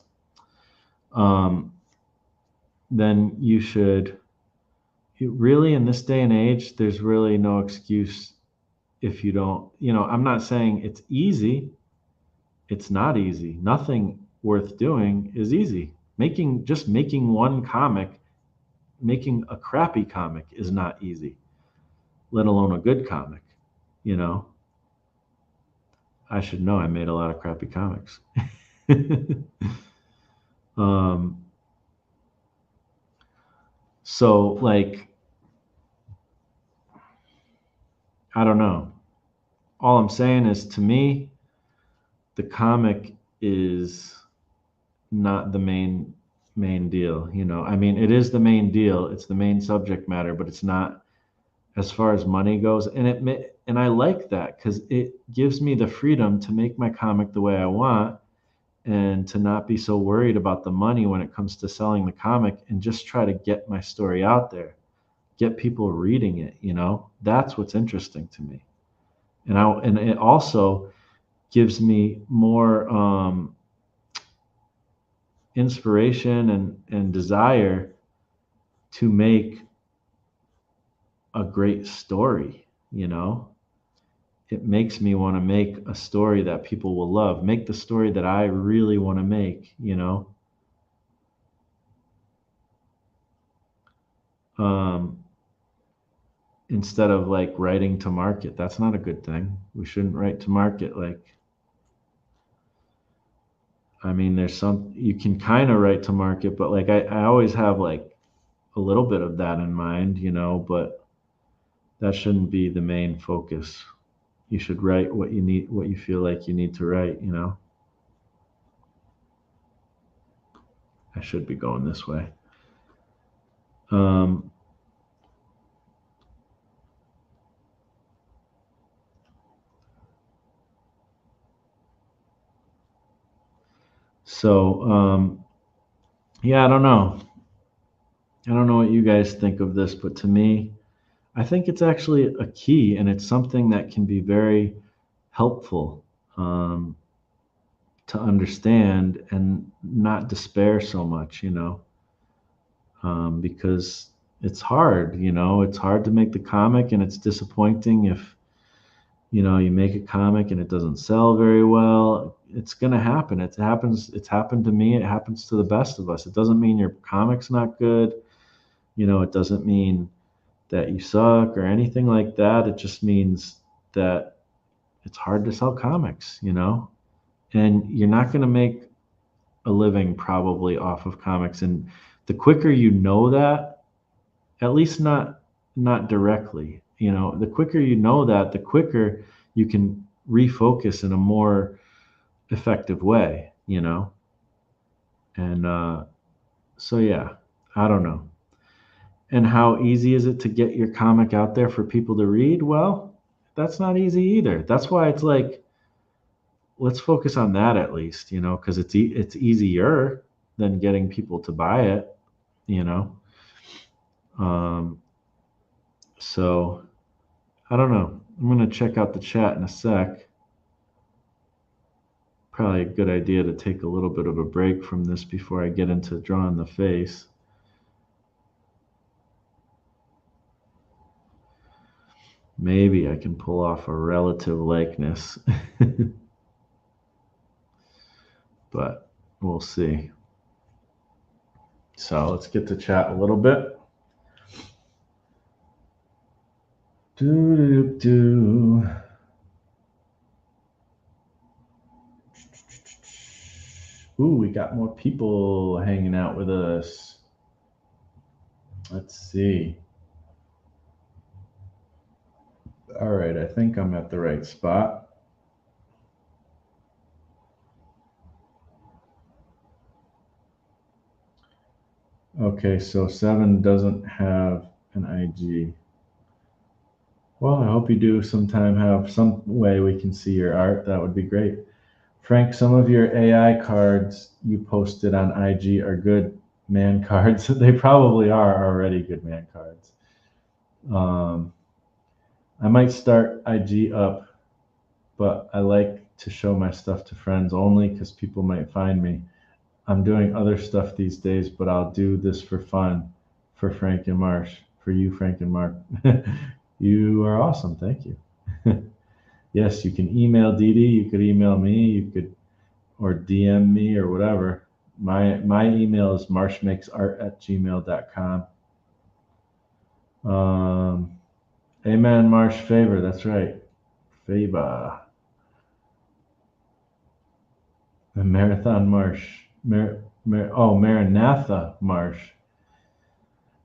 Um, then you should really, in this day and age, there's really no excuse if you don't, you know, I'm not saying it's easy. It's not easy. Nothing worth doing is easy. Making one comic, making a crappy comic is not easy, let alone a good comic, you know. I should know I made a lot of crappy comics. um, so like, I don't know. All I'm saying is, to me, the comic is not the main deal, you know. I mean, it is the main deal. It's the main subject matter, but it's not as far as money goes. And I like that because it gives me the freedom to make my comic the way I want and to not be so worried about the money when it comes to selling the comic, and just try to get my story out there, get people reading it, you know. That's what's interesting to me. And it also gives me more inspiration and desire to make a great story, you know. It makes me want to make a story that people will love, make the story that I really want to make, you know. um, Instead of like writing to market. That's not a good thing. We shouldn't write to market. Like, I mean, there's some, you can kind of write to market, but like I always have like a little bit of that in mind, you know, but that shouldn't be the main focus. You should write what you need, what you feel like you need to write, you know. I should be going this way. Um, so yeah, I don't know. I don't know what you guys think of this, but to me, I think it's actually a key, and it's something that can be very helpful um, to understand and not despair so much, you know, because it's hard, you know, it's hard to make the comic, and it's disappointing if, you know, you make a comic and it doesn't sell very well. It's going to happen. It happens. It's happened to me. It happens to the best of us. It doesn't mean your comic's not good. You know, it doesn't mean that you suck or anything like that. It just means that it's hard to sell comics, you know, and you're not going to make a living probably off of comics. And the quicker you know that, at least not directly, you know, the quicker you know that, the quicker you can refocus in a more effective way, you know. And so yeah, I don't know. And how easy is it to get your comic out there for people to read? Well, that's not easy either. That's why it's like, let's focus on that at least, you know, because it's easier than getting people to buy it, you know. Um, so I don't know. I'm gonna check out the chat in a sec. Probably a good idea to take a little bit of a break from this before I get into drawing the face. Maybe I can pull off a relative likeness, but we'll see. So let's get to chat a little bit. Do do do. Ooh, we got more people hanging out with us. Let's see. All right, I think I'm at the right spot. Okay, so 7 doesn't have an IG. Well, I hope you do sometime have some way we can see your art. That would be great. Frank, some of your AI cards you posted on IG are good man cards. They probably are already good man cards. Um, I might start IG up, but I like to show my stuff to friends only because people might find me. I'm doing other stuff these days, but I'll do this for fun for Frank and Marsh, for you, Frank and Mark. You are awesome. Thank you. Yes, you can email Dee Dee. You could email me. You could, or DM me or whatever. My email is marshmakesart@gmail.com. Amen, Marsh Favor. That's right. Favor. The Marathon Marsh. Maranatha Marsh.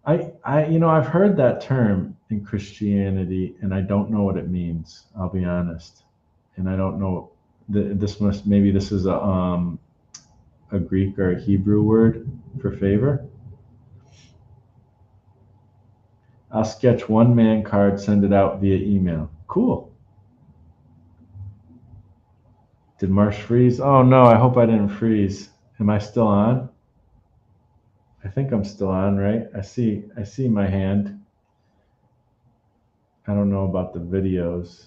I've heard that term in Christianity, and I don't know what it means. I'll be honest, and I don't know. Maybe this is a Greek or a Hebrew word for favor. I'll sketch one man card, send it out via email. Cool. Did Marsh freeze? Oh no, I hope I didn't freeze. Am I still on? I think I'm still on, right? I see my hand. I don't know about the videos.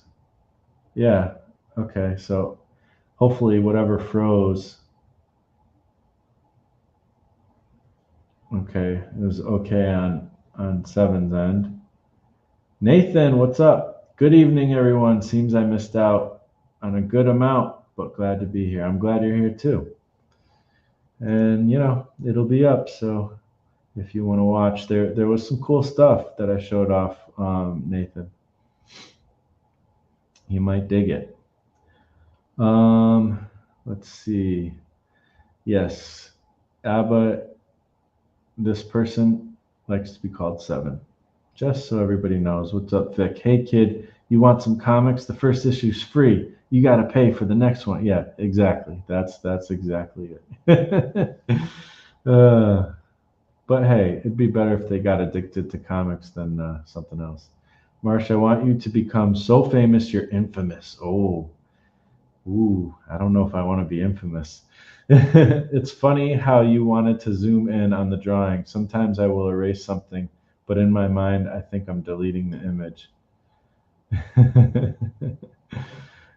Yeah. Okay, so hopefully whatever froze. Okay, it was okay on Seven's end. Nathan, what's up? Good evening, everyone. Seems I missed out on a good amount, but glad to be here. I'm glad you're here too. And it'll be up. So if you want to watch, there was some cool stuff that I showed off, Nathan. You might dig it. Let's see. Yes, Abba. This person likes to be called Seven. Just so everybody knows. What's up, Vic? Hey, kid, you want some comics? The first issue's free. You got to pay for the next one. Yeah, exactly. That's exactly it. uh, but hey, it'd be better if they got addicted to comics than something else. Marsh, I want you to become so famous you're infamous. Oh, ooh, I don't know if I want to be infamous. It's funny how you wanted to zoom in on the drawing. Sometimes I will erase something, but in my mind, I think I'm deleting the image.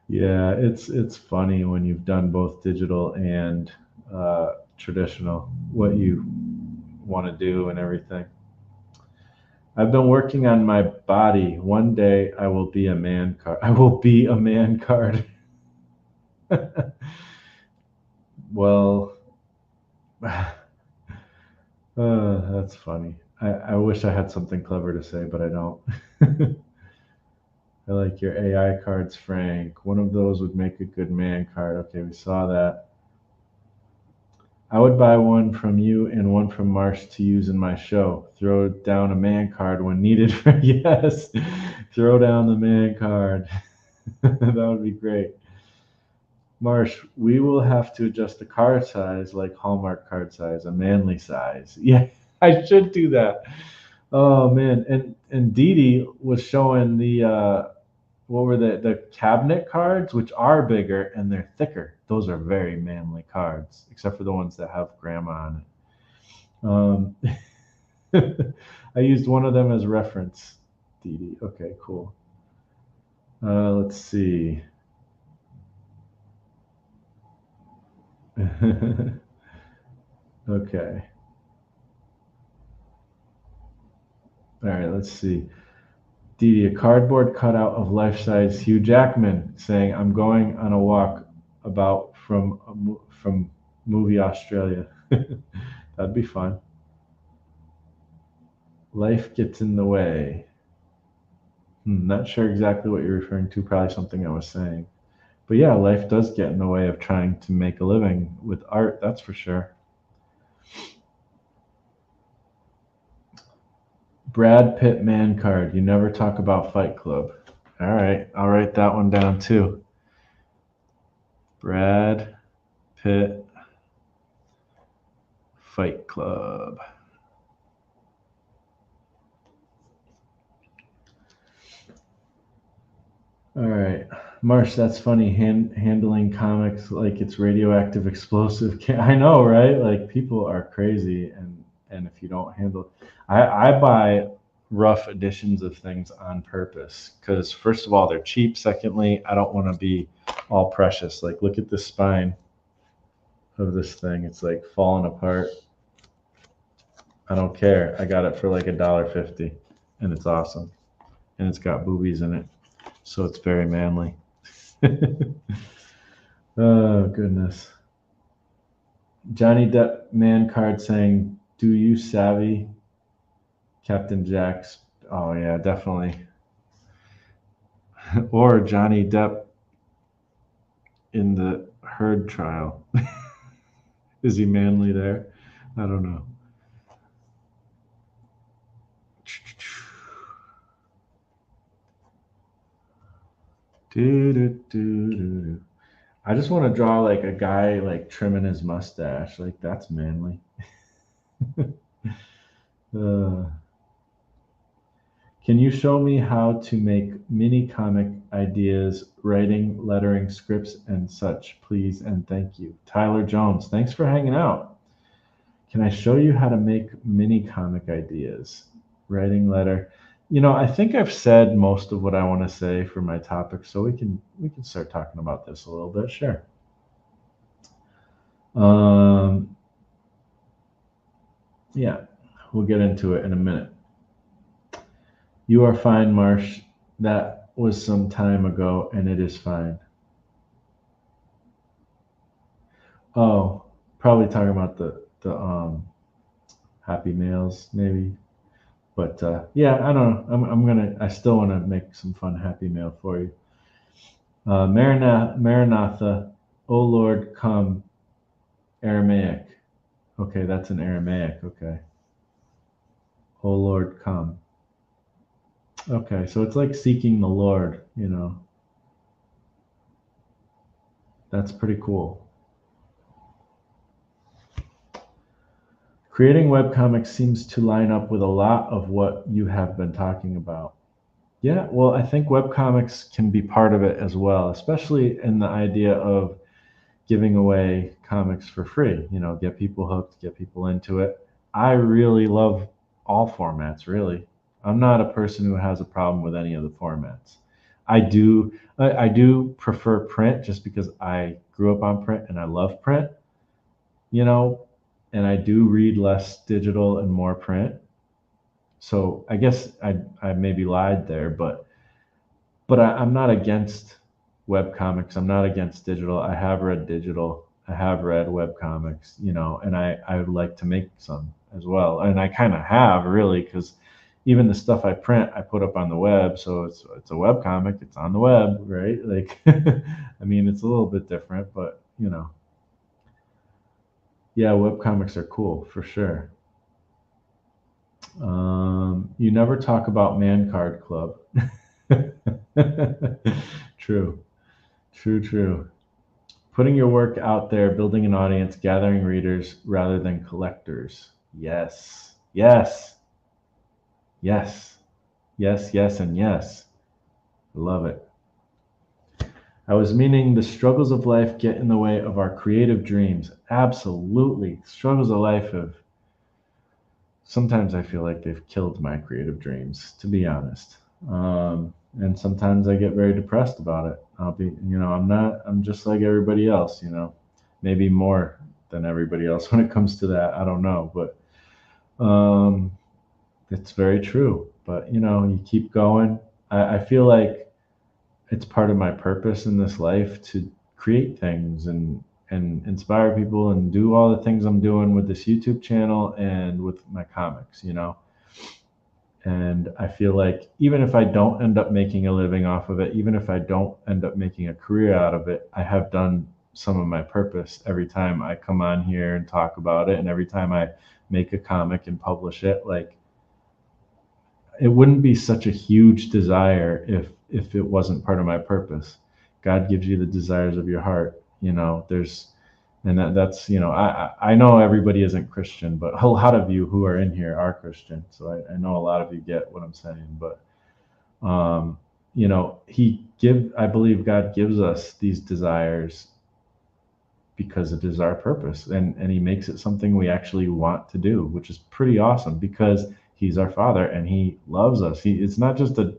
Yeah, it's funny when you've done both digital and traditional, what you want to do and everything. I've been working on my body. One day I will be a man card. I will be a man card. Well, that's funny. I wish I had something clever to say, but I don't. I like your AI cards, Frank. One of those would make a good man card. Okay, we saw that. I would buy one from you and one from Marsh to use in my show. Throw down a man card when needed. Yes, throw down the man card. That would be great. Marsh, we will have to adjust the card size like Hallmark card size, a manly size. Yeah, I should do that. Oh man, and Dee Dee was showing the what were the cabinet cards, which are bigger and they're thicker. Those are very manly cards, except for the ones that have grandma on it. I used one of them as reference. Dee Dee. Okay, cool. Let's see. Okay. All right, let's see. Dee Dee, a cardboard cutout of life-size Hugh Jackman saying, "I'm going on a walk about from movie Australia." That'd be fun. Life gets in the way. Not sure exactly what you're referring to. Probably something I was saying. But yeah, life does get in the way of trying to make a living with art. That's for sure. Brad Pitt man card. You never talk about Fight Club. All right, I'll write that one down too. Brad Pitt Fight Club. All right, Marsh, that's funny. Handling comics like it's radioactive explosive. I know, right? Like people are crazy, and if you don't handle, I buy rough editions of things on purpose because first of all they're cheap. Secondly, I don't want to be all precious. Like look at the spine of this thing. It's like falling apart. I don't care. I got it for like $1.50, and it's awesome, and it's got boobies in it, so it's very manly. Oh goodness. Johnny Depp man card saying, "Do you savvy Captain Jack's?" Oh yeah, definitely. Or Johnny Depp in the Heard trial. Is he manly there? I don't know. Do, do, do, do, do. I just want to draw like a guy like trimming his mustache. Like that's manly. Uh, can you show me how to make mini comic ideas, writing, lettering, scripts, and such, please? And thank you. Tyler Jones, thanks for hanging out. Can I show you how to make mini comic ideas, writing, letter? I think I've said most of what I want to say for my topic, so we can start talking about this a little bit. Sure. Um, yeah, we'll get into it in a minute. You are fine, Marsh. That was some time ago, and it is fine. Oh, probably talking about the happy mails, maybe. But yeah, I don't know. I still want to make some fun happy mail for you. Maranatha, O Lord, come. Aramaic. Okay, that's an Aramaic. Okay. O Lord, come. Okay, so it's like seeking the Lord. That's pretty cool. Creating webcomics seems to line up with a lot of what you have been talking about. Yeah, well, I think webcomics can be part of it as well, especially in the idea of giving away comics for free, get people hooked, get people into it. I really love all formats, really. I'm not a person who has a problem with any of the formats. I do prefer print just because I grew up on print and I love print, you know, and I do read less digital and more print. So I guess I maybe lied there, but I'm not against web comics. I'm not against digital. I have read digital. I have read web comics, and I would like to make some as well. And I kind of have really, because even the stuff I print, I put up on the web. So it's a web comic. It's on the web, right? Like, I mean, it's a little bit different, but yeah, web comics are cool for sure. You never talk about Man Card Club. True, true, true. Putting your work out there, building an audience, gathering readers rather than collectors. Yes, yes, yes, yes, yes, and yes. I love it. I was meaning the struggles of life get in the way of our creative dreams. Absolutely. Struggles of life have, sometimes I feel like they've killed my creative dreams, to be honest. And sometimes I get very depressed about it. I'm just like everybody else, maybe more than everybody else when it comes to that. I don't know, but um, it's very true. But, you keep going. I feel like it's part of my purpose in this life to create things and inspire people and do all the things I'm doing with this YouTube channel and with my comics. And I feel like even if I don't end up making a living off of it, even if I don't end up making a career out of it, I have done some of my purpose every time I come on here and talk about it. And every time I make a comic and publish it, like it wouldn't be such a huge desire if it wasn't part of my purpose. God gives you the desires of your heart. And that's, I know everybody isn't Christian, but a lot of you who are in here are Christian. So I know a lot of you get what I'm saying, but um, I believe God gives us these desires because it is our purpose, and he makes it something we actually want to do, which is pretty awesome because he's our father and he loves us. It's not just a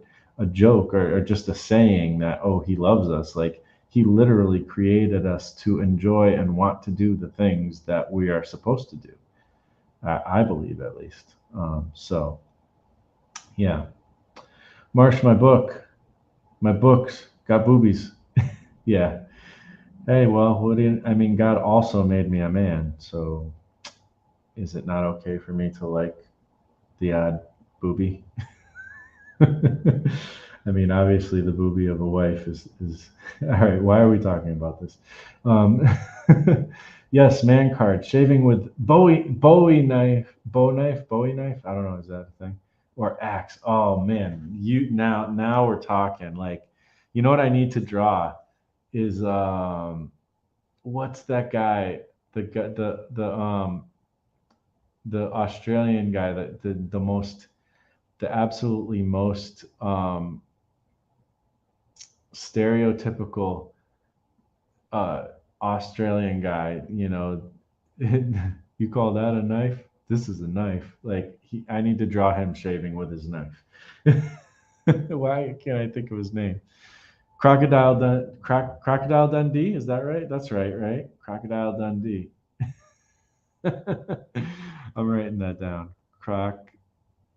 joke or just a saying that, oh, he loves us. Like, he literally created us to enjoy and want to do the things that we are supposed to do. I believe, at least. So yeah. Marsh, my books got boobies. Yeah. Hey, well, I mean, God also made me a man, so is it not okay for me to like the odd boobie? I mean, obviously, the boobie of a wife is all right. Why are we talking about this? Um, yes, man card, shaving with Bowie knife. I don't know, is that a thing? Or axe? Oh man, now we're talking. Like, you know what I need to draw is what's that guy? The Australian guy, that the absolutely most stereotypical uh, Australian guy. You call that a knife? This is a knife. Like, I need to draw him shaving with his knife. Why can't I think of his name? Crocodile Dundee. Is that right? That's right, right? Crocodile Dundee. I'm writing that down. Croc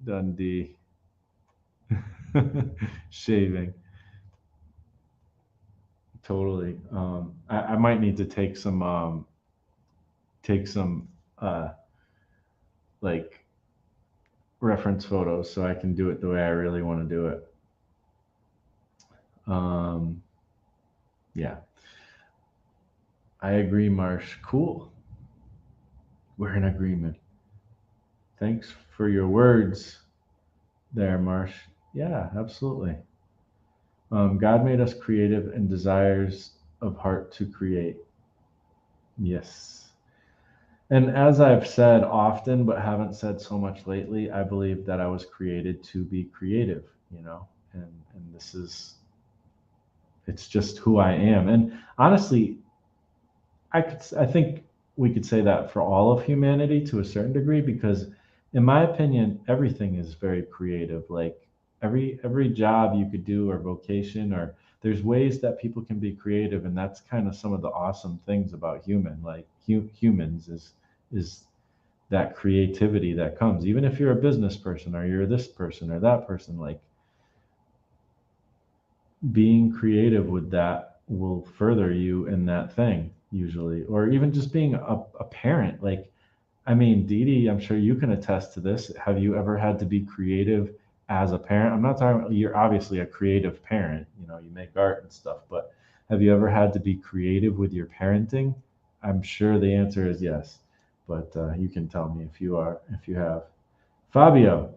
Dundee. Shaving. Totally. I might need to take some uh, like reference photos so I can do it the way I really want to do it. Um, yeah, I agree, Marsh. Cool. We're in agreement. Thanks for your words there, Marsh. Yeah, absolutely. God made us creative and desires of heart to create. Yes. And as I've said often, but haven't said so much lately, I believe that I was created to be creative, and it's just who I am. And honestly, I think we could say that for all of humanity to a certain degree, because in my opinion, everything is very creative. Like, every job you could do, or vocation, or there's ways that people can be creative, and that's kind of some of the awesome things about humans is that creativity that comes, even if you're a business person or you're this person or that person. Like, being creative with that will further you in that thing usually, or even just being a parent. Like, I mean, Dee Dee, I'm sure you can attest to this. Have you ever had to be creative as a parent? I'm not talking about, you're obviously a creative parent, you make art and stuff, but have you ever had to be creative with your parenting? I'm sure the answer is yes, but you can tell me if you have. Fabio,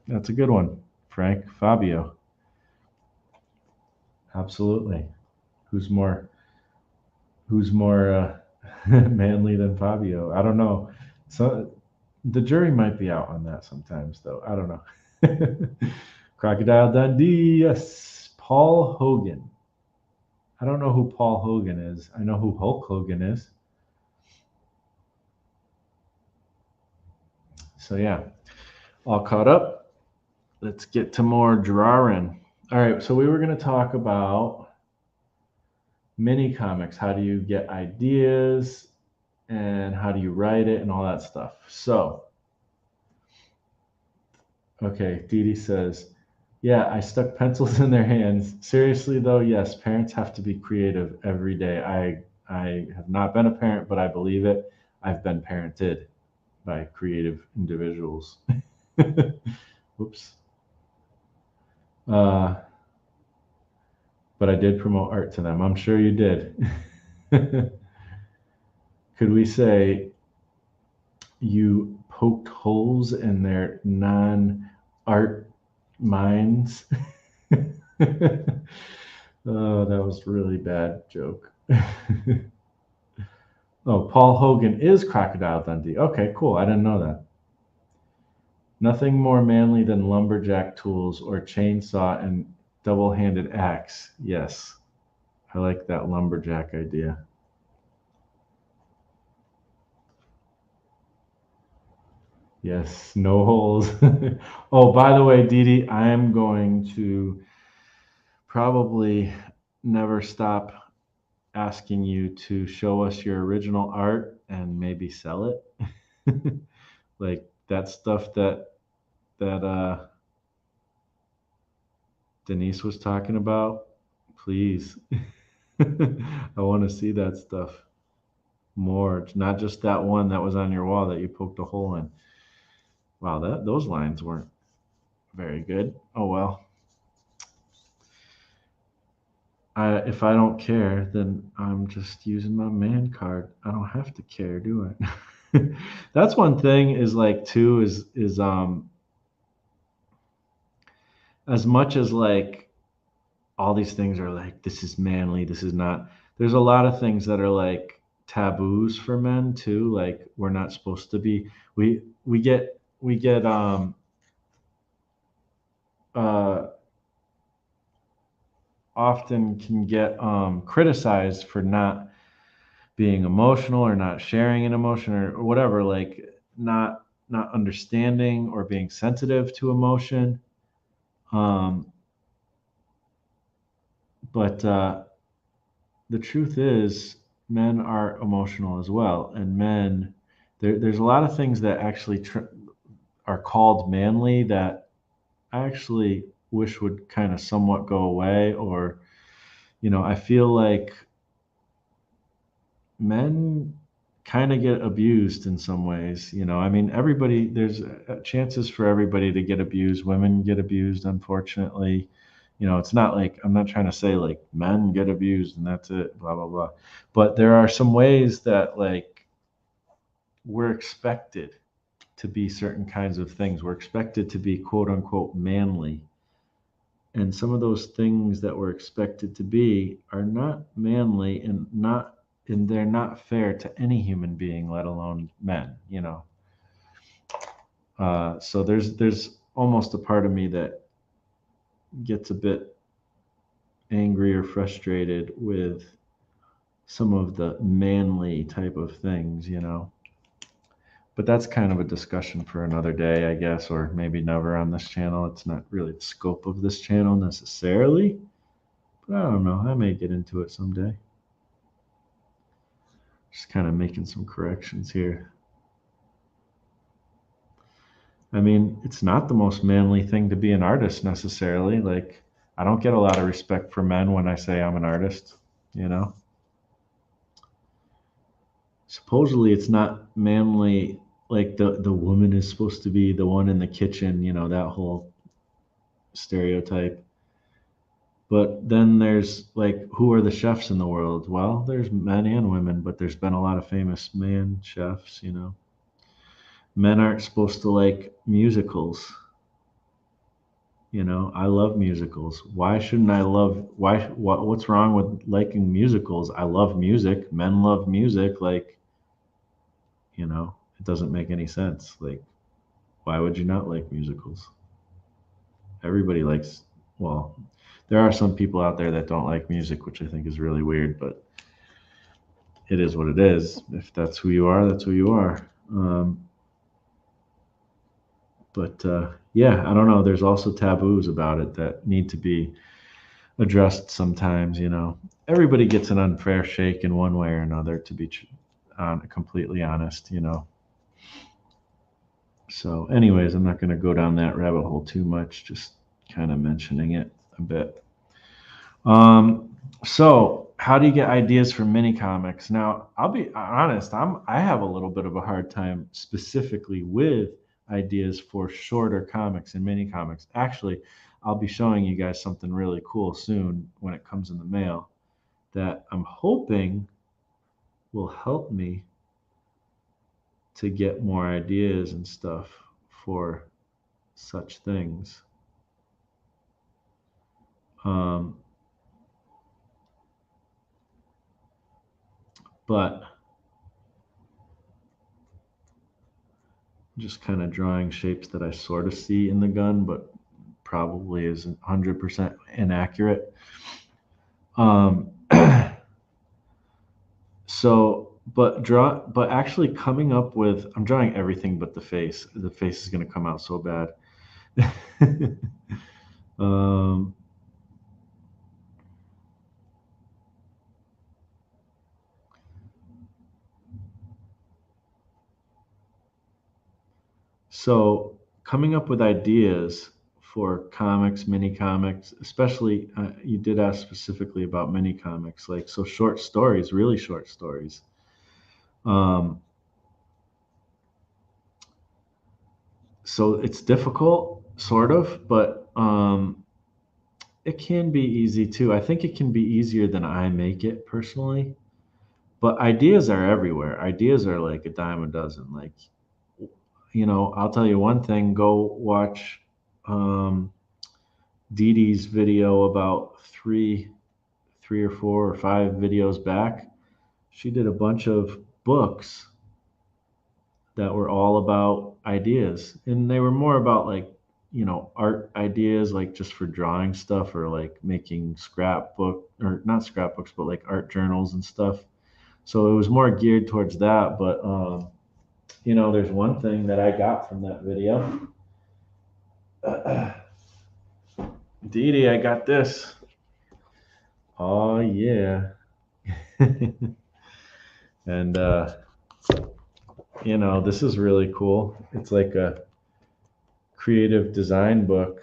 that's a good one. Frank, Fabio, absolutely. Who's more who's more manly than Fabio? I don't know. So the jury might be out on that sometimes, though. I don't know. Crocodile Dundee, yes. Paul Hogan. I don't know who Paul Hogan is. I know who Hulk Hogan is. So yeah, all caught up. Let's get to more drawing. All right, so we were going to talk about mini comics. How do you get ideas, and how do you write it, and all that stuff. So, okay, Dee Dee says, yeah, I stuck pencils in their hands. Seriously, though, yes, parents have to be creative every day. I have not been a parent, but I believe it. I've been parented by creative individuals. Whoops. Uh, but I did promote art to them. I'm sure you did. Could we say you poked holes in their non art minds? Oh, that was really bad joke. Oh, Paul Hogan is Crocodile Dundee. Okay, cool. I didn't know that. Nothing more manly than lumberjack tools or chainsaw and double-handed axe. Yes, I like that lumberjack idea. Yes, no holes. Oh, by the way, Dee Dee, I am going to probably never stop asking you to show us your original art and maybe sell it. Like that stuff that Denise was talking about. Please. I want to see that stuff more, not just that one that was on your wall that you poked a hole in. Wow, that those lines weren't very good. Oh well. If I don't care, then I'm just using my man card. I don't have to care, do I? That's one thing is like too is as much as like all these things are like this is manly, this is not. There's a lot of things that are like taboos for men too. Like we're not supposed to be. We get uh often can get criticized for not being emotional or not sharing an emotion or whatever, like not understanding or being sensitive to emotion. um, but the truth is men are emotional as well, and men there's a lot of things that actually are called manly that I actually wish would kind of somewhat go away, or I feel like men kind of get abused in some ways. I mean, everybody, there's chances for everybody to get abused. Women get abused, unfortunately. It's not like I'm not trying to say like men get abused and that's it, blah, blah, blah. But there are some ways that like we're expected to be certain kinds of things. We're expected to be quote unquote manly. And some of those things that we're expected to be are not manly and they're not fair to any human being, let alone men. So there's almost a part of me that gets a bit angry or frustrated with some of the manly type of things. But that's kind of a discussion for another day, I guess, or maybe never on this channel. It's not really the scope of this channel necessarily, but I don't know. I may get into it someday. Just kind of making some corrections here. I mean, it's not the most manly thing to be an artist necessarily. Like, I don't get a lot of respect for men when I say I'm an artist, you know? Supposedly it's not manly, like the woman is supposed to be the one in the kitchen, that whole stereotype. But then there's like, who are the chefs in the world? Well, there's men and women, but there's been a lot of famous man chefs. Men aren't supposed to like musicals. I love musicals. Why shouldn't I love what's wrong with liking musicals? I love music. Men love music. Like, it doesn't make any sense. Like, why would you not like musicals? Everybody likes, well, there are some people out there that don't like music, which I think is really weird, but it is what it is. If that's who you are, that's who you are. But yeah, I don't know. There's also taboos about it that need to be addressed sometimes. Everybody gets an unfair shake in one way or another, to be completely honest. So anyways, I'm not going to go down that rabbit hole too much, just kind of mentioning it a bit. So how do you get ideas for mini comics? Now, I'll be honest, I have a little bit of a hard time specifically with ideas for shorter comics and mini comics. Actually, I'll be showing you guys something really cool soon when it comes in the mail that I'm hoping will help me to get more ideas and stuff for such things. Um, but just kind of drawing shapes that I sort of see in the gun, but probably isn't 100% inaccurate. Um, but actually coming up with, I'm drawing everything but the face. The face is going to come out so bad. um, so coming up with ideas for comics, mini comics, especially you did ask specifically about mini comics, like so short stories, really short stories. Um, so it's difficult, sort of, but it can be easy too. I think it can be easier than I make it personally. But ideas are everywhere. Ideas are like a dime a dozen. Like, I'll tell you one thing. Go watch um, Dee Dee's video about three or four or five videos back. She did a bunch of books that were all about ideas, and they were more about like art ideas, like just for drawing stuff or like making scrapbook or not scrapbooks, but like art journals and stuff. So it was more geared towards that. But there's one thing that I got from that video. Dee Dee, I got this. Oh yeah. And this is really cool. It's like a creative design book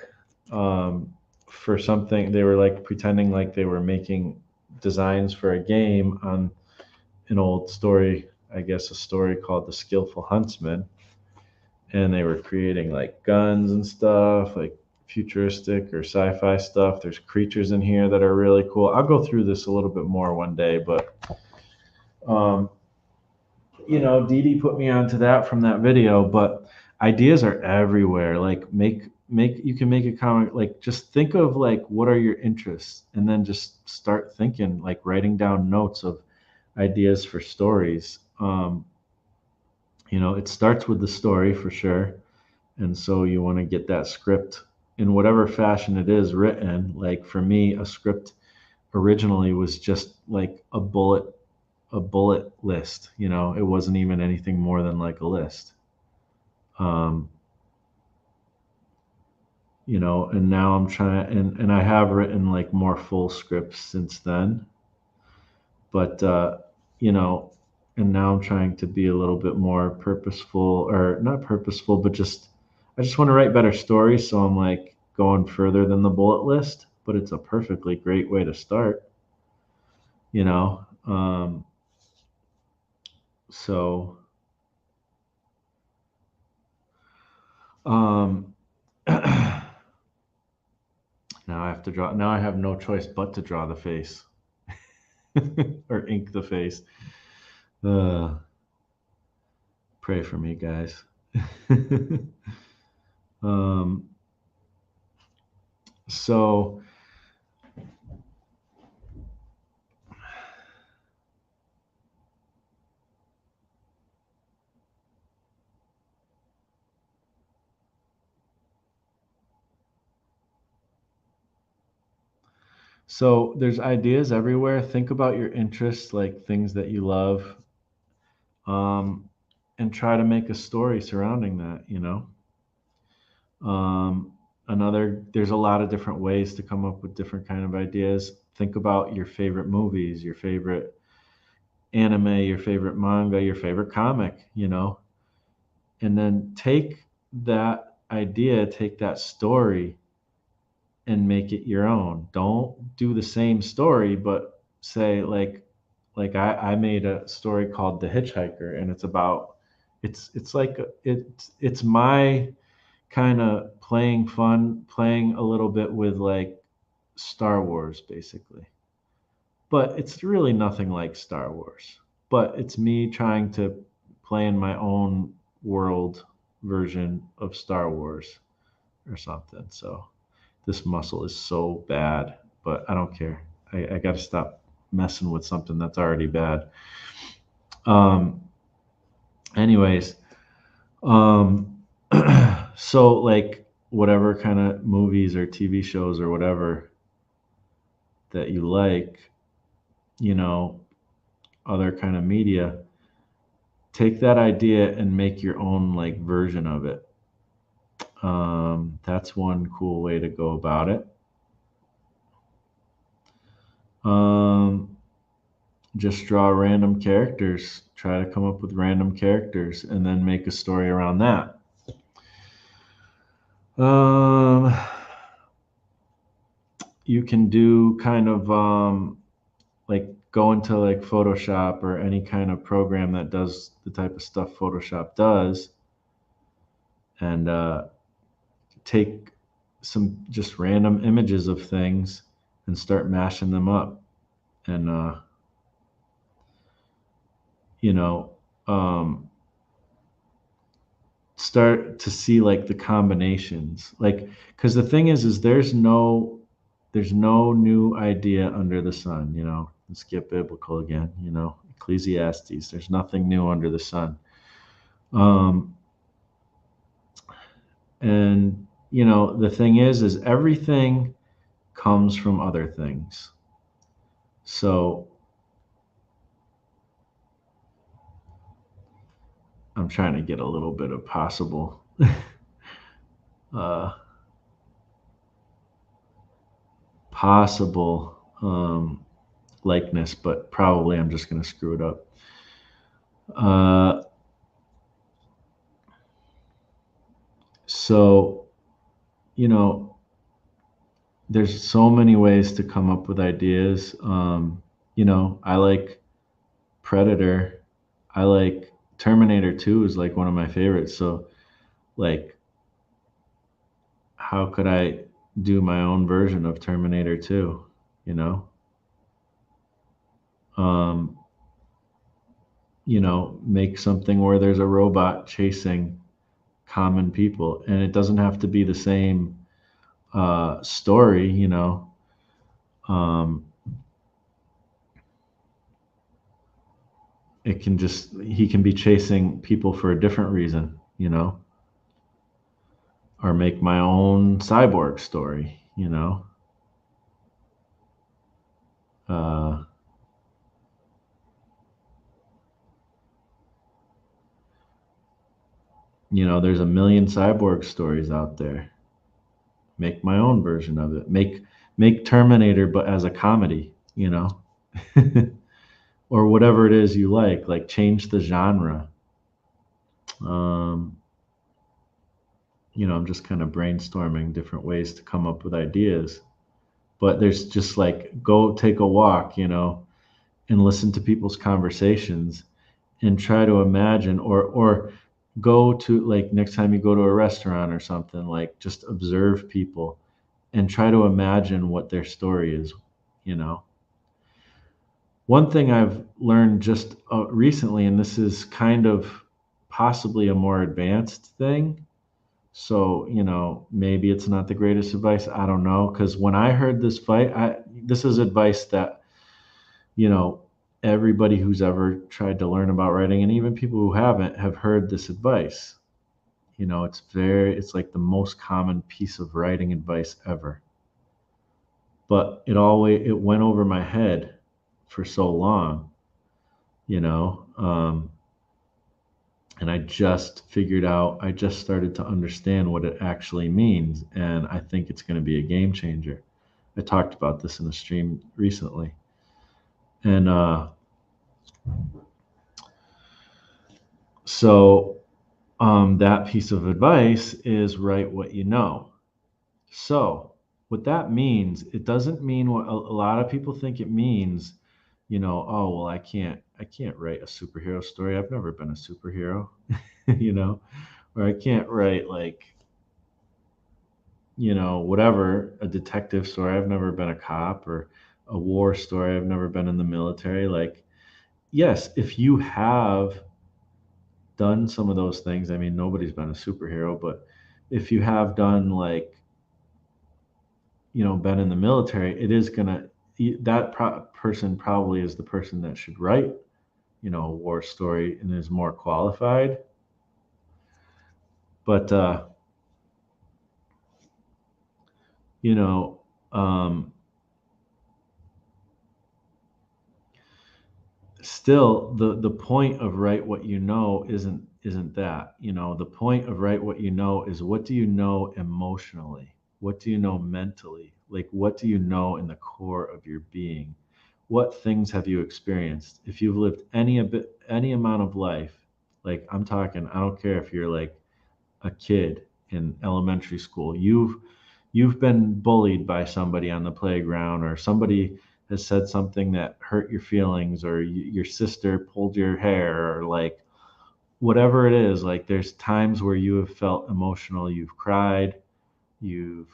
for something. They were like pretending like they were making designs for a game on an old story, I guess a story called The Skillful Huntsman. And they were creating like guns and stuff, like futuristic or sci-fi stuff. There's creatures in here that are really cool. I'll go through this a little bit more one day, but um, Dee Dee put me onto that from that video. But ideas are everywhere. Like you can make a comic. Like just think of like what are your interests, and then just start thinking, like writing down notes of ideas for stories. It starts with the story for sure. And so you want to get that script in whatever fashion it is written. Like for me, a script originally was just like a bullet list. It wasn't even anything more than like a list. Um, and now I'm trying, and I have written like more full scripts since then. But you know, and now I'm trying to be a little bit more purposeful, or not purposeful, but just I just want to write better stories. So I'm like going further than the bullet list, but it's a perfectly great way to start. You know, so um, now I have to draw. Now I have no choice but to draw the face or ink the face. Uh, Pray for me, guys. um, so So there's ideas everywhere. Think about your interests, like things that you love, um, and try to make a story surrounding that. Um, there's a lot of different ways to come up with different kind of ideas. Think about your favorite movies, your favorite anime, your favorite manga, your favorite comic. And then take that idea, take that story, and make it your own. Don't do the same story, but say like I made a story called The Hitchhiker, and it's like it's my kind of playing a little bit with like Star Wars basically. But it's really nothing like Star Wars. But it's me trying to play in my own world version of Star Wars or something. So this muscle is so bad. but I don't care. I got to stop messing with something that's already bad. Um, anyways, um, so like whatever kind of movies or TV shows or whatever that you like, you know, other kind of media, take that idea and make your own like version of it. That's one cool way to go about it. Um, just draw random characters, try to come up with random characters, and then make a story around that. Um, you can do kind of like go into like Photoshop or any kind of program that does the type of stuff Photoshop does, and take some just random images of things and start mashing them up, and you know, um, start to see like the combinations, like because the thing is there's no new idea under the sun. Let's get biblical again. Ecclesiastes, there's nothing new under the sun. um and the thing is everything comes from other things. So I'm trying to get a little bit of uh possible likeness, but probably I'm just going to screw it up. Uh, so, you know, there's so many ways to come up with ideas. I like Predator. I like Terminator 2 is like one of my favorites. So, like, how could I do my own version of Terminator 2? You know, um, make something where there's a robot chasing common people, and it doesn't have to be the same story. Um, it can just he can be chasing people for a different reason, or make my own cyborg story. Uh, there's a million cyborg stories out there. Make my own version of it. Make Terminator, but as a comedy. Or whatever it is you like change the genre. um, I'm just kind of brainstorming different ways to come up with ideas. But there's just like go take a walk, and listen to people's conversations and try to imagine, or go to, like, next time you go to a restaurant or something, like just observe people and try to imagine what their story is. you know One thing I've learned just recently, and this is kind of possibly a more advanced thing, so maybe it's not the greatest advice, I don't know, because when I heard this fight, this is advice that you know everybody who's ever tried to learn about writing, and even people who haven't, have heard this advice. It's like the most common piece of writing advice ever, but it went over my head for so long, you know and I just started to understand what it actually means, and I think it's going to be a game changer. I talked about this in a stream recently, and so that piece of advice is write what you know. So what that means, it doesn't mean what a lot of people think it means. Oh well, I can't write a superhero story. I've never been a superhero, you know, or I can't write, like, whatever, a detective story. I've never been a cop, or a war story. I've never been in the military. Like, yes, if you have done some of those things, I mean, nobody's been a superhero, but if you have done, like, been in the military, it is gonna that person probably is the person that should write, a war story and is more qualified. But you know, um, still the point of write what you know isn't that. The point of write what you know is, what do you know emotionally? What do you know mentally? Like, what do you know in the core of your being? What things have you experienced? If you've lived any amount of life, like I'm talking, I don't care if you're like a kid in elementary school, you've been bullied by somebody on the playground, or somebody has said something that hurt your feelings, or your sister pulled your hair, or like whatever it is. Like, there's times where you have felt emotional, you've cried, you've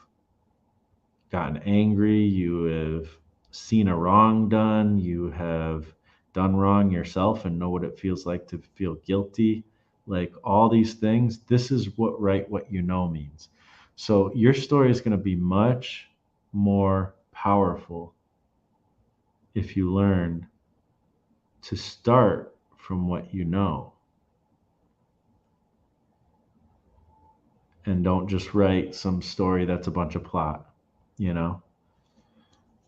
gotten angry, you have seen a wrong done, you have done wrong yourself and know what it feels like to feel guilty. Like, all these things, this is what write what you know means. So your story is going to be much more powerful if you learn to start from what you know, and don't just write some story that's a bunch of plot, you know?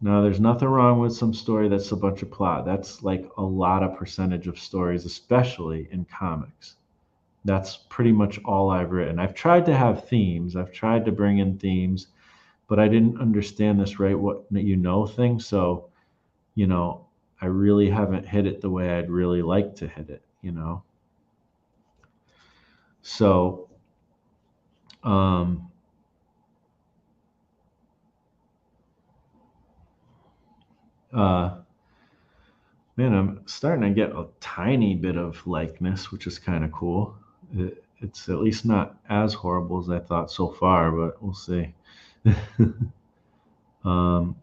Now, there's nothing wrong with some story that's a bunch of plot. That's like a lot of percentage of stories, especially in comics. That's pretty much all I've written. I've tried to have themes, I've tried to bring in themes, but I didn't understand this right what you know thing. So, you know, I really haven't hit it the way I'd really like to hit it. So, um, uh, man, I'm starting to get a tiny bit of likeness, which is kind of cool. It's at least not as horrible as I thought so far, but we'll see. um,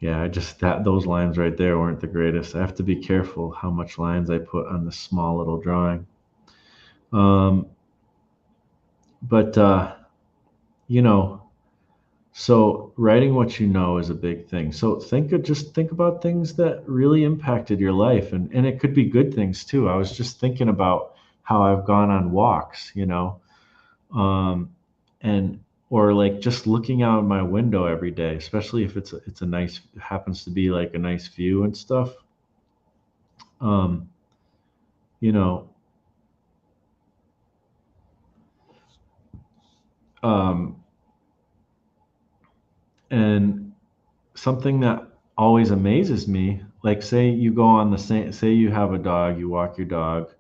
yeah, I just that those lines right there weren't the greatest. I have to be careful how much lines I put on this small little drawing. Um, but you know, so writing what you know is a big thing. So think about things that really impacted your life, and it could be good things too. I was just thinking about how I've gone on walks, um, and or like just looking out of my window every day, especially if it's a nice, happens to be like a nice view and stuff. Um, you know, um, and something that always amazes me, like say you go on the same, say you have a dog, you walk your dog,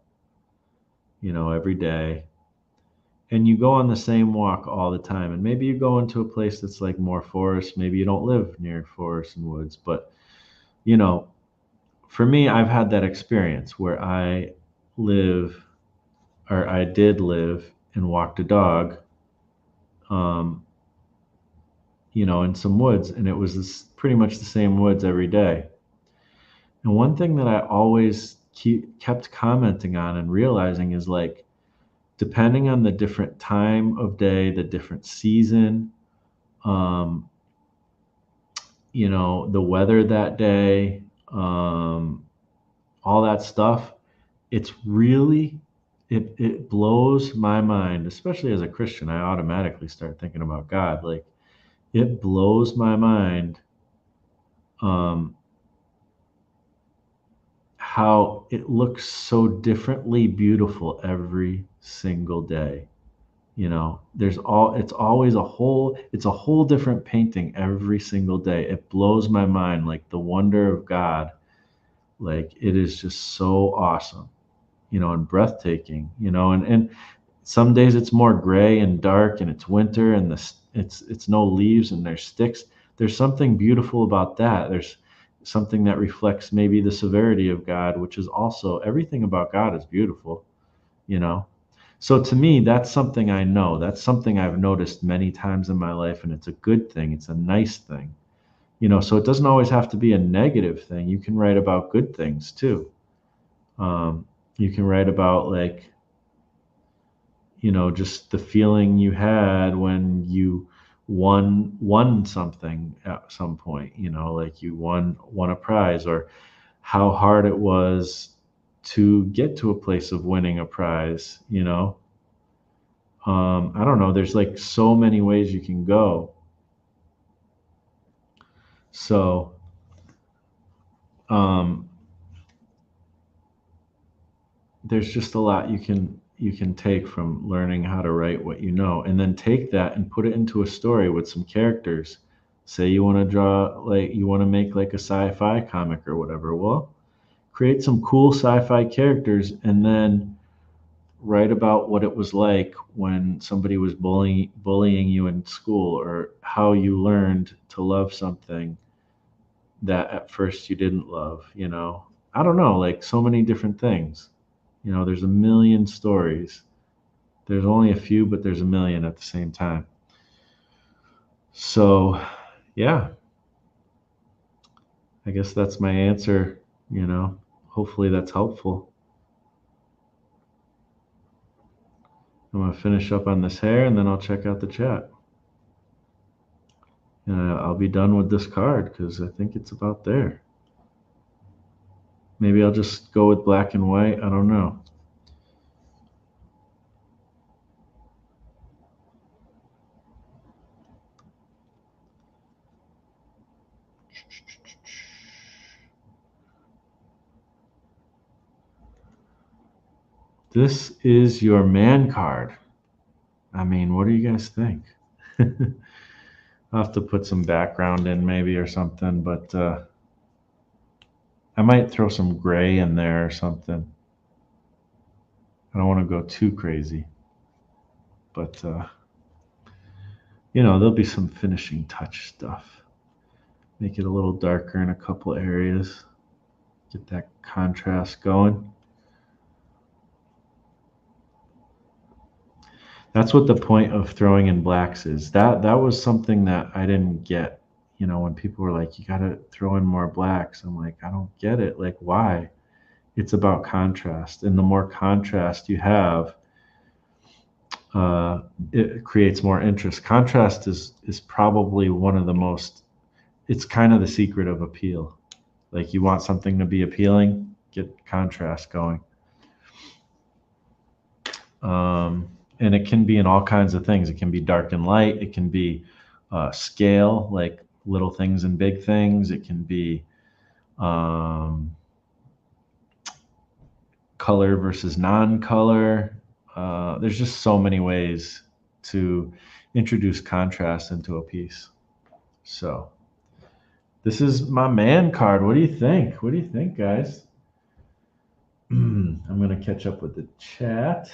every day, and you go on the same walk all the time, and maybe you go into a place that's like more forest, maybe you don't live near forests and woods, but you know for me, I've had that experience where live I did live and walked a dog, um, in some woods, and it was pretty much the same woods every day. And one thing that I always kept commenting on and realizing is, like, depending on the different time of day, the different season, um, the weather that day, all that stuff, it's really, it blows my mind, especially as a Christian. I automatically start thinking about God. Like, it blows my mind, um, how it looks so differently beautiful every single day. It's a whole different painting every single day. It blows my mind, like the wonder of God. Like, it is just so awesome, and breathtaking, and some days it's more gray and dark and it's winter and it's no leaves and there's sticks. There's something beautiful about that. There's something that reflects maybe the severity of God, which is also, everything about God is beautiful, you know. So to me, that's something I know. That's something I've noticed many times in my life, and it's a good thing. It's a nice thing. So it doesn't always have to be a negative thing. You can write about good things too. You can write about, like, just the feeling you had when you won something at some point, like you won a prize, or how hard it was to get to a place of winning a prize. I don't know, there's like so many ways you can go. So um there's just a lot you can take from learning how to write what you know, and then take that and put it into a story with some characters. Say you want to draw, like you want to make like a sci-fi comic or whatever. Well, create some cool sci-fi characters and then write about what it was like when somebody was bullying you in school, or how you learned to love something that at first you didn't love. I don't know, like so many different things. There's a million stories. There's only a few, but there's a million at the same time. So, yeah, I guess that's my answer. Hopefully that's helpful. I'm going to finish up on this hair and then I'll check out the chat. I'll be done with this card because I think it's about there. Maybe I'll just go with black and white. I don't know. This is your man card. I mean, what do you guys think? I'll have to put some background in maybe or something, but I might throw some gray in there or something. I don't want to go too crazy, but there'll be some finishing touch stuff. Make it a little darker in a couple areas. Get that contrast going. That's what the point of throwing in blacks is. That was something that I didn't get. When people were like, "You got to throw in more blacks," I'm like, I don't get it. Like, why? It's about contrast, and the more contrast you have, it creates more interest. Contrast is probably one of the most. It's kind of the secret of appeal. Like, you want something to be appealing, get contrast going. And it can be in all kinds of things. It can be dark and light. It can be scale, like little things and big things. It can be color versus non-color. There's just so many ways to introduce contrast into a piece. So this is my man card. What do you think? What do you think, guys? I'm going to catch up with the chat.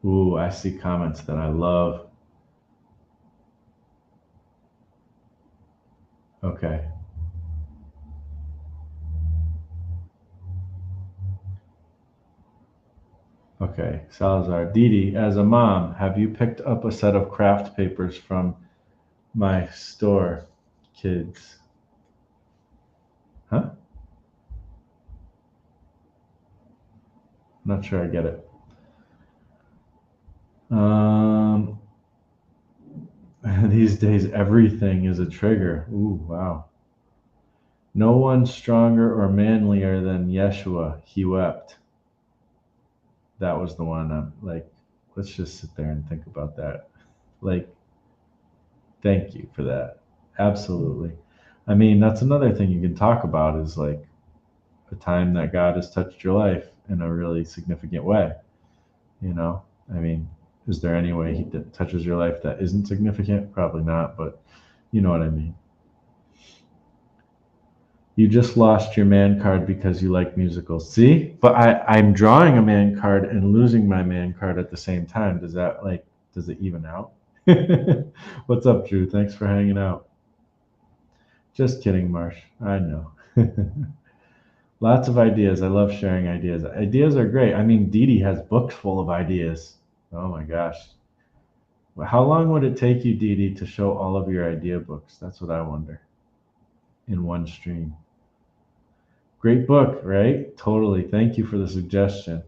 Ooh, I see comments that I love. Okay. Okay, Salazar. Didi, as a mom, have you picked up a set of craft papers from my store, kids? Huh? Not sure I get it. These days, everything is a trigger. Ooh, wow. No one stronger or manlier than Yeshua. He wept. That was the one. I'm like, let's just sit there and think about that. Like, thank you for that. Absolutely. I mean, that's another thing you can talk about is like a time that God has touched your life in a really significant way. I mean, is there any way He touches your life that isn't significant? Probably not, but you know what I mean. You just lost your man card because you like musicals. See? But I'm drawing a man card and losing my man card at the same time. Does it even out? What's up, Drew? Thanks for hanging out. Just kidding, Marsh. I know. Lots of ideas. I love sharing ideas. Ideas are great. I mean, Didi has books full of ideas. Oh my gosh. How long would it take you, Didi, to show all of your idea books? That's what I wonder. In one stream. Great book, right? Totally. Thank you for the suggestion.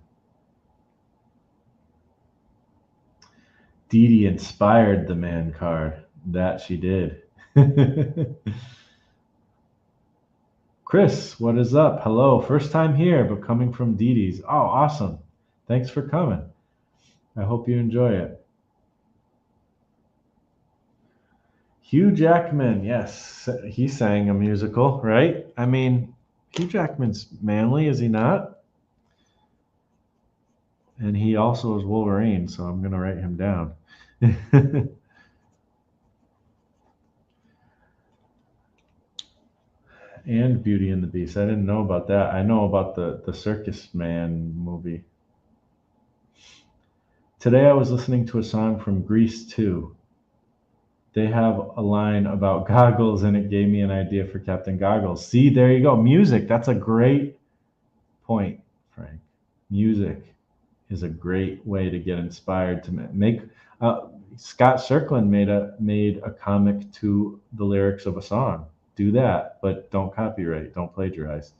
Dee Dee inspired the man card. That she did. Chris, what is up? Hello. First time here, but coming from Dee Dee's. Oh, awesome. Thanks for coming. I hope you enjoy it. Hugh Jackman, yes, he sang a musical, right? I mean, Hugh Jackman's manly, is he not? And he also is Wolverine, so I'm going to write him down. And Beauty and the Beast. I didn't know about that. I know about the Circus Man movie. Today I was listening to a song from Grease 2. They have a line about goggles, and it gave me an idea for Captain Goggles. See, there you go. Music. That's a great point, Frank. Music is a great way to get inspired to make. Scott Serklin made a comic to the lyrics of a song. Do that, but don't copyright. Don't plagiarize.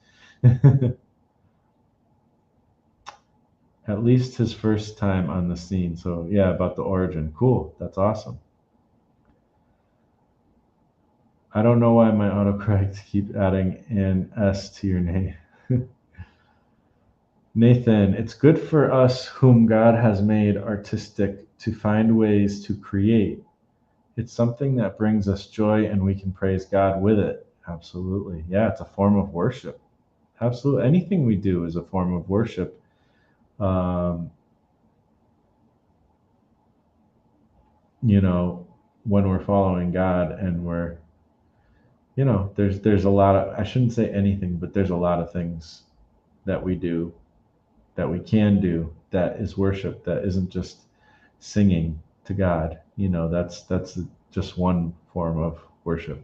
At least his first time on the scene. So yeah, about the origin. Cool. That's awesome. I don't know why my autocorrect keeps adding an S to your name. Nathan, it's good for us whom God has made artistic to find ways to create. It's something that brings us joy and we can praise God with it. Absolutely. Yeah, it's a form of worship. Absolutely. Anything we do is a form of worship. You know, when we're following God and we're, you know, there's a lot of, I shouldn't say anything, but there's a lot of things that we do, that we can do, that is worship, that isn't just singing to God. You know, that's just one form of worship.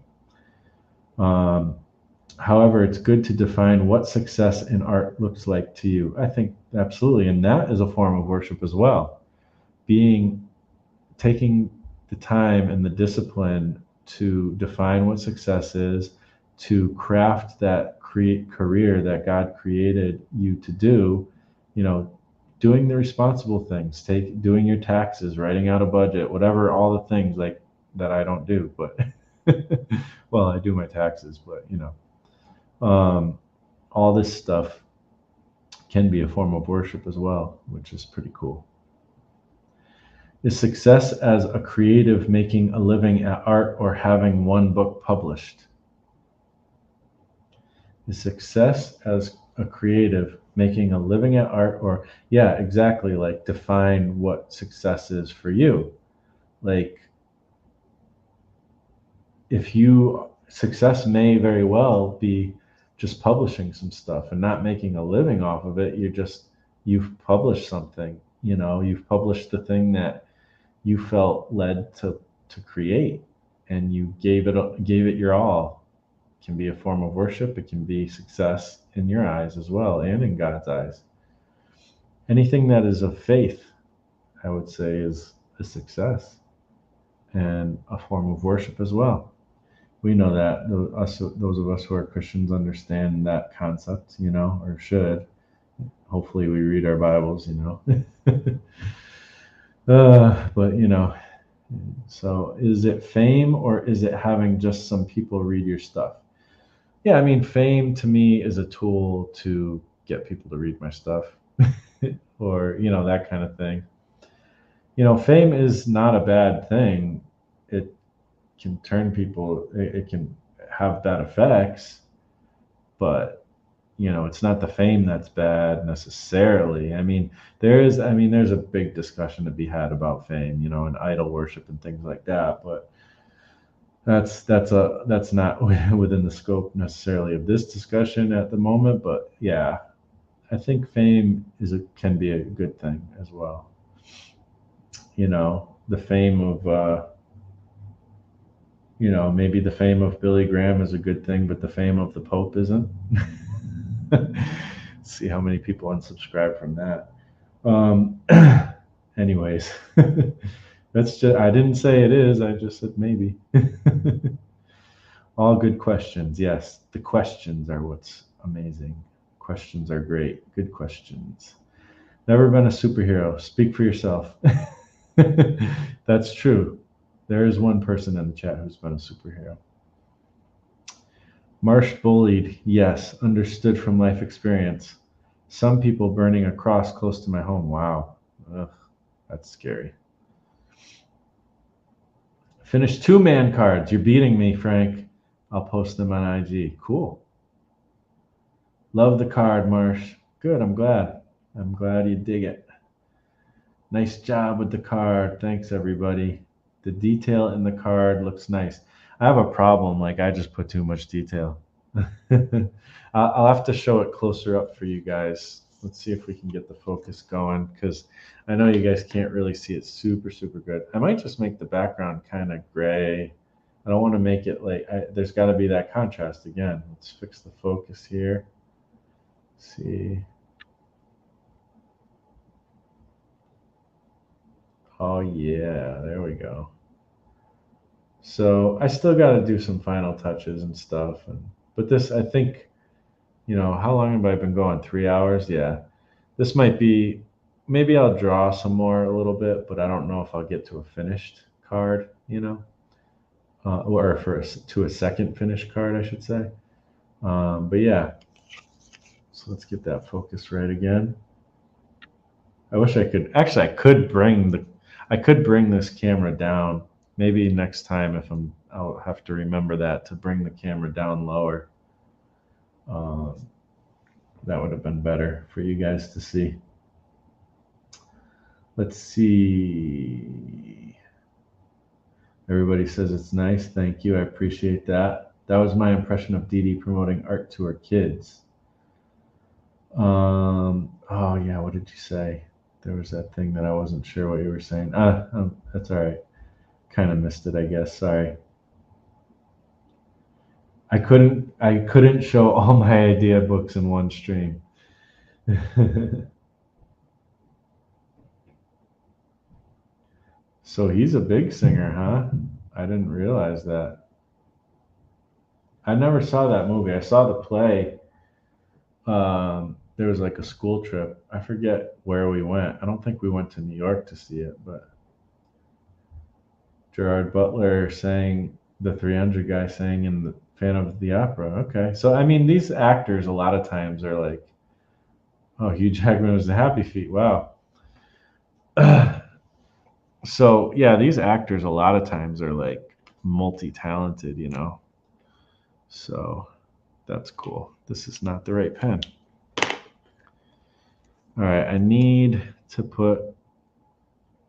However, it's good to define what success in art looks like to you. I think absolutely, and that is a form of worship as well. Taking the time and the discipline to define what success is, to craft that career that God created you to do, you know, doing the responsible things, doing your taxes, writing out a budget, whatever, all the things like that I don't do, but well, I do my taxes, but you know, all this stuff can be a form of worship as well, which is pretty cool. Is success as a creative making a living at art or having one book published? Is success as a creative making a living at art or, yeah, exactly, like define what success is for you. Like, success may very well be just publishing some stuff and not making a living off of it. You've published something, you know, you've published the thing that you felt led to create, and you gave it your all. It can be a form of worship. It can be success in your eyes as well, and in God's eyes. Anything that is of faith, I would say, is a success and a form of worship as well. We know that those of us who are Christians understand that concept, you know, or should. Hopefully, we read our Bibles, you know. But you know, so is it fame or is it having just some people read your stuff? Yeah, I mean, fame to me is a tool to get people to read my stuff, or you know, that kind of thing. You know, fame is not a bad thing. It can turn people. It can have bad effects, but you know, it's not the fame that's bad necessarily. I mean, there's a big discussion to be had about fame, you know, and idol worship and things like that, but that's not within the scope necessarily of this discussion at the moment. But yeah, I think fame can be a good thing as well. You know, the fame of you know, maybe the fame of Billy Graham is a good thing, but the fame of the Pope isn't. See how many people unsubscribe from that. Anyways, I didn't say it is, I just said maybe. All good questions. Yes, the questions are what's amazing. Questions are great. Good questions. Never been a superhero. Speak for yourself. That's true. There is one person in the chat who's been a superhero. Marsh bullied. Yes, understood from life experience. Some people burning a cross close to my home. Wow. Ugh, that's scary. Finished 2 man cards. You're beating me, Frank. I'll post them on IG. Cool. Love the card, Marsh. Good. I'm glad. I'm glad you dig it. Nice job with the card. Thanks, everybody. The detail in the card looks nice. I have a problem. Like, I just put too much detail. I'll have to show it closer up for you guys. Let's see if we can get the focus going, because I know you guys can't really see it super, super good. I might just make the background kind of gray. I don't want to make it like, there's got to be that contrast again. Let's fix the focus here. See. Oh yeah, there we go. So I still got to do some final touches and stuff. But this, I think, how long have I been going? 3 hours? Yeah. This might be, maybe I'll draw some more a little bit, but I don't know if I'll get to a finished card, or to a second finished card, I should say. But yeah, so let's get that focus right again. I wish I could, actually, I could bring this camera down. Maybe next time I'll have to remember that, to bring the camera down lower. That would have been better for you guys to see. Let's see. Everybody says it's nice. Thank you. I appreciate that. That was my impression of Dee Dee promoting art to her kids. Oh yeah, what did you say? There was that thing that I wasn't sure what you were saying. That's all right. Kind of missed it, I guess. Sorry. I couldn't show all my idea books in one stream. So he's a big singer, huh? I didn't realize that. I never saw that movie. I saw the play. There was like a school trip. I forget where we went. I don't think we went to New York to see it, but Gerard Butler sang, the 300 guy sang in the Fan of the Opera. Okay. So, I mean, these actors a lot of times are like, oh, Hugh Jackman was the Happy Feet. Wow. So, yeah, these actors a lot of times are like multi-talented, So that's cool. This is not the right pen. All right, I need to put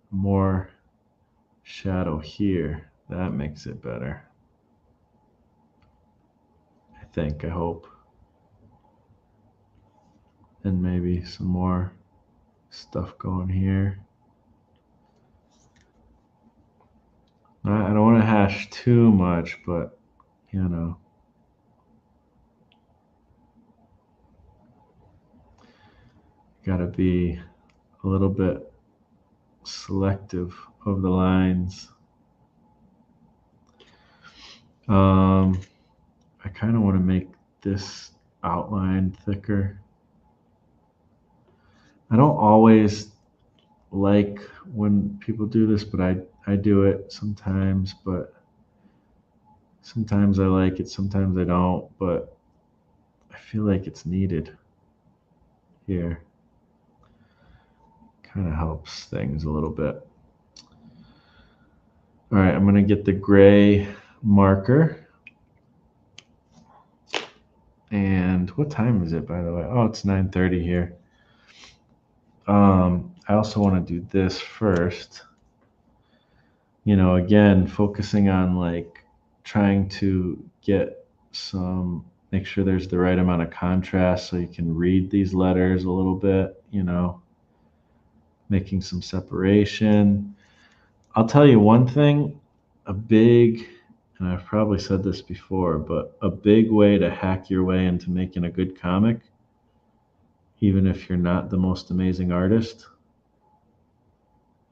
more shadow here. That makes it better. I hope. And maybe some more stuff going here. I don't want to hash too much, but got to be a little bit selective of the lines. I kind of want to make this outline thicker. I don't always like when people do this, but I do it sometimes, but sometimes I like it, sometimes I don't, but I feel like it's needed here. Kind of helps things a little bit. All right, I'm going to get the gray marker. And what time is it, by the way? Oh, it's 9:30 here. I also want to do this first. Again, focusing on like trying to make sure there's the right amount of contrast so you can read these letters a little bit, making some separation. I'll tell you one thing, and I've probably said this before, but a big way to hack your way into making a good comic, even if you're not the most amazing artist,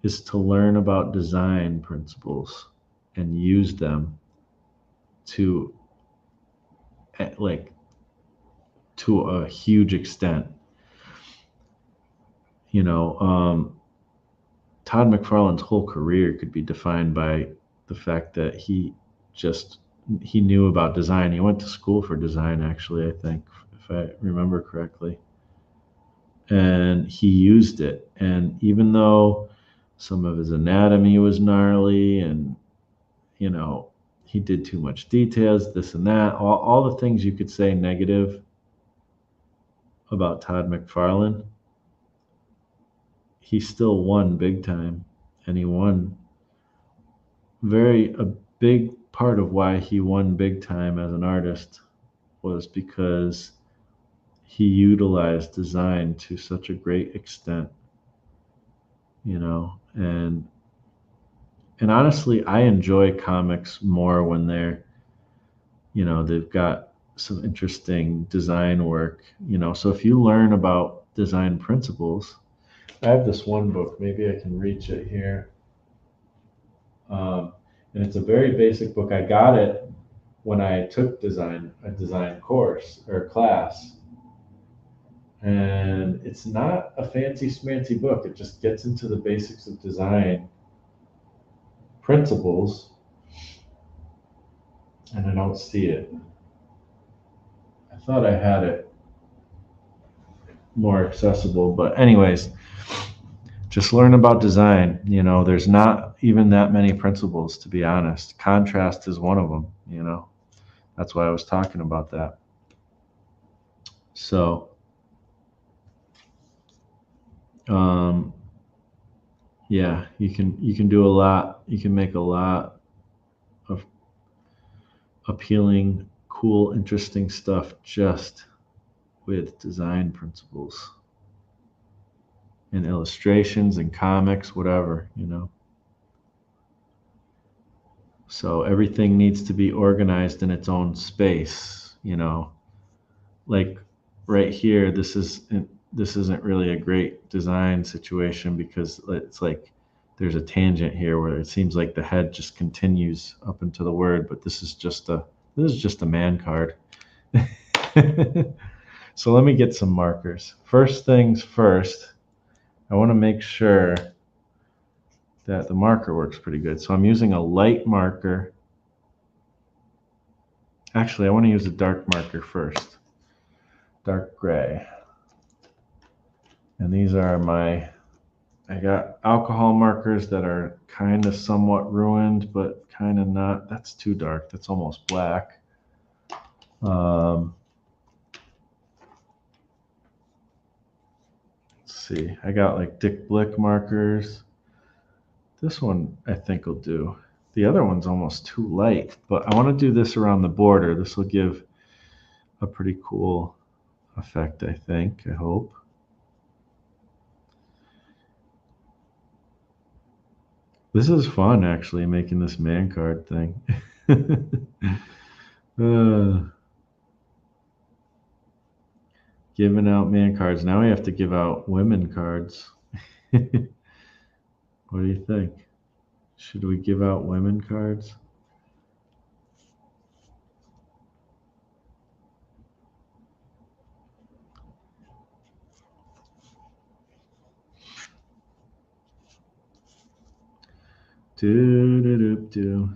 is to learn about design principles and use them to to a huge extent. Todd McFarlane's whole career could be defined by the fact that just he knew about design. He went to school for design, actually, I think, if I remember correctly. And he used it. And even though some of his anatomy was gnarly and, he did too much details, this and that, all the things you could say negative about Todd McFarlane, he still won big time. And he won a big part of why he won big time as an artist was because he utilized design to such a great extent, and honestly, I enjoy comics more when they've got some interesting design work, so if you learn about design principles. I have this one book, maybe I can reach it here. And it's a very basic book. I got it when I took a design course or class. And it's not a fancy smancy book. It just gets into the basics of design principles. And I don't see it. I thought I had it more accessible. But anyways, just learn about design. There's not even that many principles, to be honest. Contrast is one of them, That's why I was talking about that. So, yeah, you can do a lot. You can make a lot of appealing, cool, interesting stuff just with design principles and illustrations and comics, whatever, So everything needs to be organized in its own space, Like right here, this isn't really a great design situation because it's like there's a tangent here where it seems like the head just continues up into the word, but this is just a man card. So let me get some markers. First things first, I want to make sure that the marker works pretty good. So I'm using a light marker. Actually, I want to use a dark marker first. Dark gray. And these are I got alcohol markers that are kind of somewhat ruined, but kind of not. That's too dark. That's almost black. Let's see. I got like Dick Blick markers. This one I think will do. The other one's almost too light, but I want to do this around the border. This will give a pretty cool effect, I think. I hope. This is fun, actually, making this man card thing. Giving out man cards. Now we have to give out women cards. What do you think? Should we give out women cards? Do.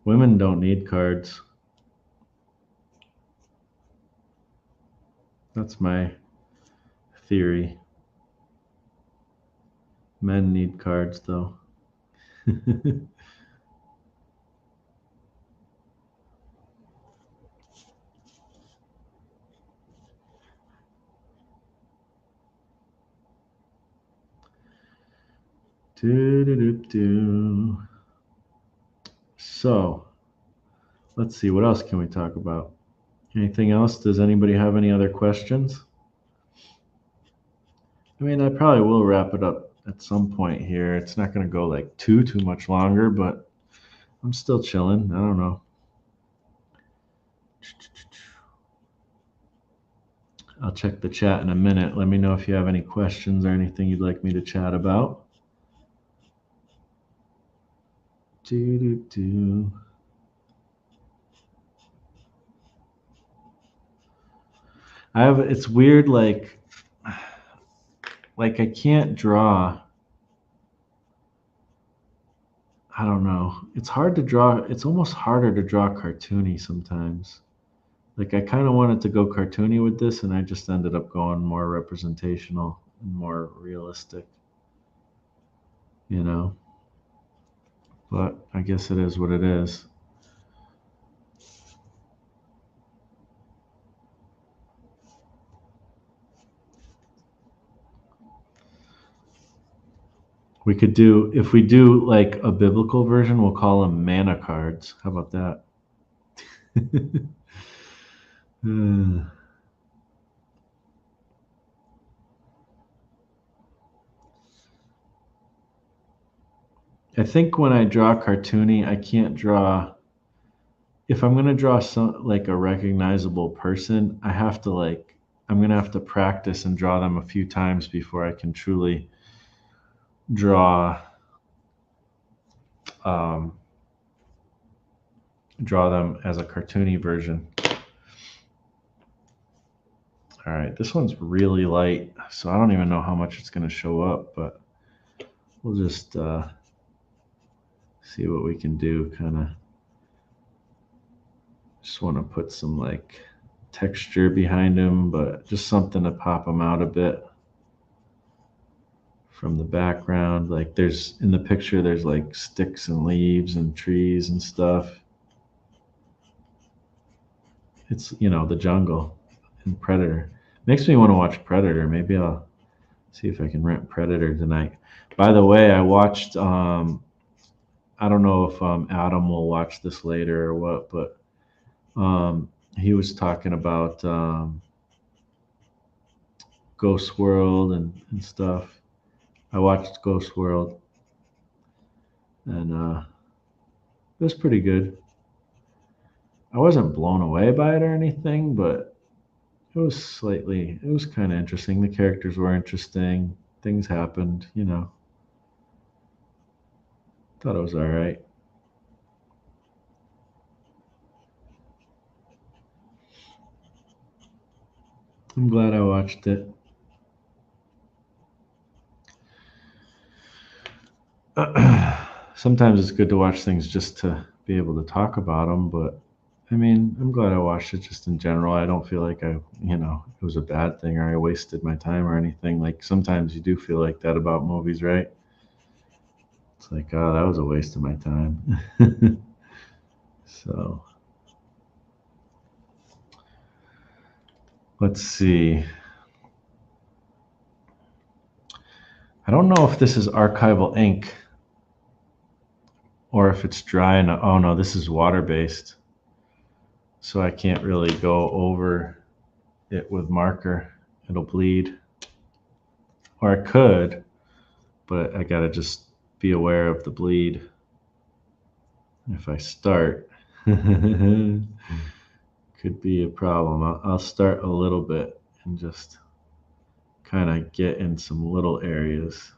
Women don't need cards. That's my theory. Men need cards, though. Do. So, let's see. What else can we talk about? Anything else? Does anybody have any other questions? I mean, I probably will wrap it up at some point here. It's not going to go like too much longer, but I'm still chilling. I don't know. I'll check the chat in a minute. Let me know if you have any questions or anything you'd like me to chat about. it's weird, like I can't draw. I don't know. It's hard to draw. It's almost harder to draw cartoony sometimes. Like I kind of wanted to go cartoony with this, and I just ended up going more representational and more realistic, you know. But I guess it is what it is. We could do, if we do like a biblical version, we'll call them manna cards. How about that? Uh, I think when I draw cartoony, I can't draw. If I'm gonna draw some like a recognizable person, I have to like I'm gonna have to practice and draw them a few times before I can truly draw um, draw them as a cartoony version. All right, this one's really light, so I don't even know how much it's gonna show up, but we'll just see what we can do. Kind of just want to put some like texture behind him, but just something to pop him out a bit from the background. Like there's in the picture, there's like sticks and leaves and trees and stuff. It's, the jungle and Predator. Makes me want to watch Predator. Maybe I'll see if I can rent Predator tonight. By the way, I watched. I don't know if Adam will watch this later or what, but he was talking about Ghost World and stuff. I watched Ghost World, and it was pretty good. I wasn't blown away by it or anything, but it was kind of interesting. The characters were interesting. Things happened. Thought it was all right. I'm glad I watched it. Sometimes it's good to watch things just to be able to talk about them, but I mean, I'm glad I watched it just in general. I don't feel like it was a bad thing or I wasted my time or anything. Like sometimes you do feel like that about movies, right? It's like, oh, that was a waste of my time. So let's see. I don't know if this is archival ink or if it's dry enough. Oh no, this is water based. So I can't really go over it with marker. It'll bleed. Or I could, but I gotta just be aware of the bleed. If I start, could be a problem. I'll start a little bit and just kind of get in some little areas.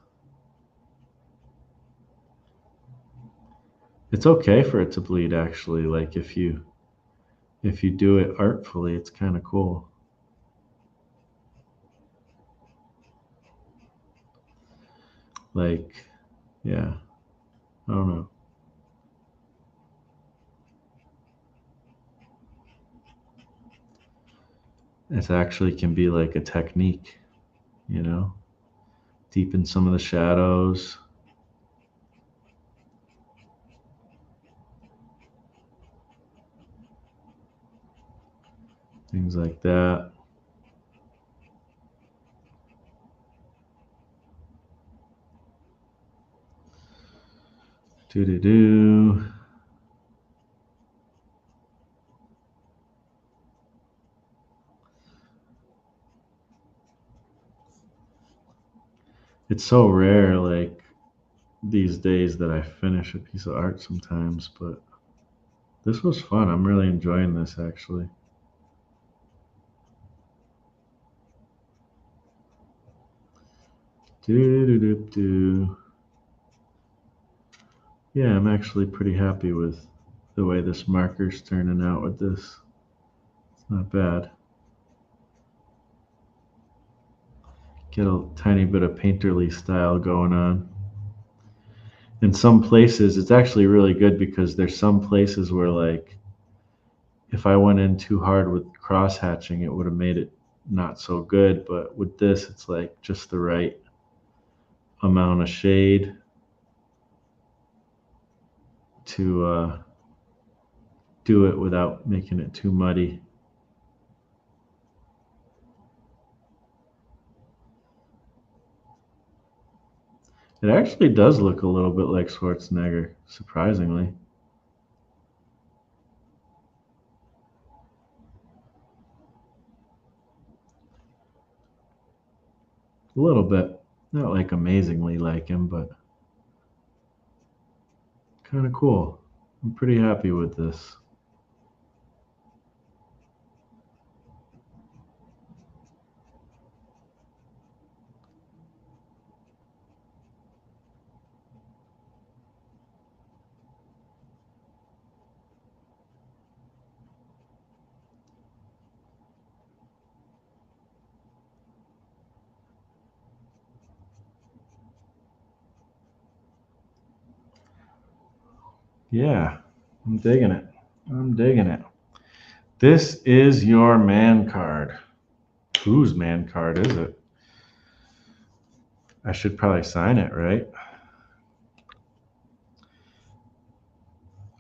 It's okay for it to bleed actually. Like if you do it artfully, it's kind of cool. Like, yeah, I don't know. It actually can be like a technique, you know, deepen some of the shadows, things like that. Do do do. It's so rare, like these days, that I finish a piece of art sometimes, but this was fun. I'm really enjoying this actually. Do do do do. Yeah, I'm actually pretty happy with the way this marker's turning out with this. It's not bad. Get a tiny bit of painterly style going on. In some places, it's actually really good because there's some places where, like, if I went in too hard with cross hatching, it would have made it not so good. But with this, it's like just the right amount of shade to do it without making it too muddy. It actually does look a little bit like Schwarzenegger, surprisingly. A little bit. Not like amazingly like him, but kind of cool. I'm pretty happy with this. Yeah, I'm digging it. I'm digging it. This is your man card. Whose man card is it? I should probably sign it, right?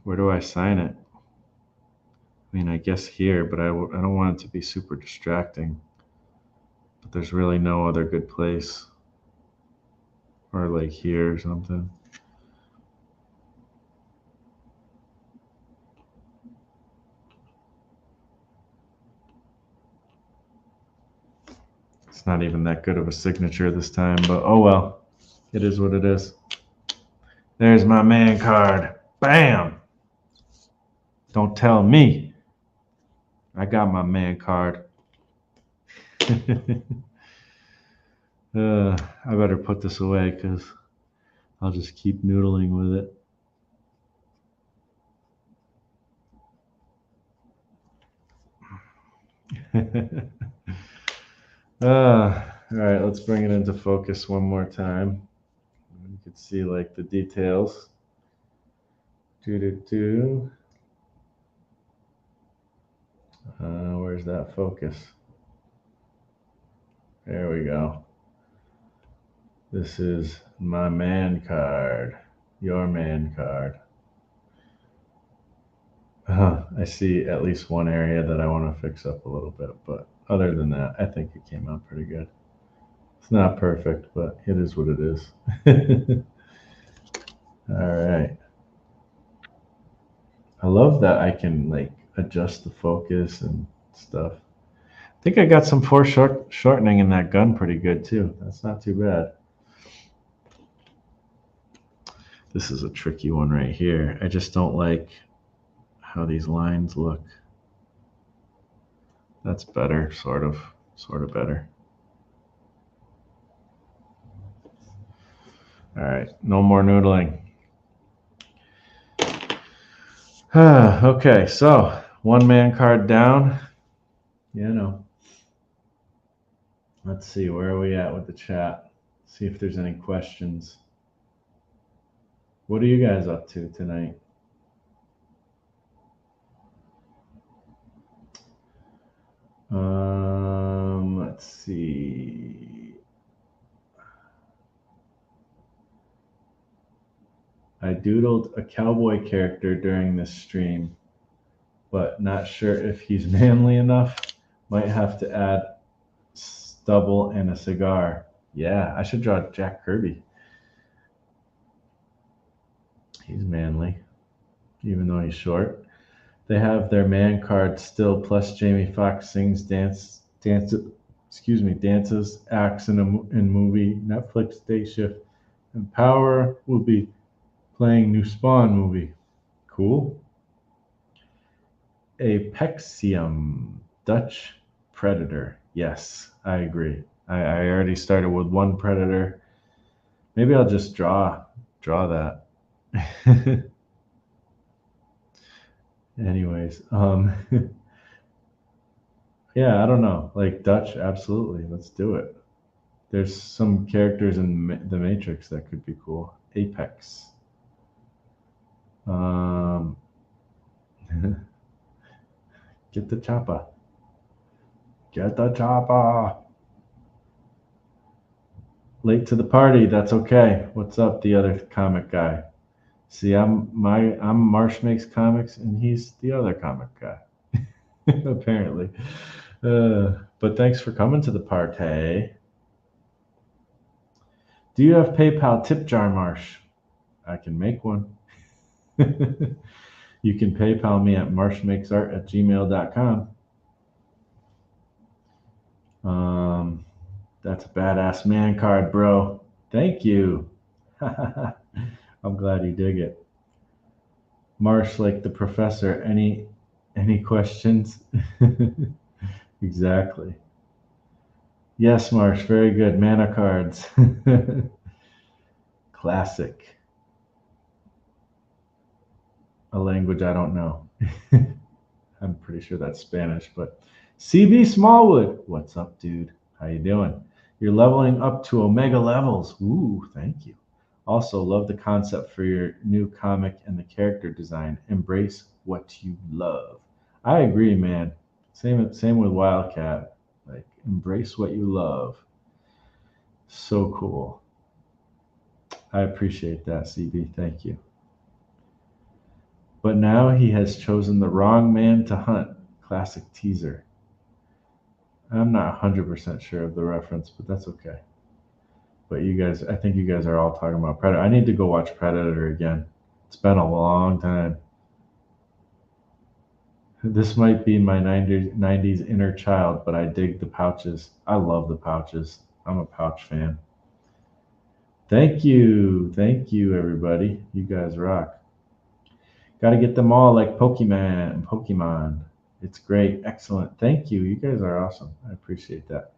Where do I sign it? I mean, I guess here, but I don't want it to be super distracting. But there's really no other good place. Or like here or something. It's not even that good of a signature this time, but oh well. It is what it is. There's my man card. Bam! Don't tell me. I got my man card. I better put this away because I'll just keep noodling with it. All right, let's bring it into focus one more time. You can see like the details. Do. Where's that focus? There we go. This is my man card. Your man card. I see at least one area that I want to fix up a little bit, but other than that, I think it came out pretty good. It's not perfect, but it is what it is. All right. I love that I can like adjust the focus and stuff. I think I got some foreshortening in that gun pretty good too. That's not too bad. This is a tricky one right here. I just don't like how these lines look. That's better, sort of better. All right, no more noodling. Okay, so one man card down. You know, let's see, where are we at with the chat? See if there's any questions. What are you guys up to tonight? Let's see. I doodled a cowboy character during this stream, but not sure if he's manly enough. Might have to add stubble and a cigar. Yeah, I should draw Jack Kirby. He's manly, even though he's short. They have their man card still, plus Jamie Foxx sings, dances, acts in movie, Netflix day shift, and Power will be playing new Spawn movie. Cool. Apexium, Dutch Predator. Yes, I agree. I already started with one Predator. Maybe I'll just draw that. Anyways, yeah, I don't know. Like Dutch, absolutely. Let's do it. There's some characters in the Matrix that could be cool. Apex. Um, get the chopper. Get the chopper. Late to the party. That's okay. What's up, the other comic guy? See, I'm Marsh Makes Comics, and he's the other comic guy, apparently. But thanks for coming to the party. Do you have PayPal tip jar, Marsh? I can make one. You can PayPal me at marshmakesart@gmail.com. That's a badass man card, bro. Thank you. I'm glad you dig it. Marsh, like the professor, any questions? Exactly. Yes, Marsh, very good. Mana cards. Classic. A language I don't know. I'm pretty sure that's Spanish, but CB Smallwood, what's up, dude? How you doing? You're leveling up to Omega levels. Ooh, thank you. Also, love the concept for your new comic and the character design. Embrace what you love. I agree, man. Same with Wildcat. Like, embrace what you love. So cool. I appreciate that, CB. Thank you. But now he has chosen the wrong man to hunt. Classic teaser. I'm not 100% sure of the reference, but that's okay. But you guys, I think you guys are all talking about Predator. I need to go watch Predator again. It's been a long time. This might be my 90s inner child, but I dig the pouches. I love the pouches. I'm a pouch fan. Thank you. Thank you, everybody. You guys rock. Got to get them all like Pokemon. It's great. Excellent. Thank you. You guys are awesome. I appreciate that.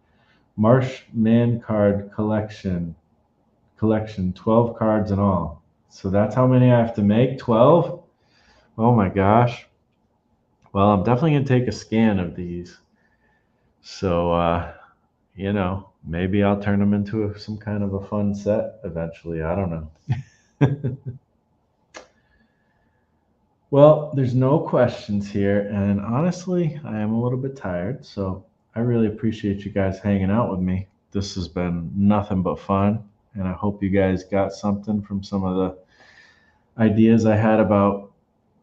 Marsh Man card collection. 12 cards in all. So that's how many I have to make? 12? Oh my gosh. Well, I'm definitely going to take a scan of these. So, maybe I'll turn them into some kind of a fun set eventually. I don't know. Well, there's no questions here. And honestly, I am a little bit tired. So I really appreciate you guys hanging out with me. This has been nothing but fun. And I hope you guys got something from some of the ideas I had about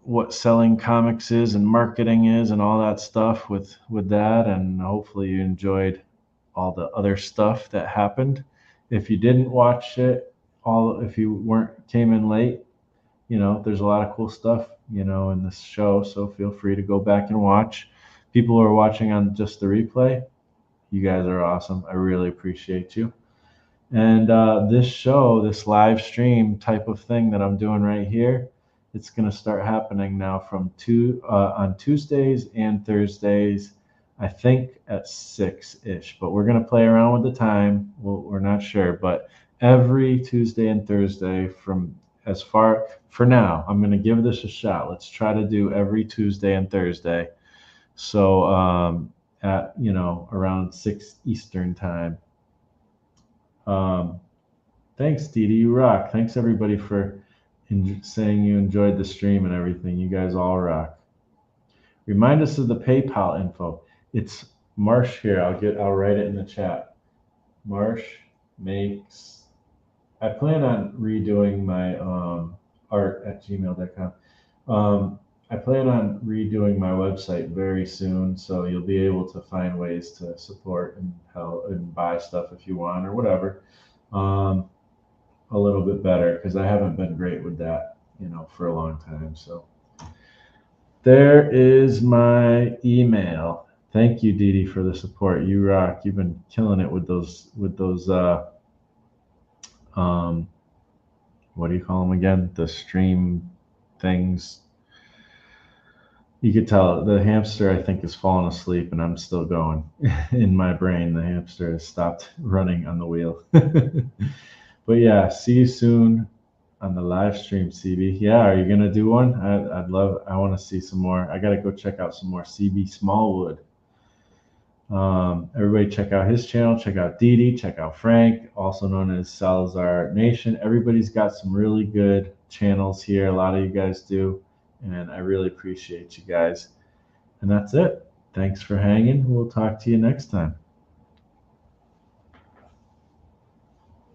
what selling comics is and marketing is and all that stuff with that. And hopefully you enjoyed all the other stuff that happened. If you didn't watch it, if you weren't came in late, there's a lot of cool stuff, in this show. So feel free to go back and watch. People who are watching on just the replay, you guys are awesome. I really appreciate you. And this live stream type of thing that I'm doing right here, it's going to start happening now from on Tuesdays and Thursdays, I think at 6-ish. But we're going to play around with the time. We're not sure, but every Tuesday and Thursday for now, I'm going to give this a shot. Let's try to do every Tuesday and Thursday. So at around 6 Eastern time. Thanks, Dee Dee. You rock. Thanks, everybody, for saying you enjoyed the stream and everything. You guys all rock. Remind us of the PayPal info. It's Marsh here. I'll write it in the chat. Marsh makes. I plan on redoing my art@gmail.com. I plan on redoing my website very soon, so you'll be able to find ways to support and help and buy stuff if you want or whatever. A little bit better because I haven't been great with that, for a long time. So there is my email. Thank you, Dee Dee, for the support. You rock. You've been killing it with those what do you call them again? The stream things. You could tell the hamster, I think, is falling asleep, and I'm still going. In my brain, the hamster has stopped running on the wheel. But yeah, see you soon on the live stream, CB. Yeah, are you gonna do one? I want to see some more. I gotta go check out some more CB Smallwood. Everybody check out his channel, check out Didi, check out Frank, also known as Salazar Nation. Everybody's got some really good channels here. A lot of you guys do, and I really appreciate you guys. And that's it. Thanks for hanging. We'll talk to you next time.